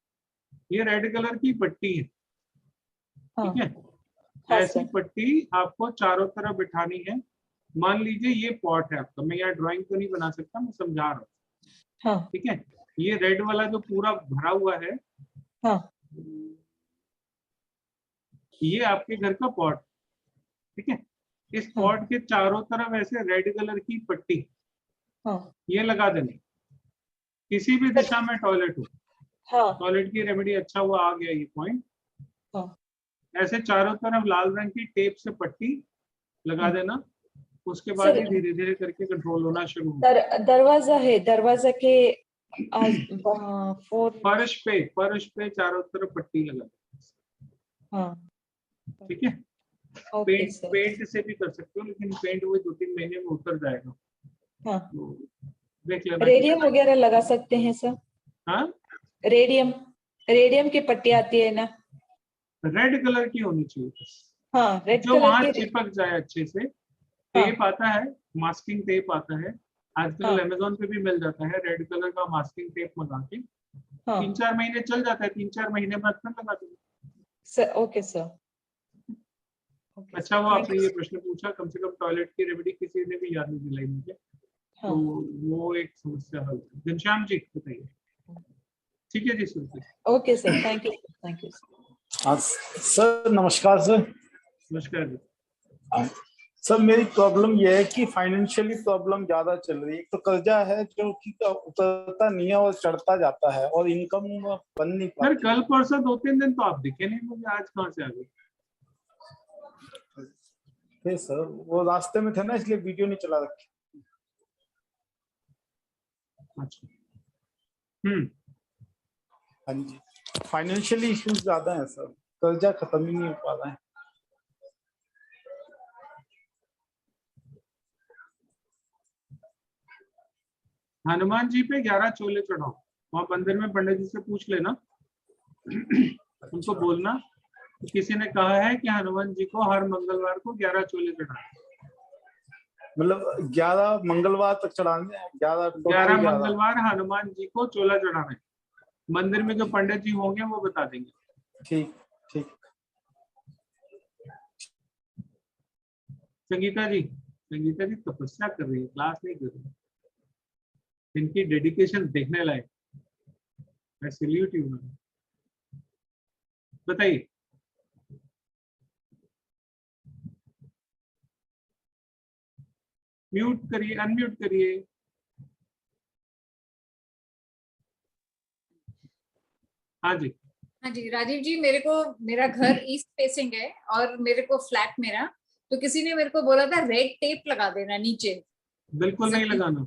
S1: ये रेड कलर की पट्टी है, ठीक है। ऐसी पट्टी आपको चारों तरफ बिठानी है। मान लीजिए ये पॉट है आपका, मैं यहाँ ड्राइंग तो नहीं बना सकता, मैं समझा रहा हूँ,
S3: हाँ,
S1: ठीक है। ये रेड वाला जो पूरा भरा हुआ है,
S3: हाँ,
S1: ये आपके घर का पॉट, ठीक है। इस पॉट के चारों तरफ ऐसे रेड कलर की पट्टी,
S3: हाँ,
S1: ये लगा देनी। किसी भी दिशा में टॉयलेट हो,
S3: हाँ,
S1: टॉयलेट की रेमेडी, अच्छा हुआ आ गया ये पॉइंट।
S3: हाँ,
S1: ऐसे चारों तरफ लाल रंग की टेप से पट्टी लगा देना। उसके बाद ही धीरे धीरे करके कंट्रोल होना शुरू होगा।
S3: दरवाजा है, दरवाजा के
S1: फर्श पे चारों तरफ पट्टी लगा देना।
S3: हाँ
S1: ठीक है।
S3: Okay
S1: paint
S3: sir.
S1: पेंट से भी कर सकते हो, लेकिन पेंट वो 2-3 महीने में उतर जाएगा,
S3: हाँ
S1: तो देख लेना।
S3: रेडियम वगैरह लगा सकते हैं सर।
S1: हाँ
S3: रेडियम की पट्टी आती है ना,
S1: रेड कलर की होनी चाहिए बस,
S3: हाँ रेड
S1: जो
S3: कलर
S1: वहां
S3: की।
S1: चिपक जाए अच्छे से।
S3: हाँ
S1: टेप आता है, मास्किंग टेप आता है, आजकल
S3: हाँ
S1: अमेजोन पे भी मिल जाता है, रेड कलर का मास्किंग टेप मंगा के
S3: हाँ
S1: 3-4 महीने चल जाता है, 3-4 महीने बाद फिर लगा दूंगा।
S3: सर। Okay sir.
S1: अच्छा वो आपने ये प्रश्न पूछा, कम से कम टॉयलेट की रेमेडी किसी ने भी याद नहीं दिलाई मुझे,
S3: हाँ
S1: तो वो एक समस्या हल है। घनश्याम जी बताइए। ठीक है जी सुनते।
S3: ओके सर, थैंक यू
S6: हाँ सर, नमस्कार सर।
S1: नमस्कार जी।
S6: सर मेरी प्रॉब्लम यह है कि फाइनेंशियली प्रॉब्लम ज्यादा चल रही है। एक तो कर्जा है जो कि उतरता नहीं है और चढ़ता जाता है, और इनकम बन नहीं
S1: सर
S6: पाती।
S1: कल परसों 2-3 दिन तो आप दिखे नहीं मुझे, आज कहाँ से आ गए?
S6: सर वो रास्ते में थे ना, इसलिए वीडियो नहीं चला रखी।
S1: अच्छा।
S6: हाँ जी, फाइनेंशियली इश्यूज ज्यादा है सर, कर्जा खत्म ही नहीं हो पा रहा है।
S1: हनुमान जी पे 11 चोले चढ़ाओ, वहां मंदिर में पंडित जी से पूछ लेना, उनको बोलना कि किसी ने कहा है कि हनुमान जी को हर मंगलवार को 11 चोले चढ़ाए।
S6: मतलब 11 मंगलवार तक चढ़ाने हैं?
S1: 11 मंगलवार हनुमान जी को चोला चढ़ाना है। मंदिर में जो पंडित जी होंगे वो बता देंगे।
S6: ठीक ठीक।
S1: संगीता जी तपस्या कर रही है, क्लास नहीं कर रही। इनकी डेडिकेशन देखने लायक, मैं सैल्यूट यू। बताइए। म्यूट करिए, अनम्यूट करिए। हाँ जी।
S7: हाँ जी राजीव जी, मेरा घर ईस्ट फेसिंग है और मेरे को फ्लैट मेरा, तो किसी ने मेरे को बोला था रेड टेप लगा देना नीचे।
S1: बिल्कुल नहीं लगाना।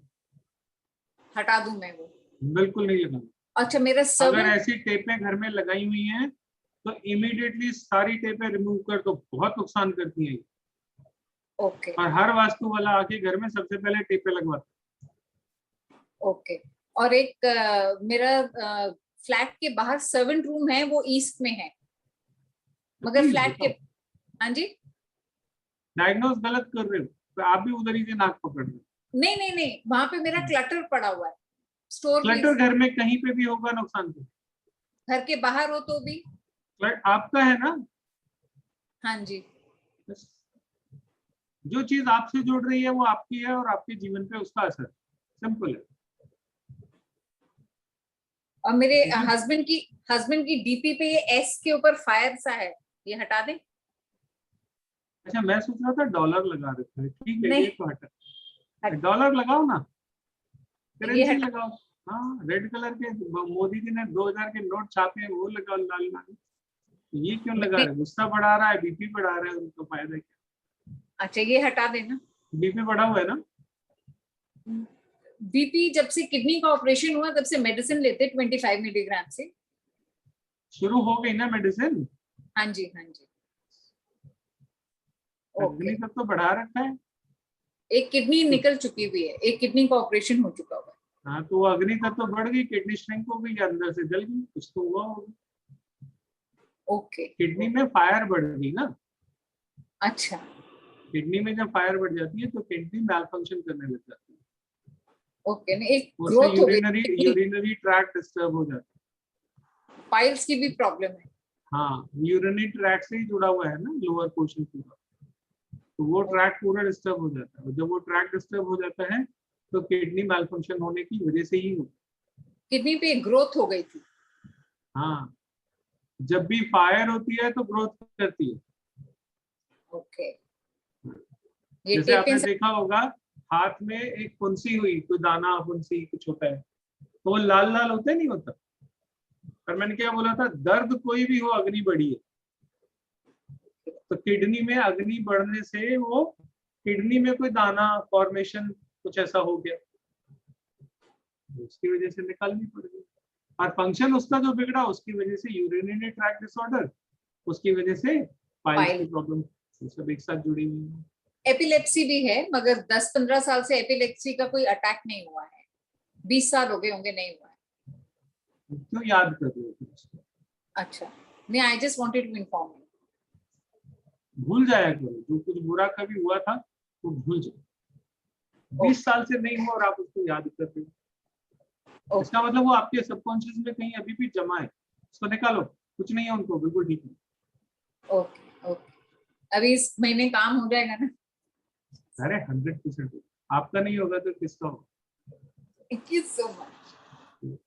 S7: हटा दूं मैं वो?
S1: बिल्कुल नहीं लगाना।
S7: अच्छा मेरा
S1: अगर ऐसी टेपें घर में लगाई हुई हैं तो इमीडिएटली सारी टेपें रिमूव कर दो, बहुत नुकसान करती हैं।
S7: ओके।
S1: और हर वास्तु वाला आके घर में सबसे पहले टेपें लगवाता है।
S7: ओके। और एक मेरा फ्लैट के बाहर सर्वेंट रूम है, वो ईस्ट में है, मगर फ्लैट के। हाँ जी।
S1: डायग्नोस गलत कर रहे हो, तो आप भी उधर ही से नाक पकड़ रहे हो।
S7: नहीं, वहां पे मेरा क्लटर पड़ा हुआ है। स्टोर
S1: क्लटर घर में कहीं पे भी होगा नुकसान तो।
S7: घर के बाहर हो तो भी।
S1: आपका है ना।
S7: हाँ जी।
S1: जो चीज आपसे जुड़ रही है वो आपकी है, और आपके जीवन पे उसका असर, सिंपल है।
S7: और मेरे हस्बैंड की डीपी पे ये एस के ऊपर फायर सा है, ये हटा दें?
S1: अच्छा मैं सोच रहा था डॉलर लगा रखा है। ठीक है
S7: नहीं।
S1: ये तो हटा, डॉलर लगाओ ना, करेंसी
S7: हटा।
S1: लगाओ। हाँ रेड कलर के मोदी जी ने 2000 के नोट छापे हैं, वो लगाओ लाल लाल। ये क्यों लगा रहे? गुस्सा बढ़ा रहा है, बीपी बढ़ा रहा है, उनको फायदा क्या?
S7: अच्छा ये हटा देना।
S1: बीपी बढ़ा हुआ है ना?
S7: बीपी जब से किडनी का ऑपरेशन हुआ तब से मेडिसिन लेते 25 मिलीग्राम से।
S1: शुरू हो गई ना मेडिसिन?
S7: हाँ जी हाँ जी।
S1: अग्नि तक तो बढ़ा रखा है।
S7: एक किडनी निकल चुकी हुई है, एक किडनी का ऑपरेशन हो चुका हुआ है।
S1: हाँ तो वो अग्नि तक तो बढ़ गई, किडनी श्रिंक हो गई, अंदर से जल गई, कुछ तो हुआ होगा।
S7: ओके।
S1: किडनी में फायर बढ़ गई ना।
S7: अच्छा।
S1: किडनी में जब फायर बढ़ जाती है तो किडनी मैल फंक्शन करने लग जाती है।
S7: ओके। एक ग्रोथ हो गई,
S1: यूरिनरी ट्रैक्ट डिस्टर्ब हो जाता है।
S7: पाइल्स की भी प्रॉब्लम है।
S1: हाँ यूरिनरी ट्रैक्ट से ही जुड़ा हुआ है ना लोअर पोर्शन पूरा, तो वो ट्रैक पूरा डिस्टर्ब हो जाता है। जब वो ट्रैक डिस्टर्ब हो जाता है तो किडनी मैल फंक्शन होने की वजह से ही होता है।
S7: किडनी पे ग्रोथ हो गई थी।
S1: हाँ जब भी फायर होती है तो ग्रोथ करती है।
S7: ओके।
S1: जैसे आपने देखा होगा हाथ में एक फुंसी हुई, कोई दाना फुंसी कुछ होता है तो वो लाल लाल होता है, नहीं होता? पर मैंने क्या बोला था, दर्द कोई भी हो अग्नि बढ़ी है, तो किडनी में अग्नि बढ़ने से वो किडनी में कोई दाना फॉर्मेशन कुछ ऐसा हो गया, उसकी वजह से निकालनी पड़ गई। और फंक्शन उसका जो बिगड़ा उसकी वजह से यूरिनरी ट्रैक्ट डिसऑर्डर, उसकी वजह से पाइल्स की
S7: पाइल।
S1: प्रॉब्लम सब एक साथ जुड़ी हुई है।
S7: एपिलेप्सी भी है, मगर 10-15 साल से एपिलेप्सी का कोई अटैक नहीं हुआ है। 20 साल हो गए होंगे नहीं हुआ है।
S1: क्यों याद कर रहे हो फिर उसको?
S7: अच्छा, नहीं, I just wanted to inform you.
S1: भूल जाया करो, जो कुछ बुरा कभी हुआ था वो भूल जाओ। 20 साल से नहीं हुआ और आप उसको याद कर रहे हो, इसका मतलब वो आपके सबकॉन्शियस में कहीं अभी भी जमा है, उसको निकालो। कुछ नहीं है उनको, बिल्कुल ठीक है।
S7: ओके ओके, अभी इस महीने काम हो जाएगा ना?
S1: अरे 100% आपका नहीं होगा तो किसका होगा?
S7: Thank you so much.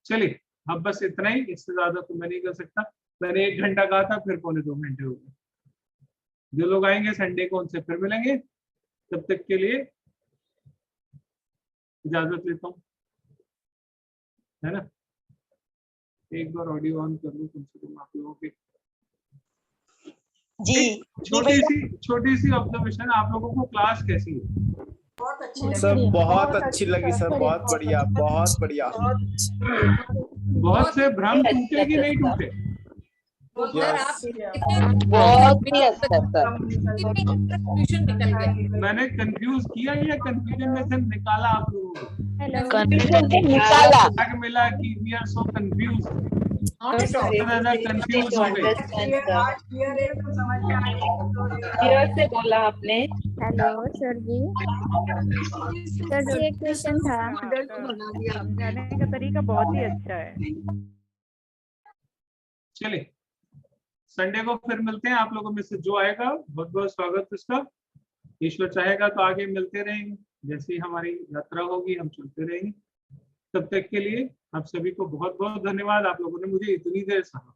S1: चलिए अब बस इतना ही, इससे ज्यादा तो मैं नहीं कर सकता। मैंने 1 घंटा कहा था, फिर 2.25 घंटे हो गए। जो लोग आएंगे संडे को उनसे फिर मिलेंगे, तब तक के लिए इजाजत लेता हूँ, है ना। एक बार ऑडियो ऑन कर लूँ कम से कम आप लोगों के।
S22: जी
S1: छोटी सी ऑब्जर्वेशन, आप लोगों को क्लास कैसी है?
S15: बहुत अच्छी लगी
S6: सर, बहुत अच्छी लगी सर, बहुत बढ़िया, बहुत बढ़िया।
S1: बहुत से भ्रम टूटे कि नहीं टूटे?
S7: बहुत
S3: ही अच्छा सर।
S7: कंफ्यूजन निकल गया।
S1: मैंने कंफ्यूज किया या कंफ्यूजन में से निकाला आप लोगों को?
S3: कंफ्यूजन से निकाला।
S1: तक मिला कि we are so confuse, confuse हो गए।
S3: क्लियर से बोला आपने।
S8: Hello sir ji, sir ji एक क्वेश्चन था।
S11: समझाने का तरीका बहुत ही अच्छा है।
S1: चलिए संडे को फिर मिलते हैं। आप लोगों में से जो आएगा बहुत बहुत स्वागत इसका। ईश्वर चाहेगा तो आगे मिलते रहेंगे, जैसी हमारी यात्रा होगी हम चलते रहेंगे। तब तक के लिए आप सभी को बहुत बहुत धन्यवाद। आप लोगों ने मुझे इतनी देर सहा।